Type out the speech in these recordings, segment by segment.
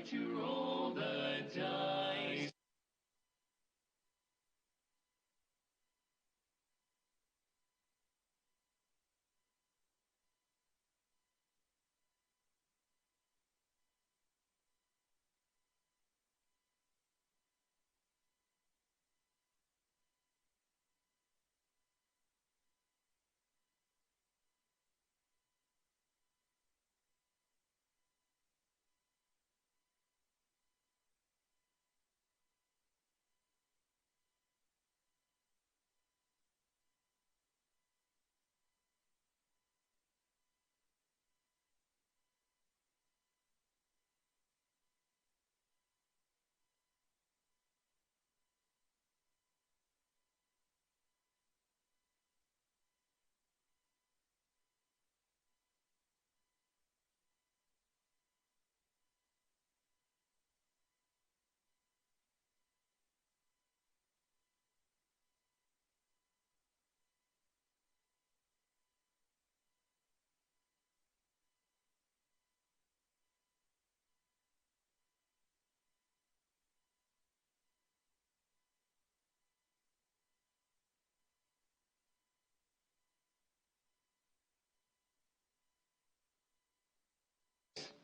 to roll the dice.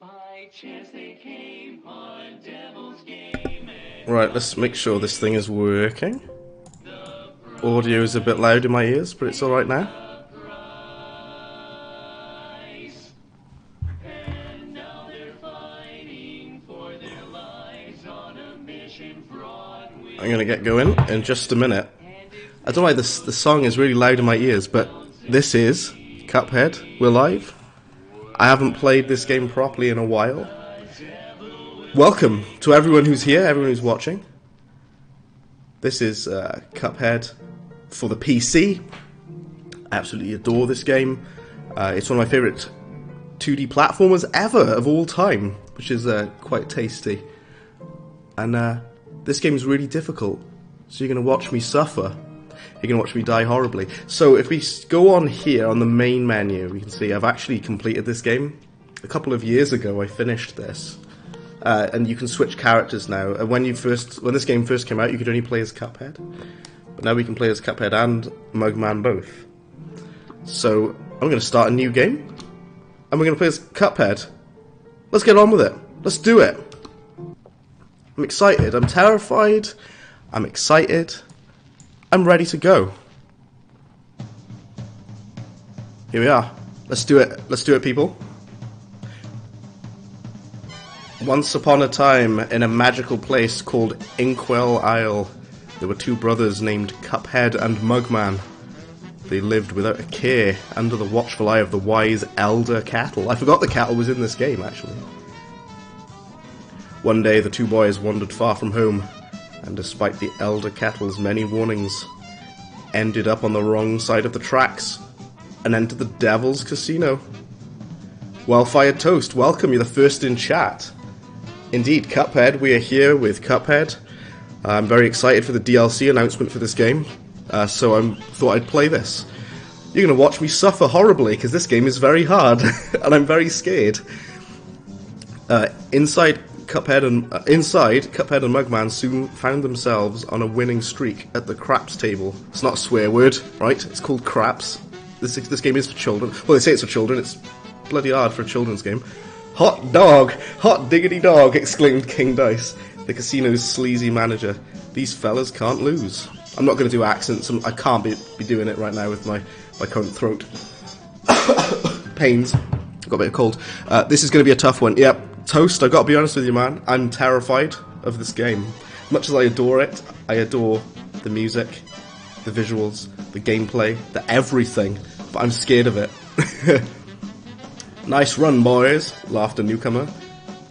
By chance they came on Devil's Game. Right, let's make sure this thing is working. Audio is a bit loud in my ears, but it's alright now. And now they're fighting for their lives on a mission fraught with. I'm gonna get going in just a minute. I don't know why the song is really loud in my ears, but this is Cuphead. We're live. I haven't played this game properly in a while. Welcome to everyone who's here, everyone who's watching. This is Cuphead for the PC. I absolutely adore this game. It's one of my favourite 2D platformers ever of all time, which is quite tasty. And this game is really difficult, so you're going to watch me suffer. You're going to watch me die horribly. So if we go on here on the main menu, we can see I've actually completed this game. A couple of years ago I finished this. And you can switch characters now. And when this game first came out, you could only play as Cuphead. But now we can play as Cuphead and Mugman both. So I'm going to start a new game. And we're going to play as Cuphead. Let's get on with it. Let's do it. I'm excited. I'm terrified. I'm excited. I'm ready to go. Here we are. Let's do it. Let's do it, people. Once upon a time, in a magical place called Inkwell Isle, there were two brothers named Cuphead and Mugman. They lived without a care, under the watchful eye of the wise elder Cattle. I forgot the cattle was in this game, actually. One day, the two boys wandered far from home, and despite the elder Cattle's many warnings, ended up on the wrong side of the tracks, and entered the Devil's Casino. Well-fired toast, welcome, you're the first in chat. Indeed, Cuphead, we are here with Cuphead. I'm very excited for the DLC announcement for this game, so I thought I'd play this. You're going to watch me suffer horribly, because this game is very hard, and I'm very scared. Inside, Cuphead and Mugman soon found themselves on a winning streak at the craps table. It's not a swear word, right? It's called craps. This game is for children. Well, they say it's for children, it's bloody hard for a children's game. Hot dog! Hot diggity dog! Exclaimed King Dice, the casino's sleazy manager. These fellas can't lose. I'm not going to do accents. I can't be doing it right now with my current throat. Pains. I've got a bit of cold. This is going to be a tough one. Yep, Toast, I've got to be honest with you, man. I'm terrified of this game. As much as I adore it, I adore the music, the visuals, the gameplay, the everything. But I'm scared of it. Nice run, boys, laughed a newcomer.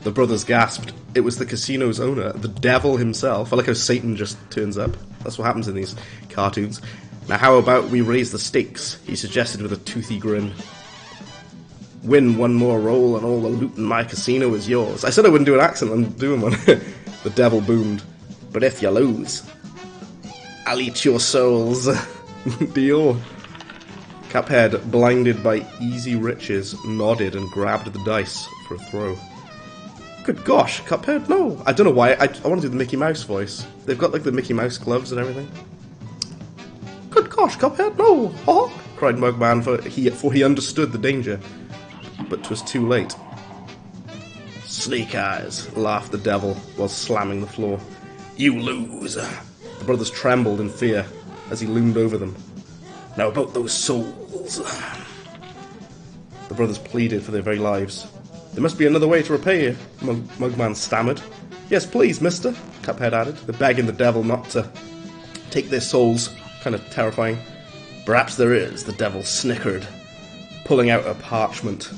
The brothers gasped. It was the casino's owner, the devil himself. I like how Satan just turns up. That's what happens in these cartoons. Now how about we raise the stakes, he suggested with a toothy grin. Win one more roll and all the loot in my casino is yours. I said I wouldn't do an accent, I'm doing one. The devil boomed. But if you lose, I'll eat your souls. Deal. Cuphead, blinded by easy riches, nodded and grabbed the dice for a throw. Good gosh, Cuphead, no. I don't know why, I want to do the Mickey Mouse voice. They've got like the Mickey Mouse gloves and everything. Good gosh, Cuphead, no! Ha! Cried Mugman, for he understood the danger. But 'twas too late. Snake eyes, laughed the devil, while slamming the floor. You lose. The brothers trembled in fear as he loomed over them. Now about those souls. The brothers pleaded for their very lives. There must be another way to repay you, Mugman stammered. Yes, please, mister, Cuphead added, begging the devil not to take their souls. Kind of terrifying. Perhaps there is, the devil snickered, pulling out a parchment.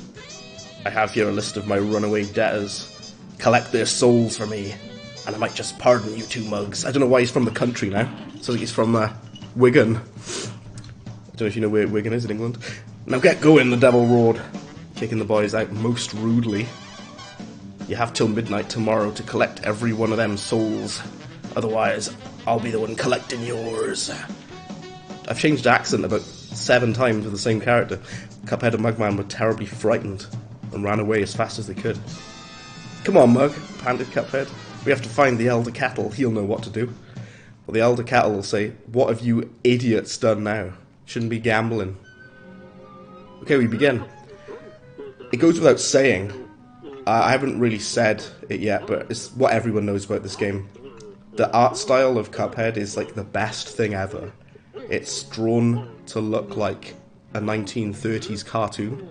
I have here a list of my runaway debtors. Collect their souls for me, and I might just pardon you two mugs. I don't know why he's from the country now. Sounds like he's from Wigan. I don't know if you know where Wigan is in England. Now get going, the devil roared, kicking the boys out most rudely. You have till midnight tomorrow to collect every one of them souls. Otherwise, I'll be the one collecting yours. I've changed accent about 7 times with the same character. Cuphead and Mugman were terribly frightened and ran away as fast as they could. Come on, Mug, panted Cuphead. We have to find the Elder Cattle. He'll know what to do. Well, the Elder Cattle will say, what have you idiots done now? Shouldn't be gambling. Okay, we begin. It goes without saying. I haven't really said it yet, but it's what everyone knows about this game. The art style of Cuphead is like the best thing ever. It's drawn to look like a 1930s cartoon,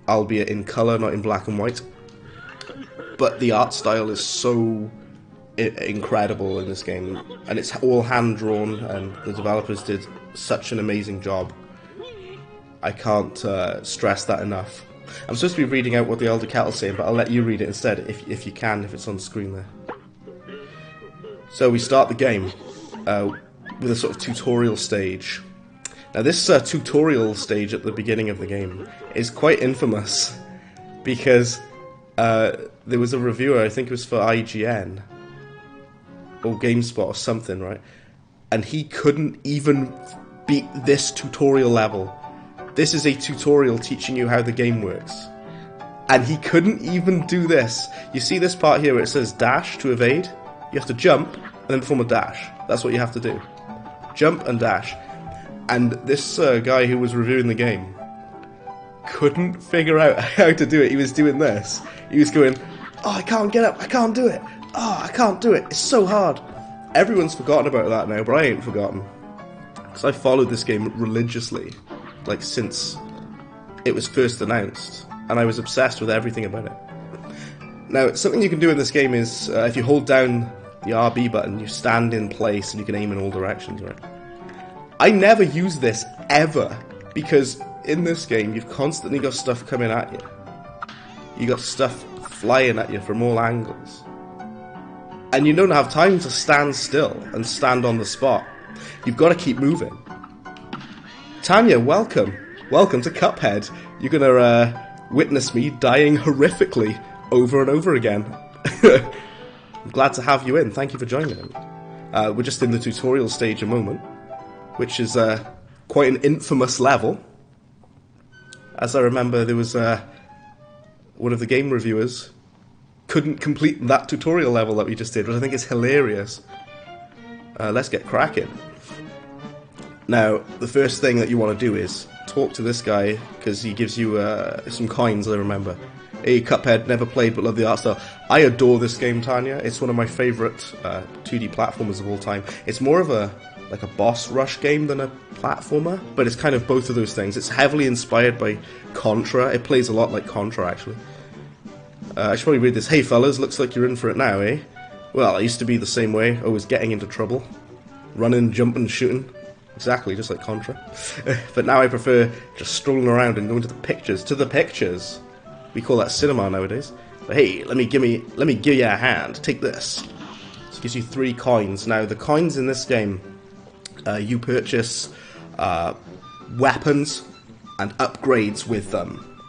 albeit in colour, not in black and white. But the art style is so incredible in this game, and it's all hand-drawn, and the developers did such an amazing job. I can't stress that enough. I'm supposed to be reading out what the Elder Cattle's saying, but I'll let you read it instead, if you can, if it's on the screen there. So we start the game with a sort of tutorial stage. Now this tutorial stage at the beginning of the game is quite infamous, because there was a reviewer, I think it was for IGN, or GameSpot or something, right? And he couldn't even beat this tutorial level. This is a tutorial teaching you how the game works. And he couldn't even do this. You see this part here where it says dash to evade? You have to jump and then perform a dash. That's what you have to do. Jump and dash. And this guy who was reviewing the game couldn't figure out how to do it. He was doing this. He was going, oh, I can't get up, I can't do it. Oh, I can't do it, it's so hard. Everyone's forgotten about that now, but I ain't forgotten. Because I followed this game religiously, like since it was first announced, and I was obsessed with everything about it. Now, something you can do in this game is, if you hold down the RB button, you stand in place and you can aim in all directions, right? I never use this, ever, because in this game you've constantly got stuff coming at you. You got stuff flying at you from all angles. And you don't have time to stand still and stand on the spot. You've got to keep moving. Tanya, welcome. Welcome to Cuphead. You're going to witness me dying horrifically over and over again. I'm glad to have you in. Thank you for joining me. We're just in the tutorial stage a moment, which is quite an infamous level. As I remember, there was one of the game reviewers couldn't complete that tutorial level that we just did, which I think is hilarious. Let's get cracking. Now, the first thing that you want to do is talk to this guy, because he gives you some coins, I remember. Hey, Cuphead, never played but love the art style. I adore this game, Tanya. It's one of my favourite 2D platformers of all time. It's more of a boss rush game than a platformer, but it's kind of both of those things. It's heavily inspired by Contra. It plays a lot like Contra, actually. I should probably read this. Hey fellas, looks like you're in for it now, eh? Well, I used to be the same way, always getting into trouble. Running, jumping, shooting. Exactly, just like Contra. But now I prefer just strolling around and going to the pictures. To the pictures! We call that cinema nowadays. But hey, let me give you a hand. Take this. This gives you 3 coins. Now, the coins in this game, you purchase weapons and upgrades with them.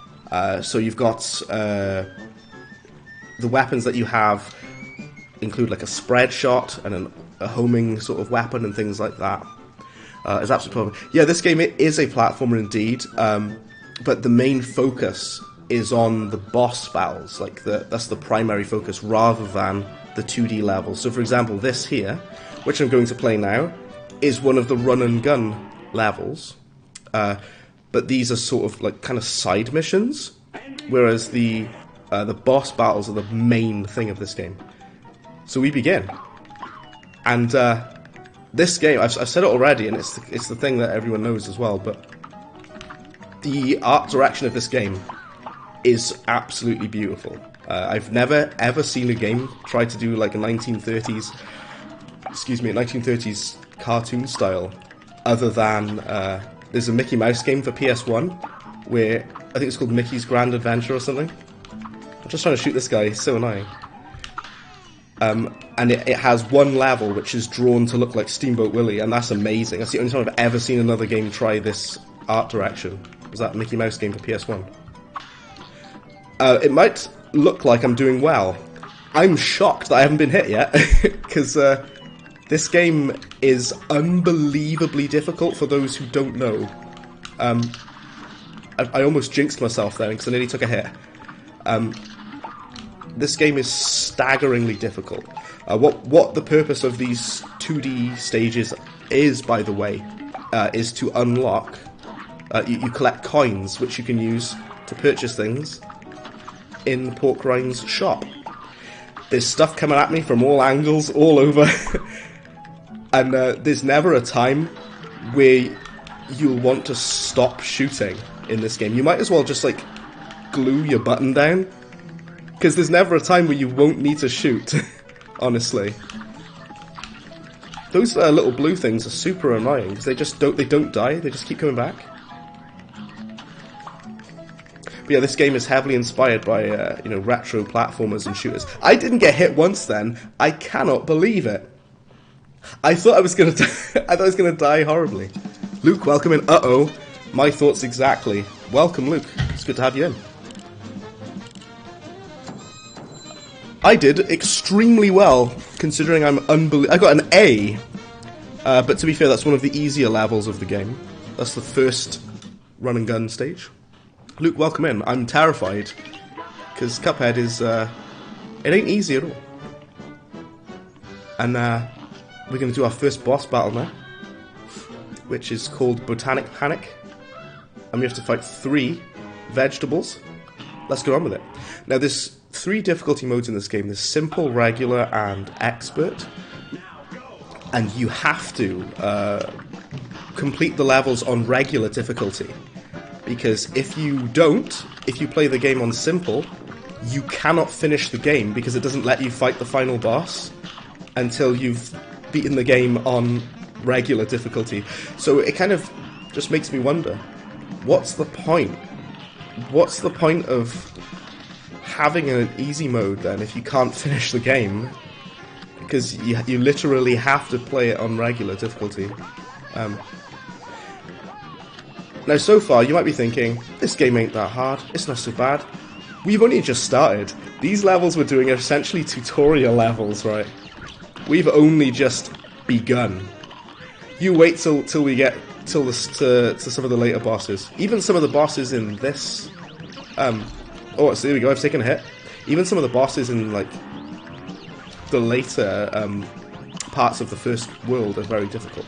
So you've got the weapons that you have include like a spread shot and a homing sort of weapon and things like that. It's absolutely perfect. Yeah, this game, it is a platformer indeed, but the main focus is on the boss battles, like that's the primary focus, rather than the 2D levels. So for example, this here, which I'm going to play now, is one of the run and gun levels, but these are sort of like kind of side missions, whereas the boss battles are the main thing of this game. So we begin, and this game, I've said it already, and it's the thing that everyone knows as well, but the art direction of this game is absolutely beautiful. I've never ever seen a game try to do like a 1930s cartoon style, other than there's a Mickey Mouse game for PS1 where I think it's called Mickey's Grand Adventure or something. I'm just trying to shoot this guy, he's so annoying. And it has one level which is drawn to look like Steamboat Willie, and that's amazing. That's the only time I've ever seen another game try this art direction. Was that Mickey Mouse game for PS1? It might look like I'm doing well. I'm shocked that I haven't been hit yet, because this game is unbelievably difficult for those who don't know. I almost jinxed myself there because I nearly took a hit. This game is staggeringly difficult. What the purpose of these 2D stages is, by the way, is to unlock... you collect coins, which you can use to purchase things in Pork Rind's shop. There's stuff coming at me from all angles, all over, and there's never a time where you'll want to stop shooting in this game. You might as well just, like, glue your button down, because there's never a time where you won't need to shoot, honestly. Those little blue things are super annoying, because they don't die, they just keep coming back. But yeah, this game is heavily inspired by, retro platformers and shooters. I didn't get hit once then. I cannot believe it. I thought I was gonna die horribly. Luke, welcome in. Uh-oh. My thoughts exactly. Welcome, Luke. It's good to have you in. I did extremely well, considering I'm I got an A. But to be fair, that's one of the easier levels of the game. That's the first run and gun stage. Luke, welcome in. I'm terrified, because Cuphead is, it ain't easy at all. And we're going to do our first boss battle now, which is called Botanic Panic. And we have to fight 3 vegetables. Let's get on with it. Now, there's 3 difficulty modes in this game. There's simple, regular, and expert. And you have to complete the levels on regular difficulty. Because if you play the game on simple, you cannot finish the game because it doesn't let you fight the final boss until you've beaten the game on regular difficulty. So it kind of just makes me wonder, what's the point? What's the point of having an easy mode then if you can't finish the game? Because you literally have to play it on regular difficulty. Now, so far, you might be thinking, this game ain't that hard, it's not so bad. We've only just started. These levels we're doing are essentially tutorial levels, right? We've only just begun. You wait till we get to some of the later bosses. Even some of the bosses in this... oh, so there we go, I've taken a hit. Even some of the bosses in, like, the later parts of the first world are very difficult.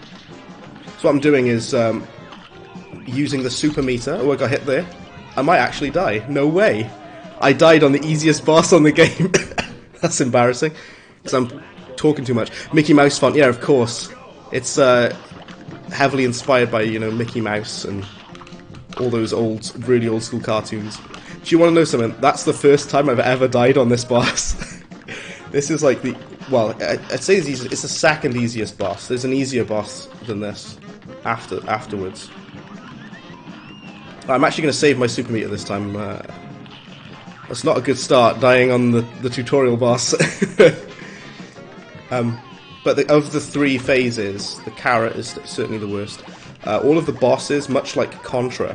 So what I'm doing is... using the super meter. Oh, I got hit there. I might actually die. No way. I died on the easiest boss on the game. That's embarrassing. Because I'm talking too much. Mickey Mouse font. Yeah, of course. It's heavily inspired by, Mickey Mouse and all those really old school cartoons. Do you want to know something? That's the first time I've ever died on this boss. This is like I'd say it's the second easiest boss. There's an easier boss than this afterwards. I'm actually going to save my super meter this time. That's not a good start, dying on the tutorial boss. But of the 3 phases, the carrot is certainly the worst. All of the bosses, much like Contra,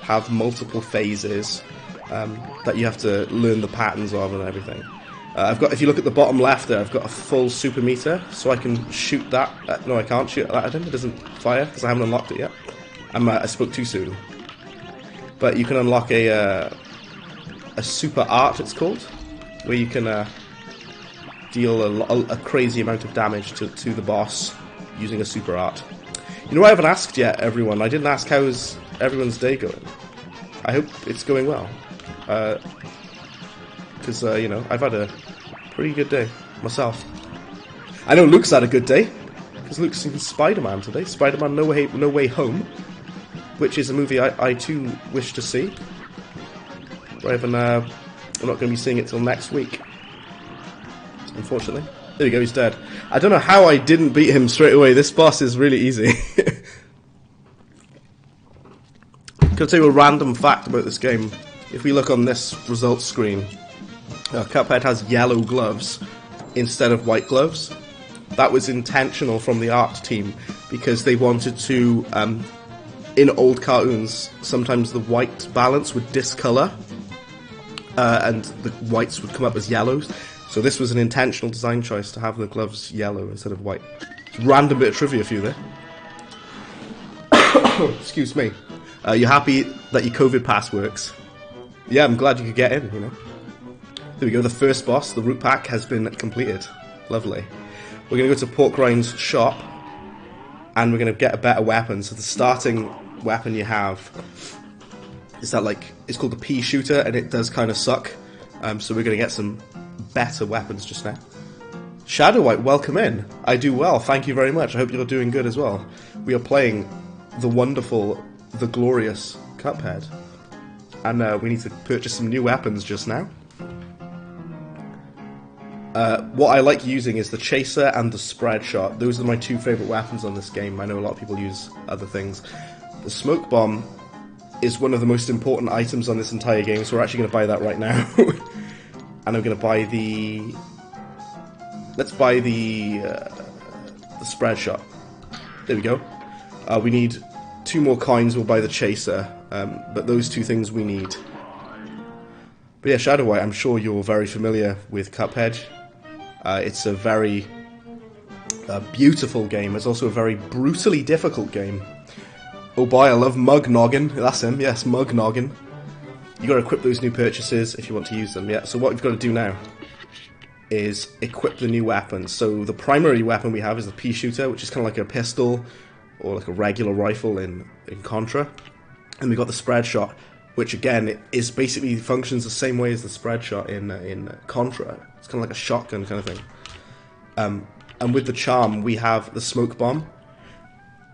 have multiple phases that you have to learn the patterns of and everything. If you look at the bottom left there, I've got a full super meter, so I can shoot that. No, I can't shoot that at him. It doesn't fire because I haven't unlocked it yet. I spoke too soon. But you can unlock a a super art, it's called, where you can deal a crazy amount of damage to the boss using a super art. You know what I haven't asked yet, everyone? I didn't ask how's everyone's day going. I hope it's going well. Because, you know, I've had a pretty good day myself. I know Luke's had a good day, because Luke's seen Spider-Man today. Spider-Man No Way Home, which is a movie I too wish to see. We're not going to be seeing it till next week, unfortunately. There we go, he's dead. I don't know how I didn't beat him straight away. This boss is really easy. Can I tell you a random fact about this game? If we look on this results screen, Cuphead has yellow gloves instead of white gloves. That was intentional from the art team, because they wanted to, in old cartoons, sometimes the white balance would discolour, and the whites would come up as yellows. So this was an intentional design choice to have the gloves yellow instead of white. Random bit of trivia for you there. Excuse me. You happy that your COVID pass works? Yeah, I'm glad you could get in, you know. There we go, the first boss, the root pack, has been completed. Lovely. We're going to go to Porkrind's shop, and we're going to get a better weapon. So the starting weapon you have is that, like, it's called the pea shooter, and it does kind of suck. So we're going to get some better weapons just now. Shadow White, welcome in. I do well, thank you very much. I hope you're doing good as well. We are playing the wonderful, the glorious Cuphead. And we need to purchase some new weapons just now. What I like using is the chaser and the spread shot. Those are my two favourite weapons on this game. I know a lot of people use other things. The smoke bomb is one of the most important items on this entire game, so we're actually going to buy that right now. And I'm going to buy the... Let's buy the spread shot. There we go. We need 2 more coins, we'll buy the chaser. But those 2 things we need. But yeah, Shadow White, I'm sure you're very familiar with Cuphead. It's a very beautiful game. It's also a very brutally difficult game. Oh boy, I love Mug Noggin. That's him, yes, Mug Noggin. You got to equip those new purchases if you want to use them. Yeah. So what we've got to do now is equip the new weapons. So the primary weapon we have is the pea shooter, which is kind of like a pistol or like a regular rifle in Contra. And we got the spread shot, which again is basically functions the same way as the spread shot in Contra. It's kind of like a shotgun kind of thing. And with the charm, we have the smoke bomb.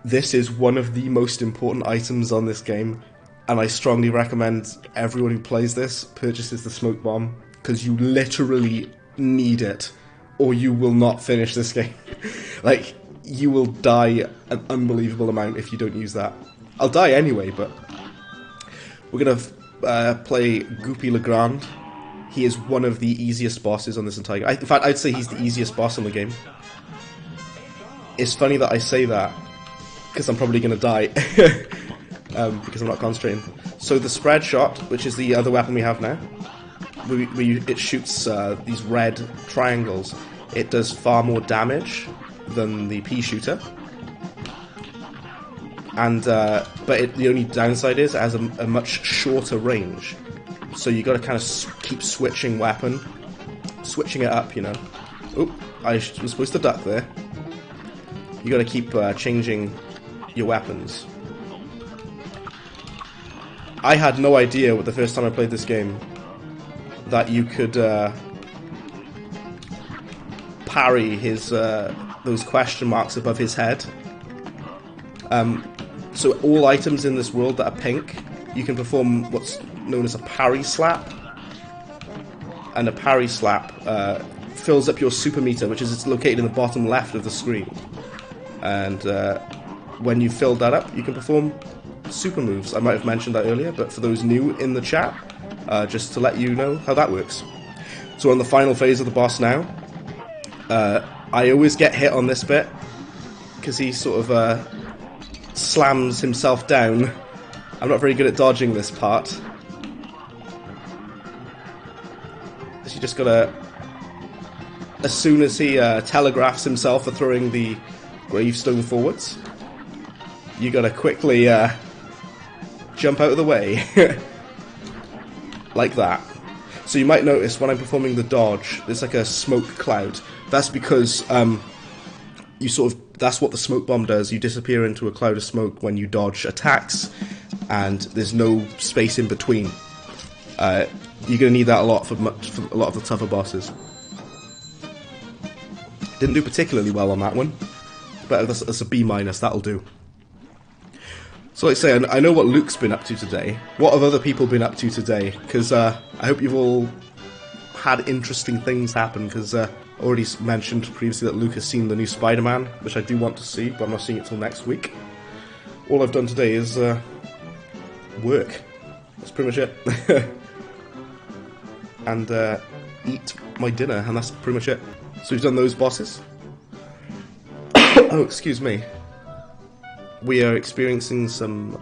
This is one of the most important items on this game, and I strongly recommend everyone who plays this purchases the smoke bomb, because you literally need it, or you will not finish this game. Like, you will die an unbelievable amount if you don't use that. I'll die anyway, but we're going to play Goopy Legrand. He is one of the easiest bosses on this entire game. In fact, I'd say he's the easiest boss in the game. It's funny that I say that, because I'm probably going to die, because I'm not concentrating. So the spread shot, which is the other weapon we have now, it shoots these red triangles. It does far more damage than the pea shooter. And but the only downside is it has a much shorter range. So you got to kind of keep switching it up, you know. Oh, I was supposed to duck there. You got to keep changing your weapons. I had no idea the first time I played this game that you could parry his those question marks above his head. So all items in this world that are pink, you can perform what's known as a parry slap. And a parry slap fills up your super meter, which is located in the bottom left of the screen. And when you've filled that up, you can perform super moves. I might have mentioned that earlier, but for those new in the chat, just to let you know how that works. So on the final phase of the boss now, I always get hit on this bit, because he sort of slams himself down. I'm not very good at dodging this part. So you just gotta, as soon as he telegraphs himself for throwing the gravestone forwards, you gotta quickly jump out of the way. Like that. So you might notice when I'm performing the dodge, there's like a smoke cloud. That's because that's what the smoke bomb does. You disappear into a cloud of smoke when you dodge attacks, and there's no space in between. You're going to need that a lot for a lot of the tougher bosses. Didn't do particularly well on that one, but that's a B-, that'll do. So like I say, I know what Luke's been up to today. What have other people been up to today? Because I hope you've all had interesting things happen, because I already mentioned previously that Luke has seen the new Spider-Man, which I do want to see, but I'm not seeing it till next week. All I've done today is work. That's pretty much it. And eat my dinner, and that's pretty much it. So we've done those bosses. Oh, excuse me. We are experiencing some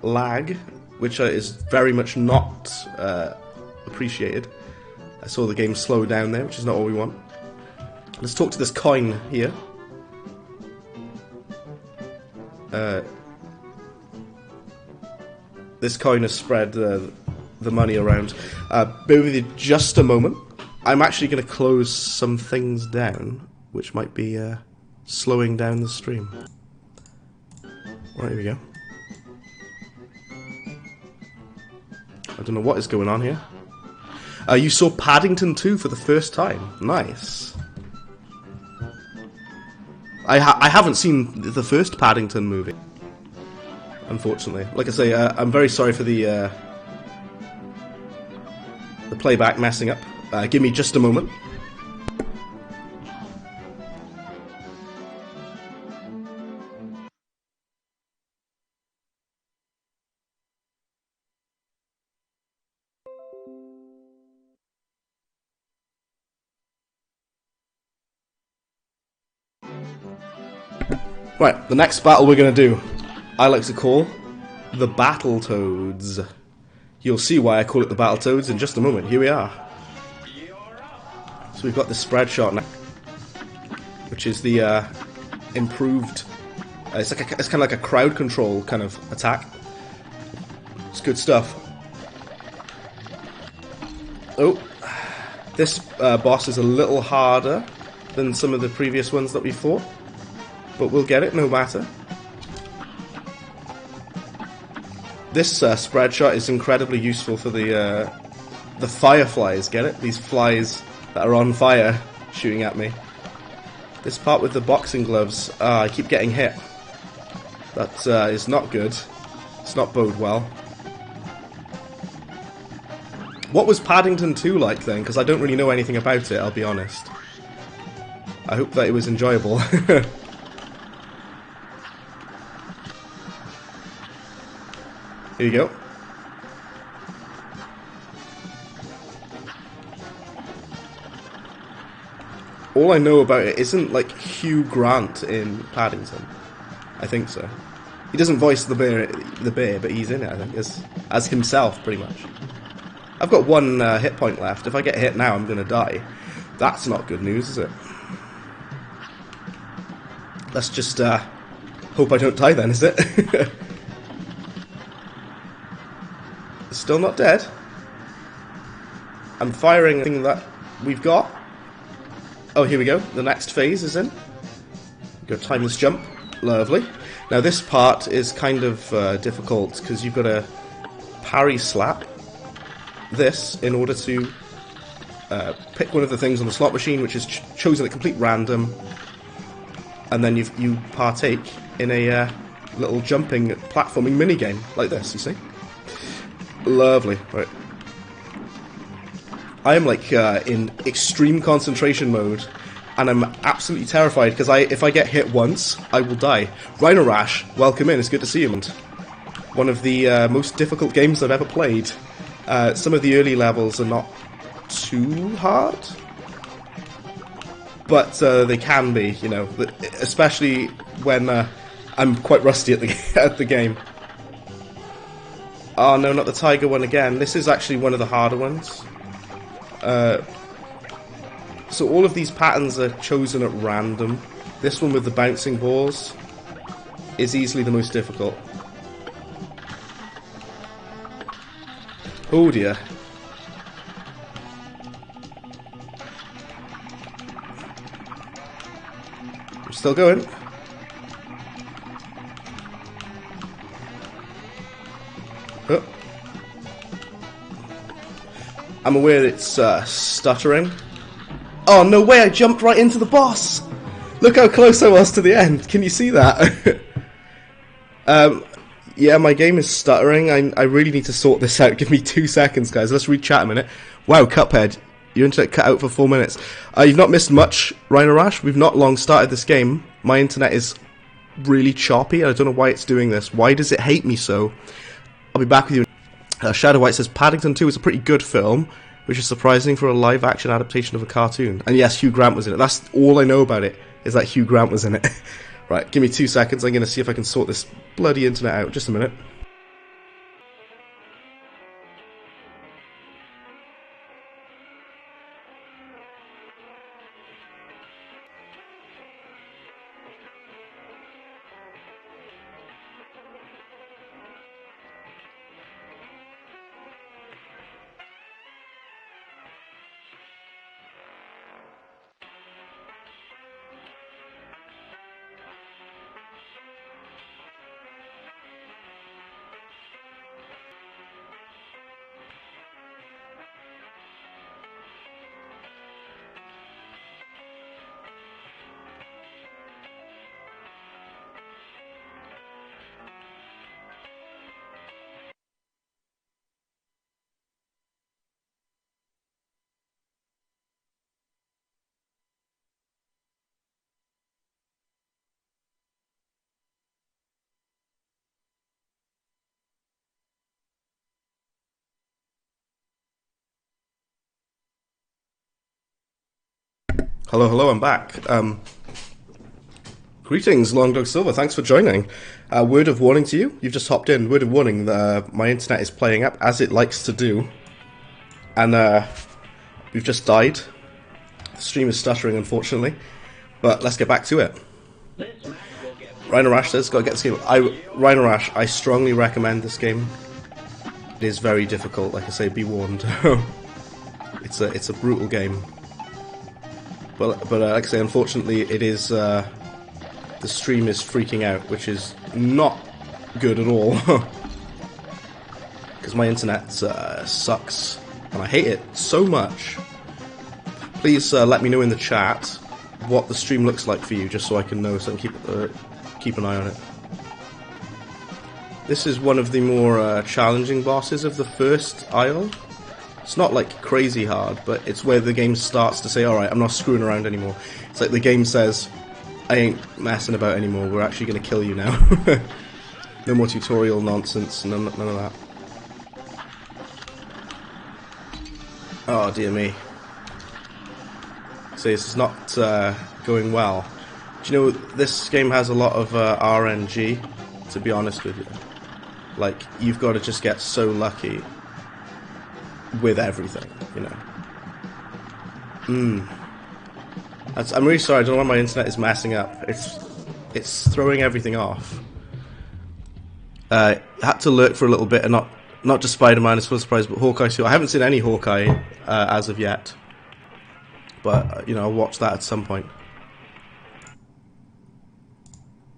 lag, which is very much not appreciated. I saw the game slow down there, which is not what we want. Let's talk to this coin here. This coin has spread the money around. Bear with me just a moment. I'm actually going to close some things down, which might be slowing down the stream. Right, here we go. I don't know what is going on here. You saw Paddington 2 for the first time. Nice. I haven't seen the first Paddington movie, unfortunately. Like I say, I'm very sorry for the playback messing up. Give me just a moment. Right, the next battle we're going to do, I like to call the Battletoads. You'll see why I call it the Battletoads in just a moment. Here we are. So we've got the spread shot now, which is the improved. It's kind of like a crowd control kind of attack. It's good stuff. Oh, this boss is a little harder than some of the previous ones that we fought, but we'll get it no matter. This spread shot is incredibly useful for the fireflies. Get it? These flies that are on fire shooting at me. This part with the boxing gloves, I keep getting hit. That is not good. It's not bode well. What was Paddington 2 like then? Because I don't really know anything about it, I'll be honest. I hope that it was enjoyable. Here you go. All I know about it isn't like Hugh Grant in Paddington. I think so. He doesn't voice the bear, but he's in it, I think, as himself, pretty much. I've got one hit point left. If I get hit now, I'm gonna die. That's not good news, is it? Let's just hope I don't die then, is it? Still not dead. I'm firing the thing that we've got. Oh, here we go. The next phase is in. Go time this jump. Lovely. Now this part is kind of difficult because you've got to parry slap this in order to pick one of the things on the slot machine, which is chosen at complete random, and then you partake in a little jumping platforming minigame like this, you see? Lovely. Right. I am like in extreme concentration mode, and I'm absolutely terrified because if I get hit once, I will die. Rhino Rash, welcome in. It's good to see you. One of the most difficult games I've ever played. Some of the early levels are not too hard, but they can be, you know, especially when I'm quite rusty at the game. Oh no, not the tiger one again. This is actually one of the harder ones. So all of these patterns are chosen at random. This one with the bouncing balls is easily the most difficult. Oh dear. Still going. Oh. I'm aware it's stuttering. Oh, no way, I jumped right into the boss! Look how close I was to the end. Can you see that? Yeah, my game is stuttering. I really need to sort this out. Give me 2 seconds, guys. Let's re-chat a minute. Wow, Cuphead. Your internet cut out for 4 minutes. You've not missed much, Rhino Rash. We've not long started this game. My internet is really choppy. I don't know why it's doing this. Why does it hate me so? I'll be back with you. Shadow White says, Paddington 2 is a pretty good film, which is surprising for a live-action adaptation of a cartoon. And yes, Hugh Grant was in it. That's all I know about it, is that Hugh Grant was in it. Right, give me 2 seconds. I'm going to see if I can sort this bloody internet out. Just a minute. Hello, hello, I'm back. Greetings, Long Dog Silver, thanks for joining. Word of warning to you, you've just hopped in. Word of warning, my internet is playing up, as it likes to do. And we've just died. The stream is stuttering, unfortunately. But let's get back to it. Rhino Rash says, gotta get this game. Rhino Rash, I strongly recommend this game. It is very difficult, like I say, be warned. It's a brutal game. But like I say, unfortunately, it is, the stream is freaking out, which is not good at all. Because my internet sucks, and I hate it so much. Please let me know in the chat what the stream looks like for you, just so I can know, so I can keep an eye on it. This is one of the more challenging bosses of the first isle. It's not like crazy hard, but it's where the game starts to say, alright, I'm not screwing around anymore. It's like the game says, I ain't messing about anymore, we're actually going to kill you now. No more tutorial nonsense, none of that. Oh dear me. See, this is not going well. Do you know, this game has a lot of RNG, to be honest with you. Like, you've got to just get so lucky with everything, you know. I'm really sorry, I don't know why my internet is messing up. It's throwing everything off. Had to lurk for a little bit, and not just Spider-Man, it's full surprise, but Hawkeye too. I haven't seen any Hawkeye as of yet. But, you know, I'll watch that at some point.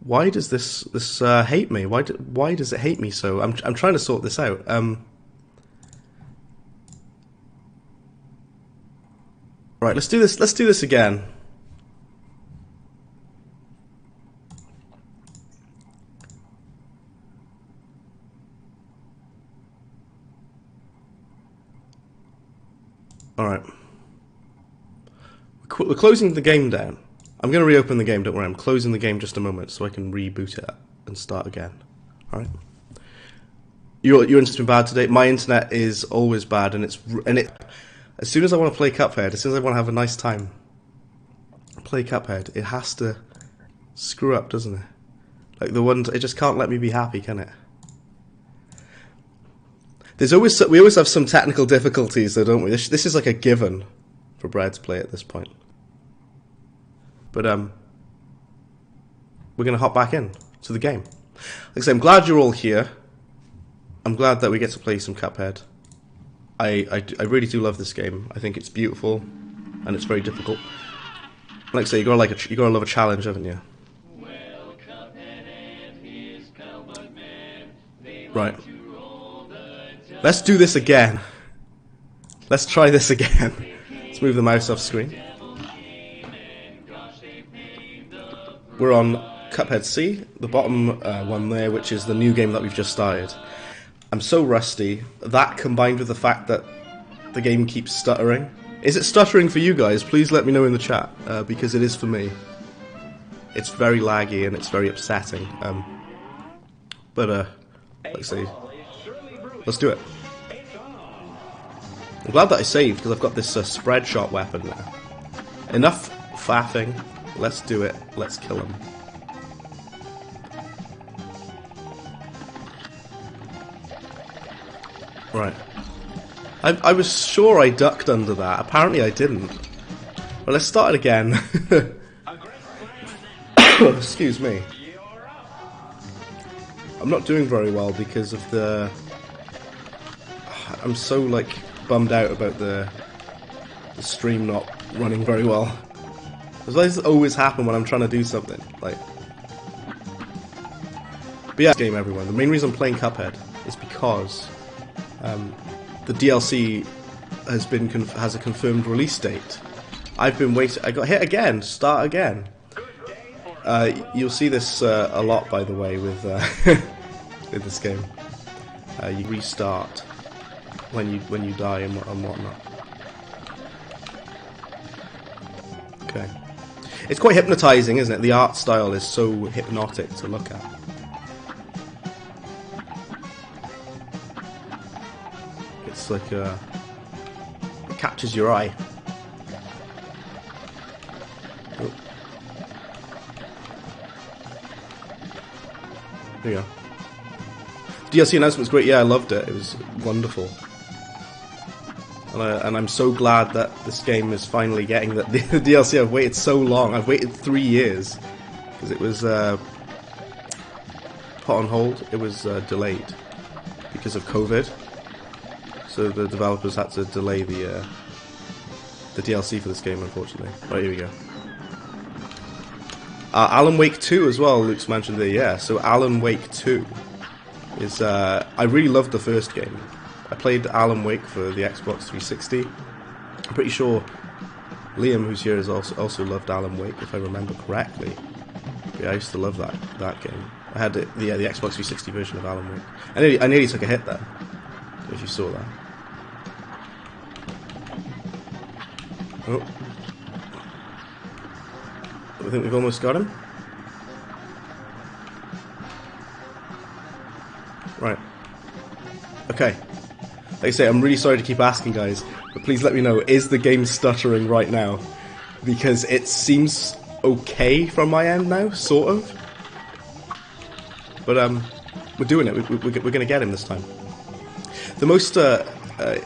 Why does this hate me? Why does it hate me so? I'm trying to sort this out. Right, let's do this. Let's do this again. All right. We're closing the game down. I'm going to reopen the game. Don't worry. I'm closing the game just a moment so I can reboot it and start again. All right. Your internet's been bad today. My internet is always bad, and it. As soon as I want to play Cuphead, as soon as I want to have a nice time, play Cuphead, it has to screw up, doesn't it? Like the ones, it just can't let me be happy, can it? We always have some technical difficulties, though, don't we? This is like a given for BreadsplayLIVE at this point. But we're gonna hop back in to the game. Like I say, I'm glad you're all here. I'm glad that we get to play some Cuphead. I really do love this game. I think it's beautiful, and it's very difficult. Like I say, you gotta love a challenge, haven't you? Well, Cuphead and his pal Bugman, they Right. like to roll the dice. Let's do this again. Let's try this again. Let's move the mouse off screen. Devil came and gosh, they paid the We're on Cuphead C, the bottom one there, which is the new game that we've just started. I'm so rusty. That combined with the fact that the game keeps stuttering. Is it stuttering for you guys? Please let me know in the chat, because it is for me. It's very laggy and it's very upsetting. Let's see. Let's do it. I'm glad that I saved, because I've got this spread shot weapon now. Enough faffing. Let's do it. Let's kill him. Right. I was sure I ducked under that. Apparently I didn't. Well, let's start it again. Excuse me. I'm not doing very well because of the... I'm so, like, bummed out about the stream not running very well. This always happen when I'm trying to do something. Like... But yeah, game everyone. The main reason I'm playing Cuphead is because... the DLC has a confirmed release date. I've been waiting. I got hit again. Start again. You'll see this a lot, by the way, with with this game. You restart when you die and whatnot. Okay, it's quite hypnotizing, isn't it? The art style is so hypnotic to look at. It's like it captures your eye. Oh. There you go. DLC announcement was great. Yeah, I loved it. It was wonderful. And I'm so glad that this game is finally getting the DLC. I've waited so long. I've waited 3 years because it was put on hold. It was delayed because of COVID. So the developers had to delay the DLC for this game, unfortunately. Right, here we go. Alan Wake 2 as well, Luke's mentioned there, yeah. So Alan Wake 2 is... I really loved the first game. I played Alan Wake for the Xbox 360. I'm pretty sure Liam, who's here, has also loved Alan Wake, if I remember correctly. Yeah, I used to love that game. I had the Xbox 360 version of Alan Wake. I nearly took a hit there, if you saw that. Oh. I think we've almost got him. Right. Okay. Like I say, I'm really sorry to keep asking, guys, but please let me know, is the game stuttering right now? Because it seems okay from my end now, sort of. But, we're doing it. We're going to get him this time. The most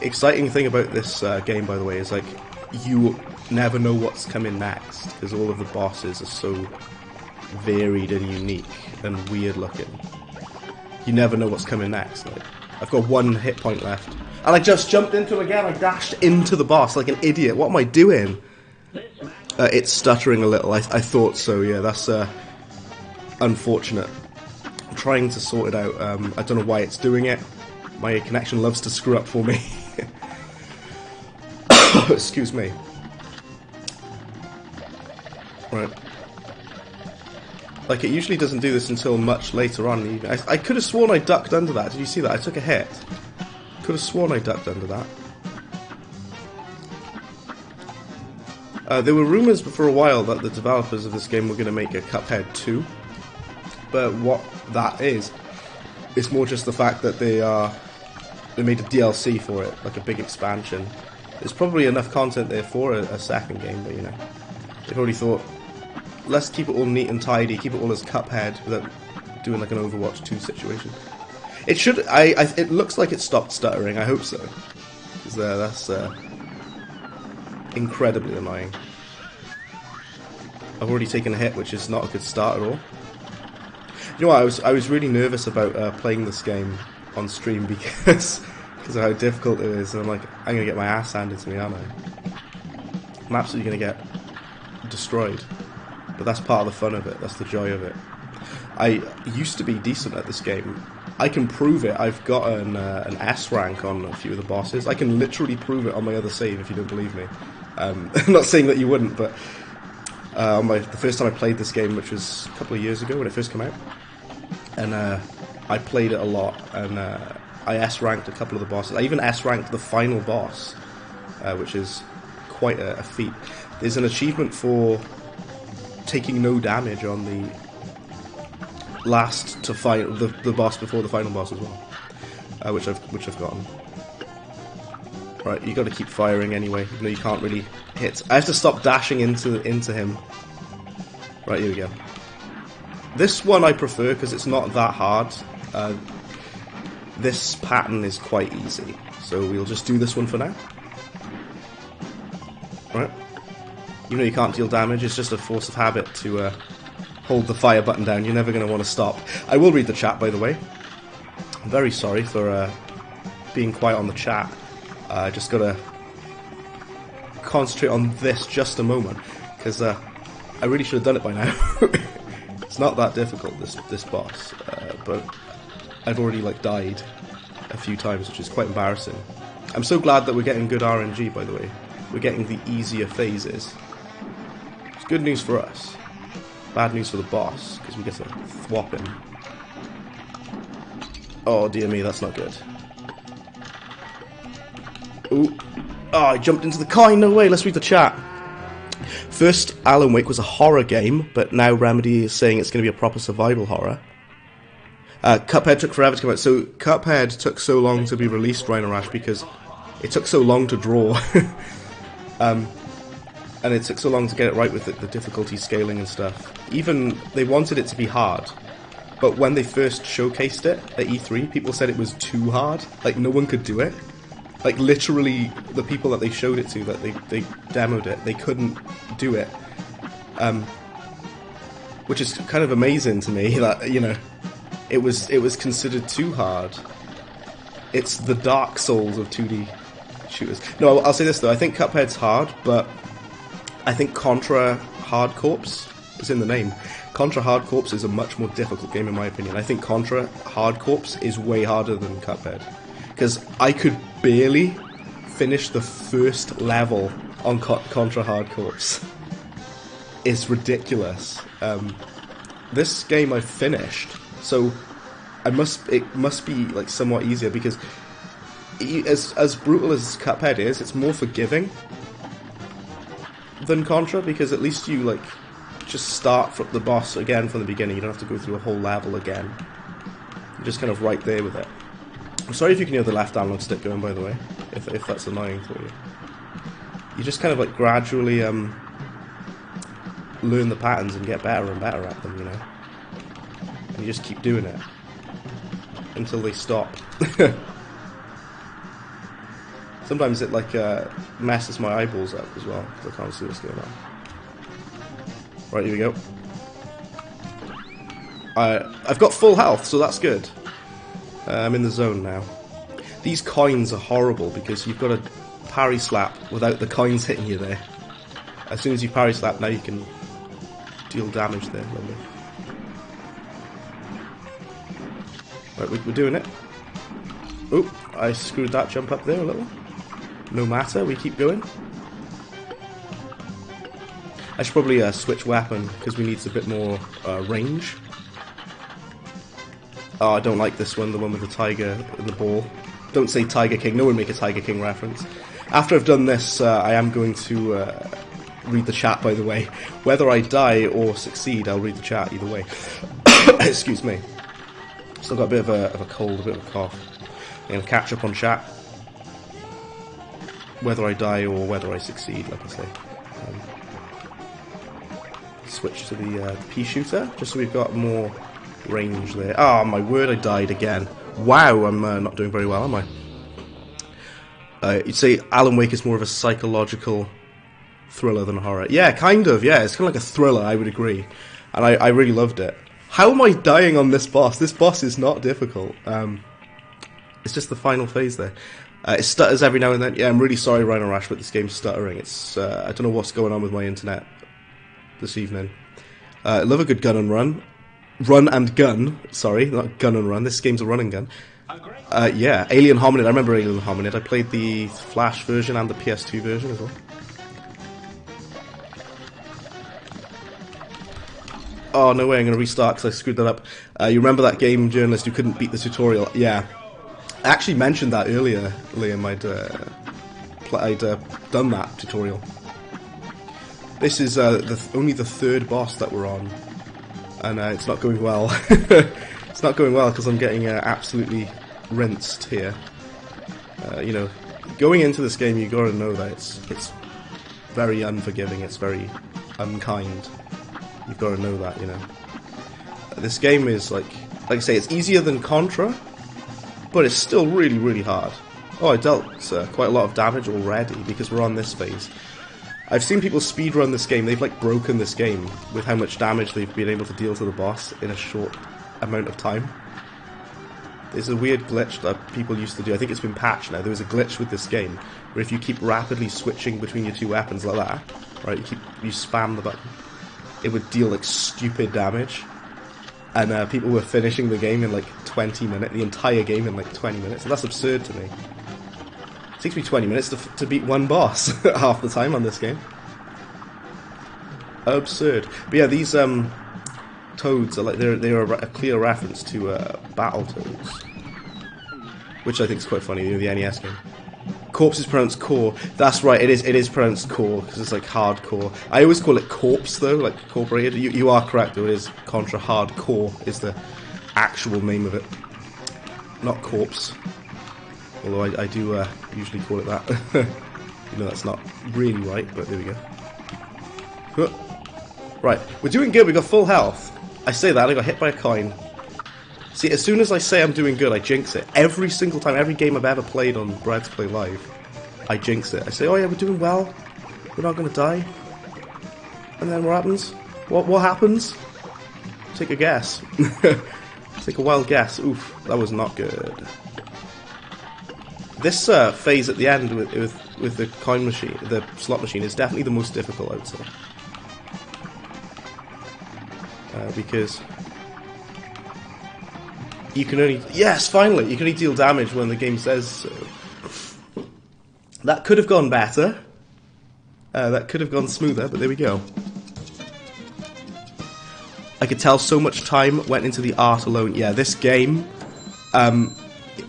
exciting thing about this game, by the way, is, like, you never know what's coming next, because all of the bosses are so varied and unique and weird looking. You never know what's coming next. Like, I've got 1 hit point left, and I just jumped into him again. I dashed into the boss like an idiot. What am I doing? It's stuttering a little. I thought so, yeah. That's unfortunate. I'm trying to sort it out. I don't know why it's doing it. My connection loves to screw up for me. Excuse me. Right. Like, it usually doesn't do this until much later on in the evening. I could have sworn I ducked under that. Did you see that? I took a hit. Could have sworn I ducked under that. There were rumours for a while that the developers of this game were going to make a Cuphead 2. But what that is, it's more just the fact that they made a DLC for it, like a big expansion. There's probably enough content there for a second game, but you know, they've already thought, let's keep it all neat and tidy, keep it all as Cuphead without doing like an Overwatch 2 situation. It should. It looks like it stopped stuttering. I hope so, because that's incredibly annoying. I've already taken a hit, which is not a good start at all. You know what? I was really nervous about playing this game on stream because of how difficult it is, and I'm like, I'm gonna get my ass handed to me, aren't I? I'm absolutely gonna get destroyed. But that's part of the fun of it, that's the joy of it. I used to be decent at this game. I can prove it. I've got an S rank on a few of the bosses. I can literally prove it on my other save if you don't believe me. I'm not saying that you wouldn't, but the first time I played this game, which was a couple of years ago when it first came out, and I played it a lot, and I S ranked a couple of the bosses. I even S ranked the final boss, which is quite a feat. There's an achievement for taking no damage on the last to fight the boss before the final boss as well, which I've gotten. Right, you got to keep firing anyway, even though you can't really hit. I have to stop dashing into him. Right, here we go. This one I prefer because it's not that hard. This pattern is quite easy, so we'll just do this one for now. Right, even though you can't deal damage, it's just a force of habit to hold the fire button down. You're never going to want to stop. I will read the chat, by the way. I'm very sorry for being quiet on the chat. I just got to concentrate on this just a moment, because I really should have done it by now. It's not that difficult, this boss, but I've already died a few times, which is quite embarrassing. I'm so glad that we're getting good RNG, by the way. We're getting the easier phases. It's good news for us. Bad news for the boss, because we get to thwop him. Oh dear me, that's not good. Ooh. Oh, I jumped into the coin, no way, let's read the chat. First, Alan Wake was a horror game, but now Remedy is saying it's going to be a proper survival horror. Cuphead took forever to come out. So, Cuphead took so long to be released, Rhino because it took so long to draw. And it took so long to get it right with the difficulty scaling and stuff. Even, they wanted it to be hard. But when they first showcased it at E3, people said it was too hard. No one could do it. Literally, the people that they showed it to, that they demoed it, they couldn't do it. Which is kind of amazing to me, that, it was considered too hard. It's the Dark Souls of 2D shooters. No, I'll say this though, I think Cuphead's hard, but I think Contra Hard Corps is in the name. Contra Hard Corps is a much more difficult game in my opinion. I think Contra Hard Corps is way harder than Cuphead. Because I could barely finish the first level on Contra Hard Corps. It's ridiculous. This game I finished, so it must be somewhat easier, because as brutal as Cuphead is, it's more forgiving than Contra, because at least you just start from the boss again from the beginning. You don't have to go through a whole level again. You're just kind of right there with it. I'm sorry if you can hear the left analog stick going, by the way, if that's annoying for you. You just kind of gradually learn the patterns and get better and better at them, and you just keep doing it until they stop. Sometimes it messes my eyeballs up as well, because I can't see what's going on. Right, here we go. I've got full health, so that's good. I'm in the zone now. These coins are horrible because you've got to parry slap without the coins hitting you there. As soon as you parry slap, now you can deal damage there. Lovely. Right, we're doing it. Oop, I screwed that jump up there a little. No matter, we keep going. I should probably switch weapon because we need a bit more range. Oh, I don't like this one, the one with the tiger and the ball. Don't say Tiger King, no one make a Tiger King reference. After I've done this, I am going to read the chat, by the way. Whether I die or succeed, I'll read the chat either way. Excuse me. Still got a bit of a cold, a bit of a cough. I'm going to catch up on chat. Whether I die or whether I succeed, like I say. Switch to the pea shooter, just so we've got more range there. Oh my word, I died again. Wow, I'm not doing very well, am I? You'd say Alan Wake is more of a psychological thriller than a horror. Yeah, kind of, yeah. It's kind of like a thriller, I would agree. And I really loved it. How am I dying on this boss? This boss is not difficult. It's just the final phase there. It stutters every now and then. Yeah, I'm really sorry, Rhino Rash, but this game's stuttering. It's I don't know what's going on with my internet. this evening. I love a good gun and run. Run and gun. Sorry, not gun and run. This game's a run and gun. Yeah, Alien Hominid. I remember Alien Hominid. I played the Flash version and the PS2 version as well. Oh, no way, I'm going to restart because I screwed that up. You remember that game journalist who couldn't beat the tutorial? Yeah. I actually mentioned that earlier, Liam. I'd done that tutorial. This is only the third boss that we're on. And it's not going well. It's not going well because I'm getting absolutely rinsed here. You know, going into this game, you gotta know that it's very unforgiving. It's very unkind. You've got to know that, you know. This game is like I say, it's easier than Contra, but it's still really, really hard. Oh, I dealt quite a lot of damage already because we're on this phase. I've seen people speedrun this game. They've like broken this game with how much damage they've been able to deal to the boss in a short amount of time. There's a weird glitch that people used to do. I think it's been patched now. There was a glitch with this game where if you keep rapidly switching between your two weapons like that, right, you spam the button, it would deal like stupid damage. And people were finishing the game in like 20 minutes, the entire game in like 20 minutes, and that's absurd to me. It takes me 20 minutes to beat one boss half the time on this game. Absurd. But yeah, these toads are like they're a clear reference to Battletoads, which I think is quite funny. You know, the NES game. Corpse is pronounced core. That's right. It is pronounced core because it's like hardcore. I always call it corpse though, like corporated. You are correct though. It is Contra Hardcore is the actual name of it, not corpse. Although I do usually call it that. You know that's not really right, but there we go. Right, we're doing good. We got full health. I say that I got hit by a coin. See, as soon as I say I'm doing good, I jinx it. Every single time, every game I've ever played on BreadsplayLIVE, I jinx it. I say, oh yeah, we're doing well. We're not going to die. And then what happens? What happens? Take a guess. Take a wild guess. Oof, that was not good. This phase at the end with the coin machine, the slot machine, is definitely the most difficult, I would say. Because you can only... Yes, finally! You can only deal damage when the game says so. That could have gone better. That could have gone smoother, but there we go. I could tell so much time went into the art alone. Yeah, this game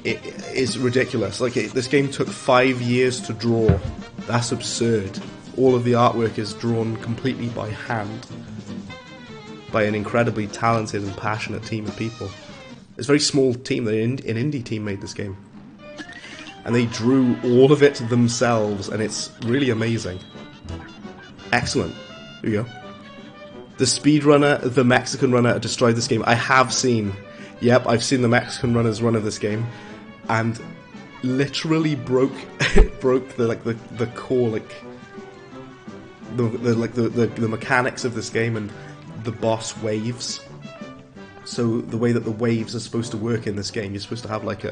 it is ridiculous. Like, this game took 5 years to draw. That's absurd. All of the artwork is drawn completely by hand. By an incredibly talented and passionate team of people. It's a very small team. An indie team made this game. And they drew all of it themselves, and it's really amazing. Excellent. Here we go. The speedrunner, the Mexican runner, destroyed this game. I have seen. Yep, I've seen the Mexican runner's run of this game, and literally broke the core, like the mechanics of this game and the boss waves. So the way that the waves are supposed to work in this game, you're supposed to have like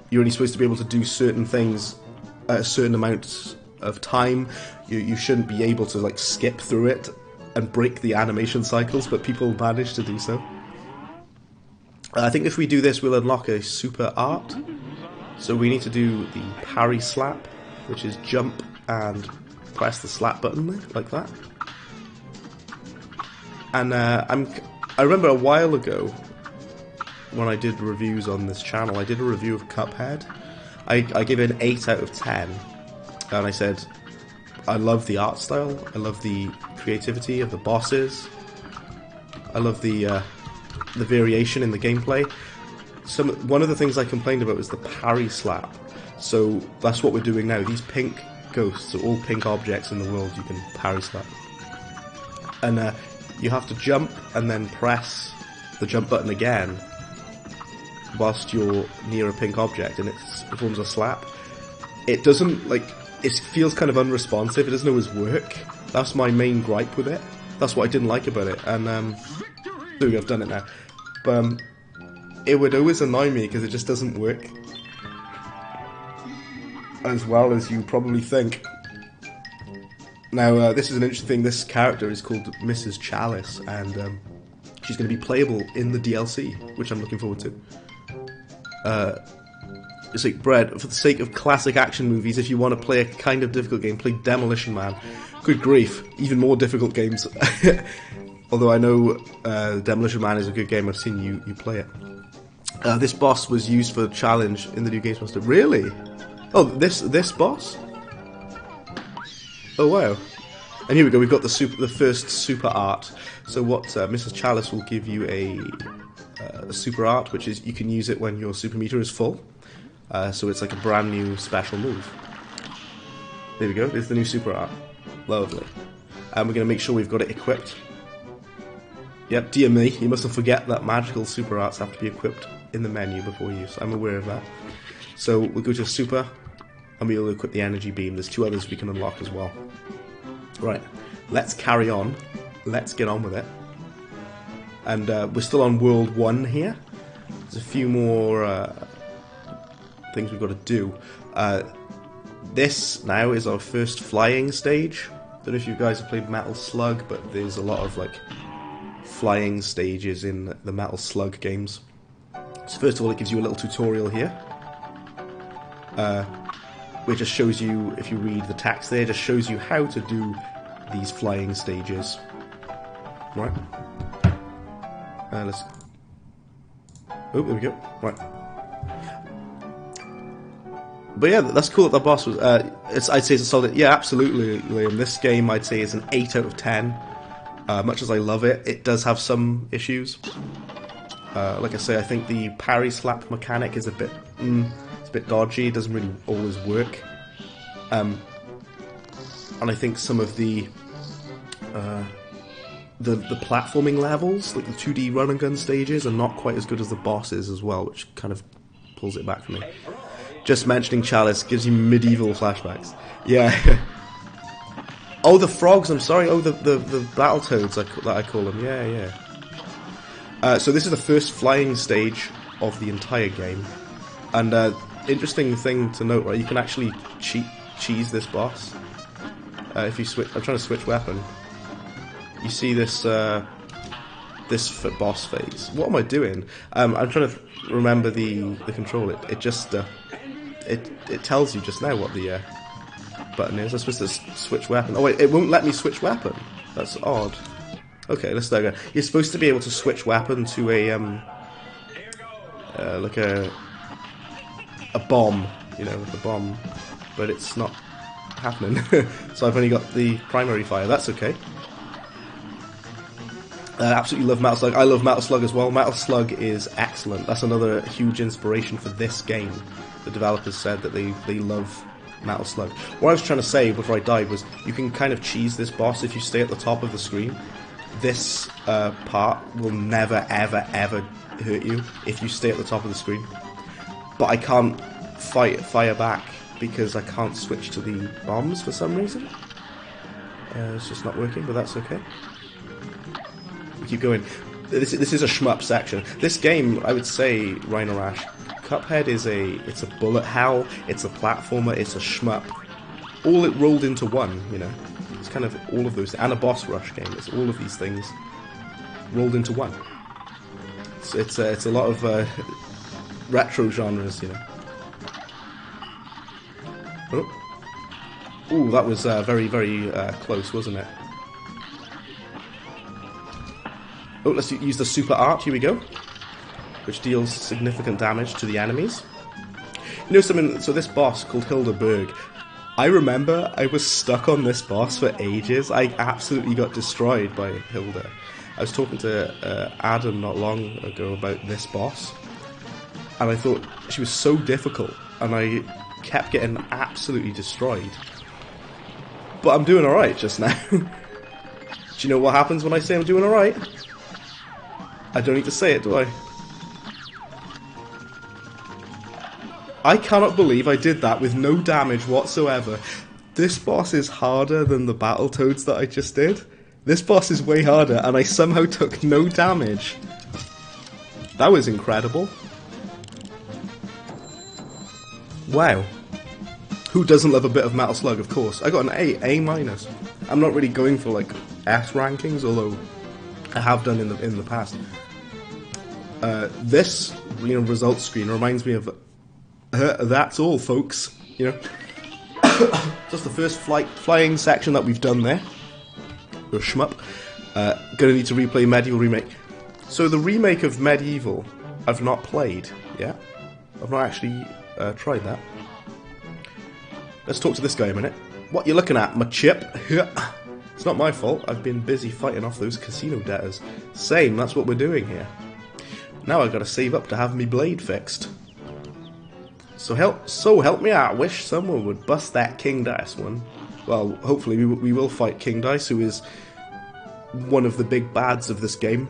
you're only supposed to be able to do certain things at a certain amount of time. You shouldn't be able to like skip through it and break the animation cycles, but people manage to do so. I think if we do this, we'll unlock a super art. So we need to do the parry slap, which is jump and press the slap button like that. And I remember a while ago when I did reviews on this channel, I did a review of Cuphead. I gave it an 8 out of 10, and I said I love the art style, I love the creativity of the bosses, I love the variation in the gameplay. One of the things I complained about was the parry slap. So that's what we're doing now. These pink ghosts are all pink objects in the world you can parry slap. And you have to jump and then press the jump button again whilst you're near a pink object, and it forms a slap. It doesn't, like, it feels kind of unresponsive. It doesn't always work. That's my main gripe with it. That's what I didn't like about it. And there we go, I've done it now. But it would always annoy me because it just doesn't work as well as you probably think. Now, this is an interesting thing. This character is called Mrs. Chalice, and she's going to be playable in the DLC, which I'm looking forward to. It's like Bread, for the sake of classic action movies, if you want to play a kind of difficult game, play Demolition Man. Good grief, even more difficult games. Although I know Demolition Man is a good game, I've seen you play it. This boss was used for challenge in the new Games Master. Really? Oh, this boss? Oh wow! And here we go. We've got the first super art. So what Mrs. Chalice will give you a super art, which is you can use it when your super meter is full. So it's like a brand new special move. There we go. There's the new super art. Lovely. And we're going to make sure we've got it equipped. Yep, dear me, you mustn't forget that magical super arts have to be equipped in the menu before use. I'm aware of that. So we'll go to super, and we'll equip the energy beam. There's 2 others we can unlock as well. Right, let's carry on. Let's get on with it. And we're still on World 1 here. There's a few more things we've got to do. This now is our first flying stage. Don't know if you guys have played Metal Slug, but there's a lot of like flying stages in the Metal Slug games. So first of all, it gives you a little tutorial here, which just shows you, if you read the text there, just shows you how to do these flying stages. Right. Let's. Oh, there we go. Right. But yeah, that's cool that the boss was. I'd say it's a solid. Yeah, absolutely, Liam. This game, I'd say, is an 8 out of 10. Much as I love it, it does have some issues. Like I say, I think the parry slap mechanic is a bit, it's a bit dodgy. It doesn't really always work. And I think some of the platforming levels, like the 2D run and gun stages, are not quite as good as the bosses as well, which kind of pulls it back for me. Just mentioning Chalice gives you medieval flashbacks. Yeah. Oh, the frogs, I'm sorry. Oh, the Battletoads, that I call them. Yeah. So this is the first flying stage of the entire game. And interesting thing to note, right, you can actually cheese this boss. If you switch, I'm trying to switch weapon. You see this boss phase. What am I doing? I'm trying to remember the control. It just it tells you just now what the button is. I'm supposed to switch weapon. Oh wait, it won't let me switch weapon. That's odd. Okay, let's start again. You're supposed to be able to switch weapon to a like a bomb, you know, like a bomb, but it's not happening. So I've only got the primary fire. That's okay. Absolutely love Metal Slug. I love Metal Slug as well. Metal Slug is excellent. That's another huge inspiration for this game. The developers said that they love Metal Slug. What I was trying to say before I died was you can kind of cheese this boss if you stay at the top of the screen. This part will never, ever, ever hurt you if you stay at the top of the screen. But I can't fire back because I can't switch to the bombs for some reason. It's just not working, but that's okay. We keep going. This is a shmup section. This game, I would say, Rhino Rash, Cuphead it's a bullet hell, it's a platformer, it's a shmup. All it rolled into one, you know. It's kind of all of those, and a boss rush game. It's all of these things rolled into one. It's a lot of retro genres, you know. Oh, ooh, that was very, very close, wasn't it? Oh, let's use the super art. Here we go, which deals significant damage to the enemies. You know something? So this boss called Hildeberg. I remember I was stuck on this boss for ages. I absolutely got destroyed by Hilda. I was talking to Adam not long ago about this boss, and I thought she was so difficult, and I kept getting absolutely destroyed. But I'm doing alright just now. Do you know what happens when I say I'm doing alright? I don't need to say it, do I? I cannot believe I did that with no damage whatsoever. This boss is harder than the Battletoads that I just did. This boss is way harder, and I somehow took no damage. That was incredible. Wow. Who doesn't love a bit of Metal Slug, of course. I got an A minus. I'm not really going for like S rankings, although I have done in the past. This results screen reminds me of that's all, folks. Just the first flying section that we've done there. You're a shmup. Gonna need to replay Medieval Remake. So the remake of Medieval, I've not played yet. I've not actually tried that. Let's talk to this guy a minute. What you looking at, my chip? It's not my fault. I've been busy fighting off those casino debtors. Same, that's what we're doing here. Now I've got to save up to have me blade fixed. So help me out. I wish someone would bust that King Dice one. Well, hopefully we will fight King Dice, who is one of the big bads of this game.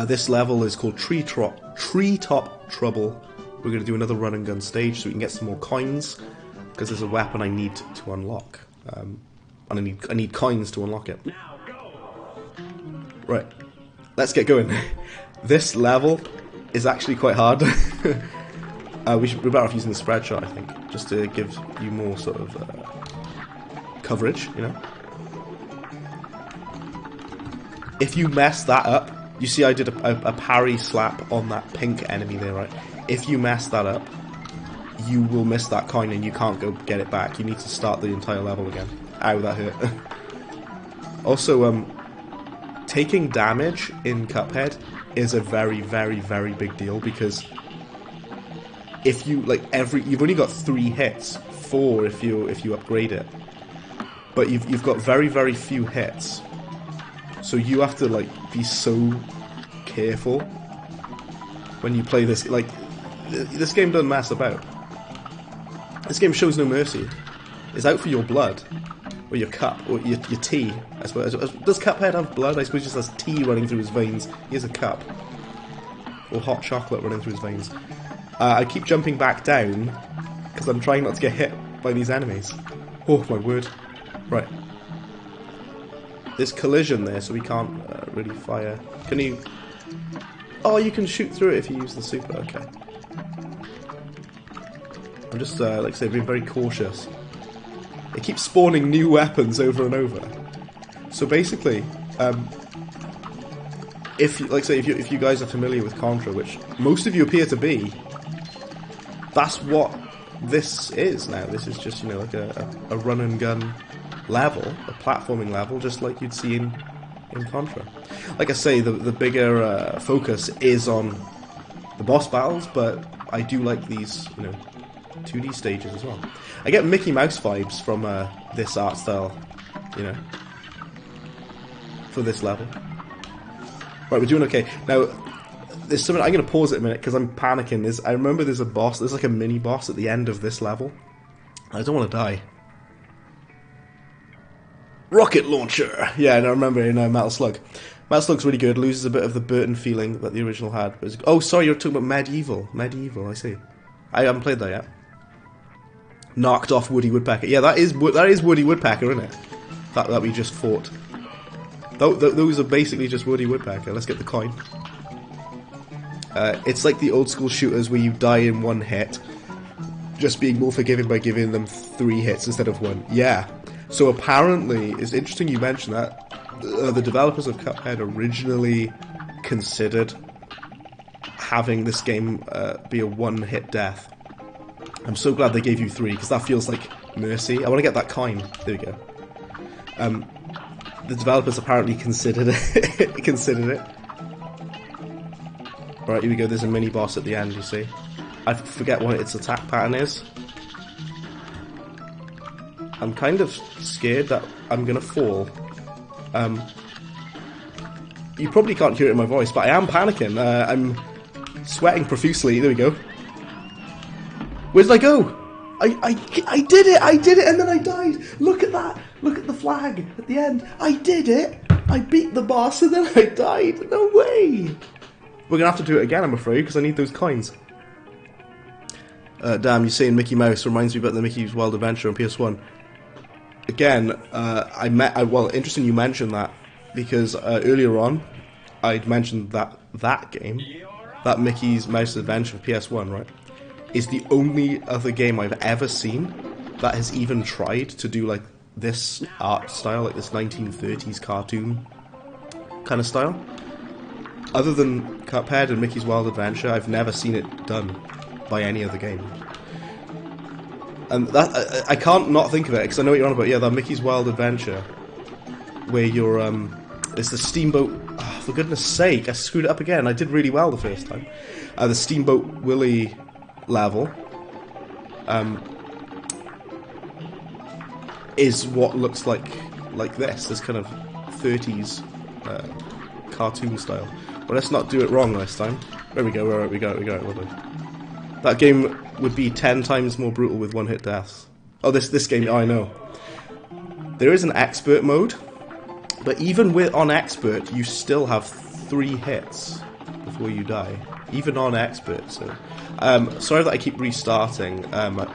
This level is called Treetop Trouble. We're going to do another run and gun stage so we can get some more coins, because there's a weapon I need to unlock. And I need coins to unlock it. Right, let's get going. This level is actually quite hard. We're better off using the spread shot, I think, just to give you more sort of coverage, If you mess that up, you see I did a parry slap on that pink enemy there, right? If you mess that up, you will miss that coin and you can't go get it back. You need to start the entire level again. Ow, that hurt. Also, taking damage in Cuphead is a very, very, very big deal, because if you you've only got 3 hits, 4 if you upgrade it, but you've got very, very few hits, so you have to be so careful when you play this. This game doesn't mess about. This game shows no mercy. It's out for your blood, or your cup, or your tea. I suppose. Does Cuphead have blood? I suppose he just has tea running through his veins. He has a cup, or hot chocolate running through his veins. I keep jumping back down because I'm trying not to get hit by these enemies. Oh my word! Right, there's collision there, so we can't really fire. Can you? Oh, you can shoot through it if you use the super. Okay. I'm just, like I said, being very cautious. It keeps spawning new weapons over and over. So basically, if you guys are familiar with Contra, which most of you appear to be, that's what this is now. This is just, like a run and gun level, a platforming level, just like you'd see in Contra. Like I say, the bigger focus is on the boss battles, but I do like these, 2D stages as well. I get Mickey Mouse vibes from this art style, for this level. Right, we're doing okay. Now, there's something, I'm going to pause it a minute because I'm panicking. I remember there's a boss, there's like a mini boss at the end of this level. I don't want to die. Rocket launcher! Yeah, and I remember in Metal Slug. Metal Slug's really good, loses a bit of the Burton feeling that the original had. Oh, sorry, you're talking about Medieval. Medieval, I see. I haven't played that yet. Knocked off Woody Woodpecker. Yeah, that is Woody Woodpecker, isn't it? That we just fought. Those are basically just Woody Woodpecker. Let's get the coin. It's like the old school shooters where you die in 1 hit, just being more forgiving by giving them 3 hits instead of 1. Yeah. So apparently, it's interesting you mentioned that. The developers of Cuphead originally considered having this game be a 1-hit death. I'm so glad they gave you 3, because that feels like mercy. I want to get that coin. There we go. The developers apparently considered it. Right, here we go. There's a mini boss at the end. You see, I forget what its attack pattern is. I'm kind of scared that I'm gonna fall. You probably can't hear it in my voice, but I am panicking. I'm sweating profusely. There we go. Where did I go? I did it, and then I died. Look at that. Look at the flag at the end. I did it. I beat the boss, and then I died. No way. We're gonna have to do it again, I'm afraid, because I need those coins. Damn, you're saying Mickey Mouse reminds me about the Mickey's Wild Adventure on PS1. Again, well, interesting you mentioned that, because earlier on, I'd mentioned that game, that Mickey's Mouse Adventure for PS1, right, is the only other game I've ever seen that has even tried to do, like, this art style, like this 1930s cartoon kind of style. Other than Cuphead and Mickey's Wild Adventure, I've never seen it done by any other game. And that I can't not think of it, because I know what you're on about. Yeah, that Mickey's Wild Adventure, where you're it's the steamboat. Oh, for goodness sake, I screwed it up again. I did really well the first time. The Steamboat Willie level is what looks like this kind of 30s cartoon style. But let's not do it wrong this time. There we go. Right, we got it. Lovely. That game would be 10 times more brutal with one-hit deaths. Oh, this game, I know. There is an expert mode, but even on expert, you still have 3 hits before you die, even on expert. So, sorry that I keep restarting.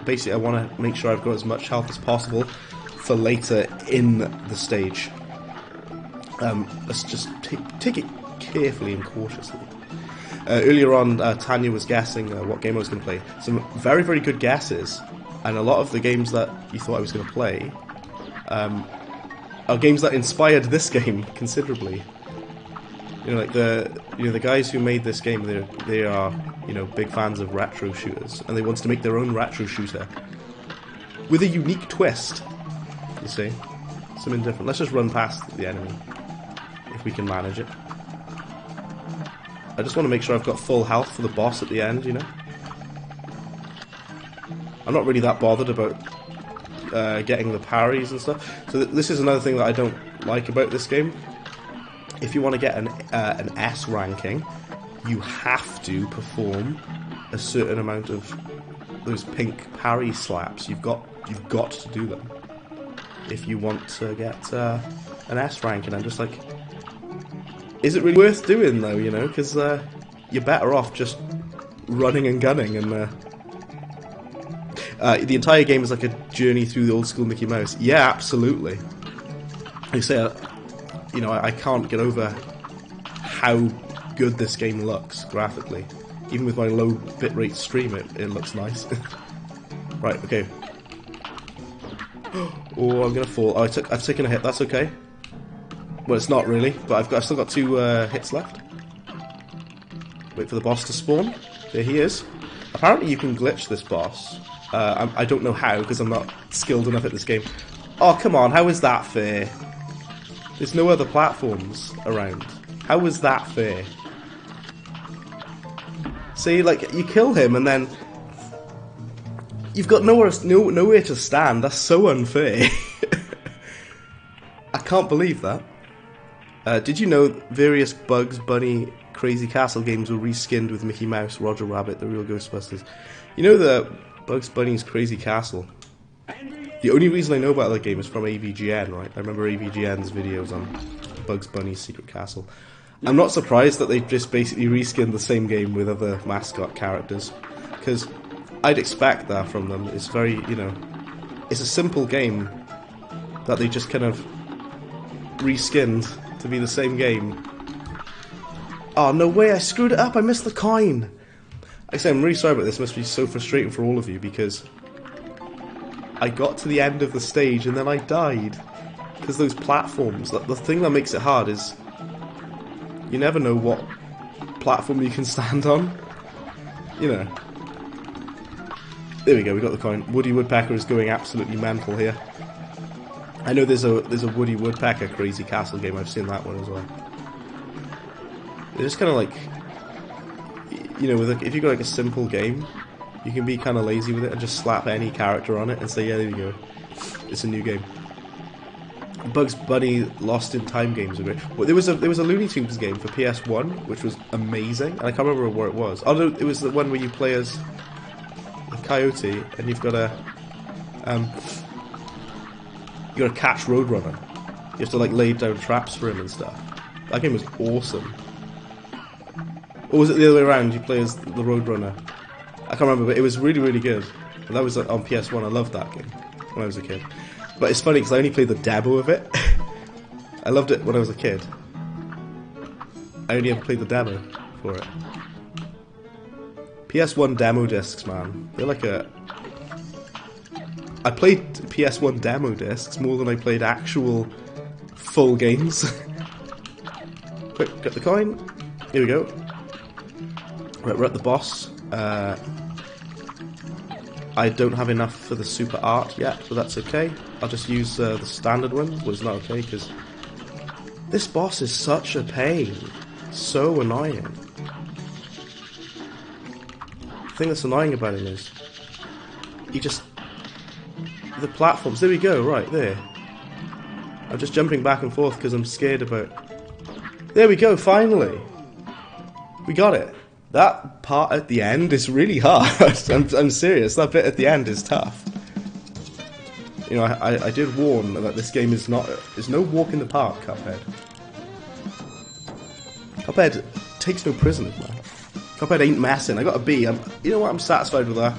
Basically, I want to make sure I've got as much health as possible for later in the stage. Let's just take it carefully and cautiously. Earlier on, Tanya was guessing what game I was going to play. Some very, very good guesses, and a lot of the games that you thought I was going to play are games that inspired this game considerably. You know, like the guys who made this game, they are big fans of retro shooters, and they wanted to make their own retro shooter with a unique twist. You see, something different. Let's just run past the enemy if we can manage it. I just want to make sure I've got full health for the boss at the end, you know? I'm not really that bothered about getting the parries and stuff. So this is another thing that I don't like about this game. If you want to get an S ranking, you have to perform a certain amount of those pink parry slaps. You've got to do them if you want to get an S rank. And I'm just like, is it really worth doing though, you know, because you're better off just running and gunning, and the entire game is like a journey through the old school Mickey Mouse. Yeah, absolutely. Like I say, I can't get over how good this game looks graphically. Even with my low bitrate stream, it looks nice. Right, okay. Oh, I'm gonna fall. Oh, I've taken a hit, that's okay. Well, it's not really, but I've still got 2 hits left. Wait for the boss to spawn. There he is. Apparently you can glitch this boss. I don't know how, because I'm not skilled enough at this game. Oh, come on, how is that fair? There's no other platforms around. How is that fair? See, like, you kill him and then you've got nowhere to stand. That's so unfair. I can't believe that. Did you know various Bugs Bunny Crazy Castle games were reskinned with Mickey Mouse, Roger Rabbit, the real Ghostbusters? You know the Bugs Bunny's Crazy Castle? The only reason I know about that game is from AVGN, right? I remember AVGN's videos on Bugs Bunny's Secret Castle. I'm not surprised that they just basically reskinned the same game with other mascot characters, because I'd expect that from them. It's very, it's a simple game that they just kind of reskinned to be the same game. Oh, no way, I screwed it up, I missed the coin! Like I say, I'm really sorry about this, it must be so frustrating for all of you, because I got to the end of the stage and then I died. Because those platforms, the thing that makes it hard is you never know what platform you can stand on. There we go, we got the coin. Woody Woodpecker is going absolutely mental here. I know there's a Woody Woodpecker Crazy Castle game, I've seen that one as well. It's just kind of like, if you've got like a simple game, you can be kind of lazy with it and just slap any character on it and say, yeah, there you go, it's a new game. Bugs Bunny Lost in Time games are great. Well, there was a Looney Tunes game for PS1 which was amazing, and I can't remember where it was. Oh no, it was the one where you play as a coyote and you've got to catch Roadrunner. You have to like lay down traps for him and stuff. That game was awesome. Or was it the other way around? You play as the Roadrunner. I can't remember, but it was really, really good. And that was on PS1. I loved that game when I was a kid. But it's funny because I only played the demo of it. I loved it when I was a kid. I only ever played the demo for it. PS1 demo discs, man. They're like I played PS1 demo discs more than I played actual full games. Quick, get the coin. Here we go. Right, we're at the boss. I don't have enough for the super art yet, but that's okay. I'll just use the standard one. Well, it's not okay, because this boss is such a pain. So annoying. The thing that's annoying about him is he just... the platforms, there we go, right there. I'm just jumping back and forth because I'm scared about... There we go, finally! We got it. That part at the end is really hard. I'm serious, that bit at the end is tough. You know, I did warn that this game is not... There's no walk in the park, Cuphead. Cuphead takes no prisoners, man. Cuphead ain't messing. I got a B. You know what? I'm satisfied with that.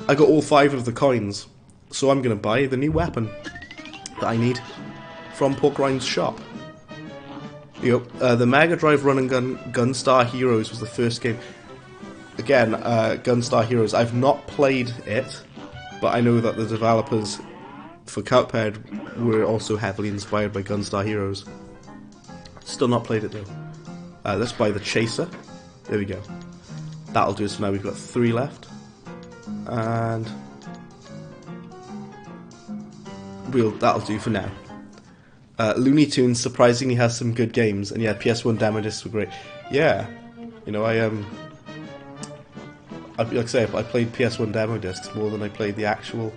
I got all 5 of the coins, so I'm gonna buy the new weapon that I need from Porkrind's shop. Yep. The Mega Drive Run and Gun Gunstar Heroes was the first game. Again, Gunstar Heroes. I've not played it, but I know that the developers for Cuphead were also heavily inspired by Gunstar Heroes. Still not played it though. Let's buy the Chaser. There we go. That'll do us for now. We've got 3 left. And that'll do for now. Looney Tunes surprisingly has some good games, and yeah, PS1 demo discs were great. Yeah, you know, like I say, I played PS1 demo discs more than I played the actual,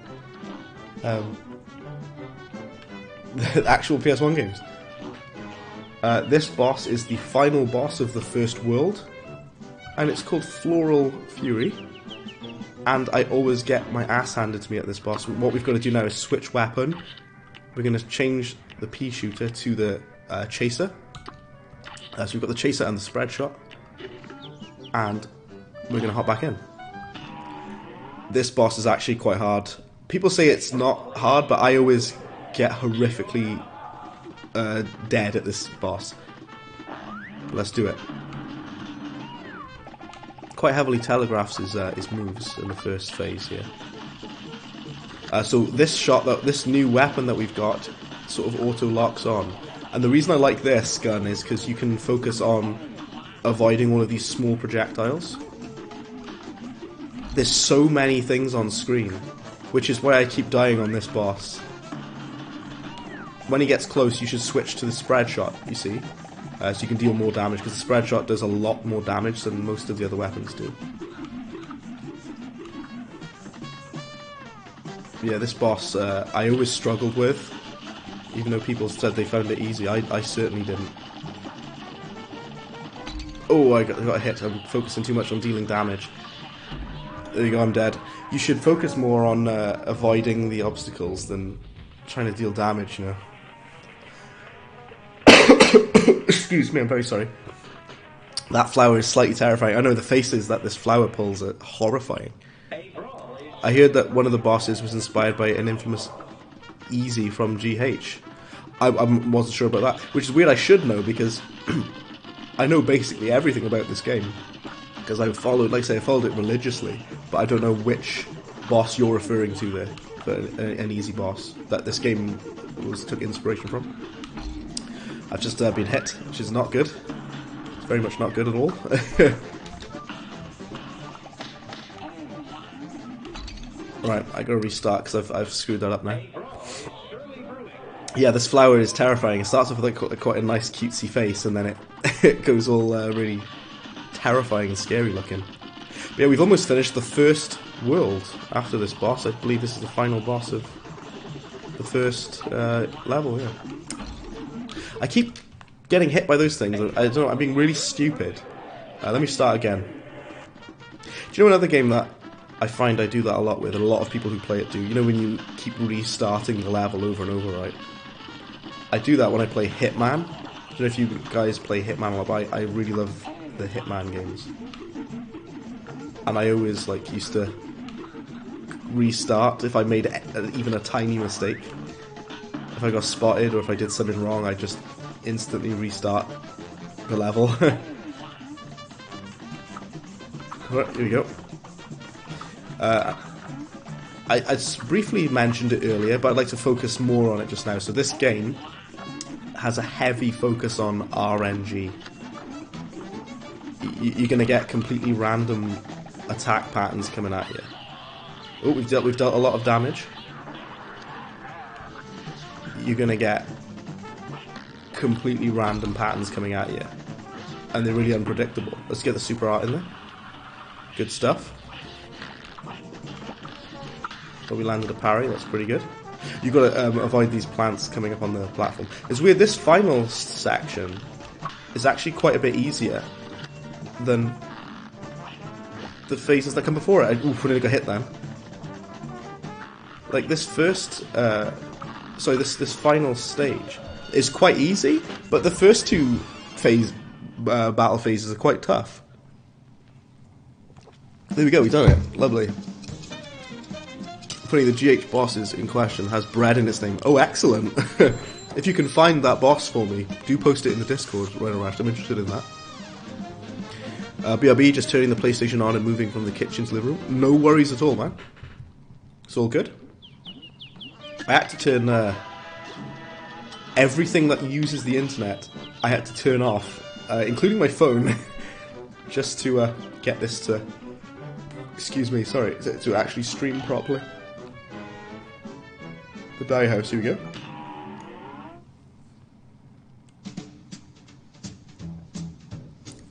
the actual PS1 games. This boss is the final boss of the first world, and it's called Floral Fury. And I always get my ass handed to me at this boss. What we've got to do now is switch weapon. We're going to change the pea shooter to the chaser. So we've got the chaser and the spread shot. And we're going to hop back in. This boss is actually quite hard. People say it's not hard, but I always get horrifically dead at this boss. But let's do it. Quite heavily telegraphs his moves in the first phase here. So this new weapon that we've got sort of auto locks on, and the reason I like this gun is because you can focus on avoiding all of these small projectiles. There's so many things on screen, which is why I keep dying on this boss. When he gets close, you should switch to the spread shot, you see. So you can deal more damage, because the spread shot does a lot more damage than most of the other weapons do. Yeah, this boss I always struggled with, even though people said they found it easy. I certainly didn't. Oh, I got hit. I'm focusing too much on dealing damage. There you go, I'm dead. You should focus more on avoiding the obstacles than trying to deal damage, you know. Excuse me, I'm very sorry. That flower is slightly terrifying. I know the faces that this flower pulls are horrifying. I heard that one of the bosses was inspired by an infamous Easy from GH. I wasn't sure about that, which is weird. I should know, because I know basically everything about this game. Because I followed, like I say, I followed it religiously, but I don't know which boss you're referring to there, for an easy boss that this game took inspiration from. I've just been hit, which is not good. It's very much not good at all. Right, I gotta restart because I've screwed that up now. Yeah, this flower is terrifying. It starts off with like quite a nice cutesy face, and then it goes all really terrifying and scary looking. But yeah, we've almost finished the first world after this boss. I believe this is the final boss of the first level. Yeah. I keep getting hit by those things. I don't know, I'm being really stupid. Let me start again. Do you know another game that I find I do that a lot with, and a lot of people who play it do? You know when you keep restarting the level over and over, right? I do that when I play Hitman. I don't know if you guys play Hitman a lot, but I really love the Hitman games. And I always used to restart if I made even a tiny mistake. If I got spotted or if I did something wrong, I just instantly restart the level. Right, here we go. I briefly mentioned it earlier, but I'd like to focus more on it just now. So this game has a heavy focus on RNG. You're going to get completely random attack patterns coming at you. Oh, we've dealt a lot of damage. You're going to get completely random patterns coming at you, and they're really unpredictable. Let's get the super art in there. Good stuff. But we landed a parry, that's pretty good. You've got to avoid these plants coming up on the platform. It's weird, this final section is actually quite a bit easier than the phases that come before it. Oof, we nearly got hit then. Like this first, this final stage is quite easy, but the first two battle phases are quite tough. There we go, we've done it. Lovely. Funny, the GH bosses in question has bread in its name. Oh, excellent. If you can find that boss for me, do post it in the Discord, Rhino. I'm interested in that. BRB just turning the PlayStation on and moving from the kitchen to the living room. No worries at all, man. It's all good. I had to turn everything that uses the internet, I had to turn off, including my phone, just to get this to, excuse me, sorry, to actually stream properly. The Die House, here we go.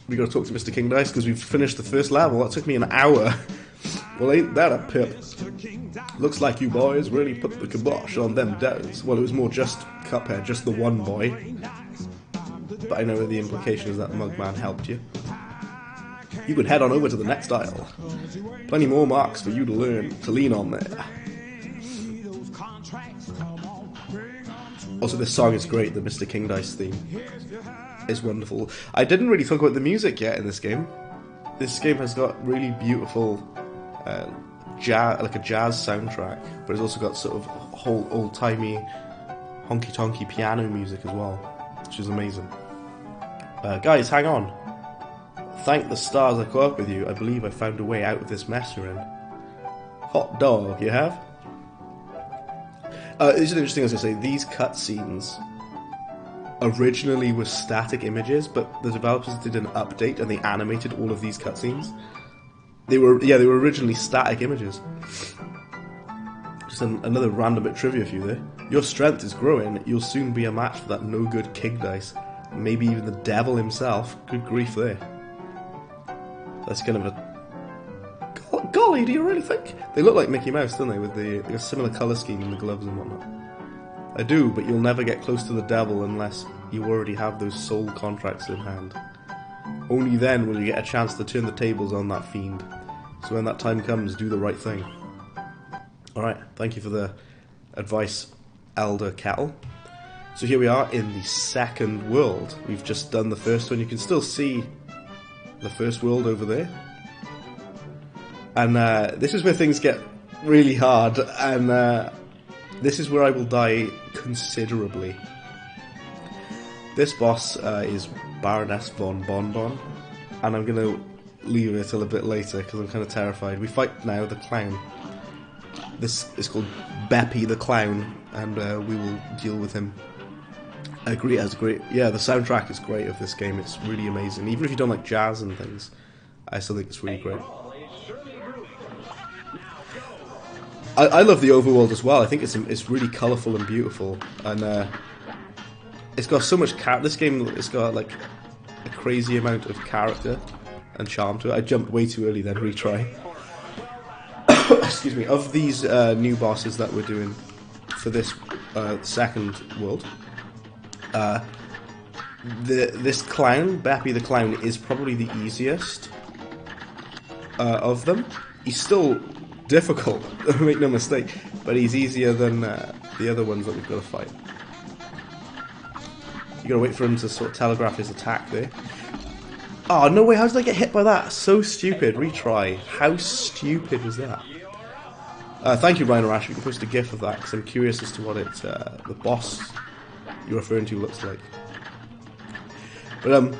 We gotta talk to Mr. King Dice because we've finished the first level. That took me an hour. Well, ain't that a pip? Looks like you boys really put the kibosh on them doubts. Well, it was more just Cuphead, just the one boy. But I know the implication is that Mugman helped you. You can head on over to the next aisle. Plenty more marks for you to lean on there. Also, this song is great, the Mr. King Dice theme is wonderful. I didn't really talk about the music yet in this game. This game has got really beautiful jazz, like a jazz soundtrack, but it's also got sort of whole old-timey honky-tonky piano music as well, which is amazing. Guys, hang on. Thank the stars I caught up with you. I believe I found a way out of this mess you're in. Hot dog, you have? It's interesting, as I say, these cutscenes originally were static images, but the developers did an update and they animated all of these cutscenes. They were originally static images. Just another random bit of trivia for you there. Your strength is growing. You'll soon be a match for that no-good King Dice. Maybe even the devil himself. Good grief there. That's kind of a... Golly, do you really think? They look like Mickey Mouse, don't they? With the similar colour scheme in the gloves and whatnot. I do, but you'll never get close to the devil unless you already have those soul contracts in hand. Only then will you get a chance to turn the tables on that fiend. So when that time comes, do the right thing. Alright, thank you for the advice, Elder Kettle. So here we are in the second world. We've just done the first one. You can still see the first world over there. And this is where things get really hard, and this is where I will die considerably. This boss is Baroness von Bonbon, and I'm going to leave it till a bit later because I'm kind of terrified. We fight now the clown. This is called Beppy the Clown, and we will deal with him. I agree, it's great. Yeah, the soundtrack is great of this game. It's really amazing. Even if you don't like jazz and things, I still think it's really great. I love the overworld as well. I think it's really colourful and beautiful, and it's got so much this game. It's got like a crazy amount of character and charm to it. I jumped way too early then. Retry. Excuse me. Of these new bosses that we're doing for this second world, this clown, Beppy the Clown, is probably the easiest of them. He's still difficult, make no mistake, but he's easier than the other ones that we've got to fight. You gotta wait for him to sort of telegraph his attack there. Oh, no way, how did I get hit by that? So stupid, retry. How stupid was that? Thank you, Rhino Rash. You can post a gif of that, because I'm curious as to what the boss you're referring to looks like. But,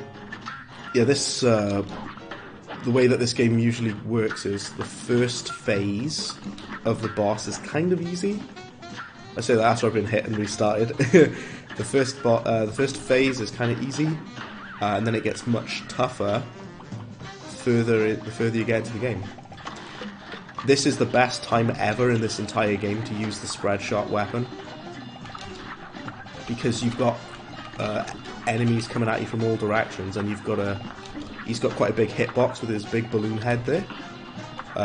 yeah, this the way that this game usually works is the first phase of the boss is kind of easy. I say that after I've been hit and restarted. The first phase is kind of easy, and then it gets much tougher the further you get into the game. This is the best time ever in this entire game to use the spread shot weapon, because you've got enemies coming at you from all directions, and he's got quite a big hitbox with his big balloon head there.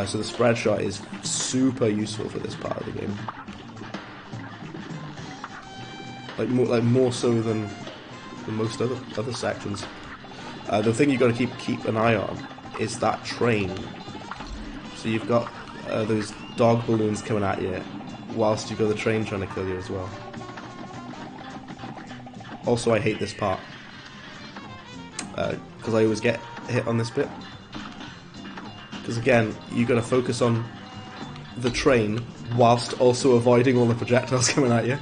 So the spread shot is super useful for this part of the game. Like more so than most other sections. The thing you've got to keep an eye on is that train. So you've got those dog balloons coming at you, whilst you've got the train trying to kill you as well. Also, I hate this part because I always get hit on this bit. Because again, you've got to focus on the train whilst also avoiding all the projectiles coming at you.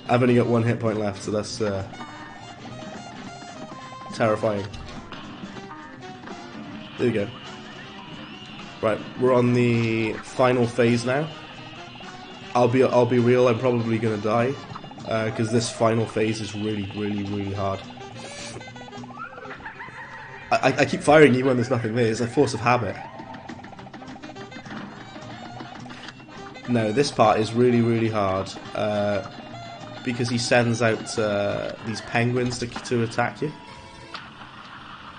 I've only got 1 hit point left, so that's terrifying. There we go. Right, we're on the final phase now. I'll be real. I'm probably gonna die because this final phase is really hard. I keep firing you when there's nothing there. It's a force of habit. No, this part is really hard because he sends out these penguins to attack you.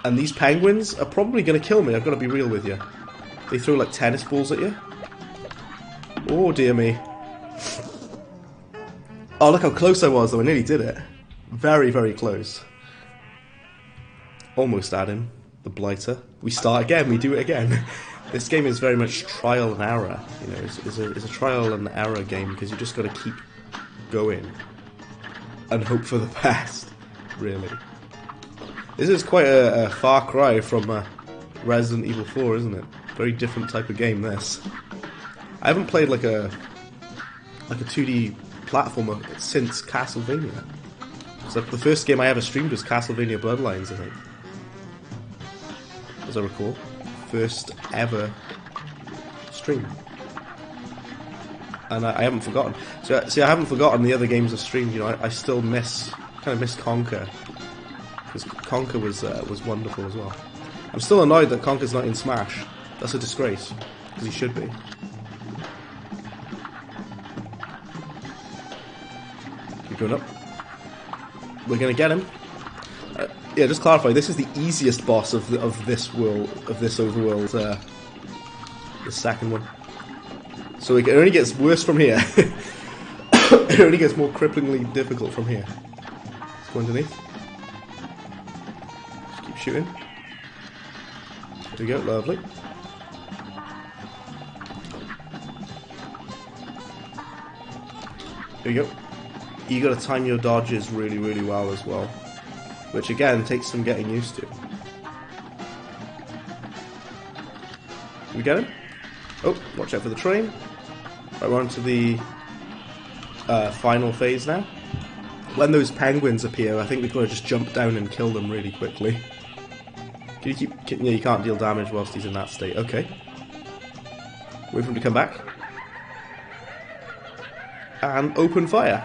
And these penguins are probably going to kill me, I've got to be real with you. They throw like tennis balls at you. Oh dear me. Oh, look how close I was though, I nearly did it. Very close. Almost at him, the blighter. We start again, we do it again. This game is very much trial and error, you know, it's a trial and error game because you just got to keep going and hope for the best, really. This is quite a far cry from Resident Evil 4, isn't it? Very different type of game, this. I haven't played like a 2D platformer since Castlevania. So the first game I ever streamed was Castlevania Bloodlines, I think. As I recall. First ever stream. And I haven't forgotten. So, see, I haven't forgotten the other games I've streamed, you know, I still kind of miss Conker. Because Conker was wonderful as well. I'm still annoyed that Conker's not in Smash. That's a disgrace. Because he should be. Keep going up. We're gonna get him. Yeah, just clarify. This is the easiest boss of this world, of this overworld. The second one. So it only gets worse from here. It only gets more cripplingly difficult from here. Let's go underneath. Just keep shooting. There we go. Lovely. There we go. You got to time your dodges really well as well, which again takes some getting used to. We get him? Oh, watch out for the train. Right, we're on to the final phase now. When those penguins appear, I think we've got to just jump down and kill them really quickly. Can you keep? No, you can't deal damage whilst he's in that state. Okay. Wait for him to come back. And open fire.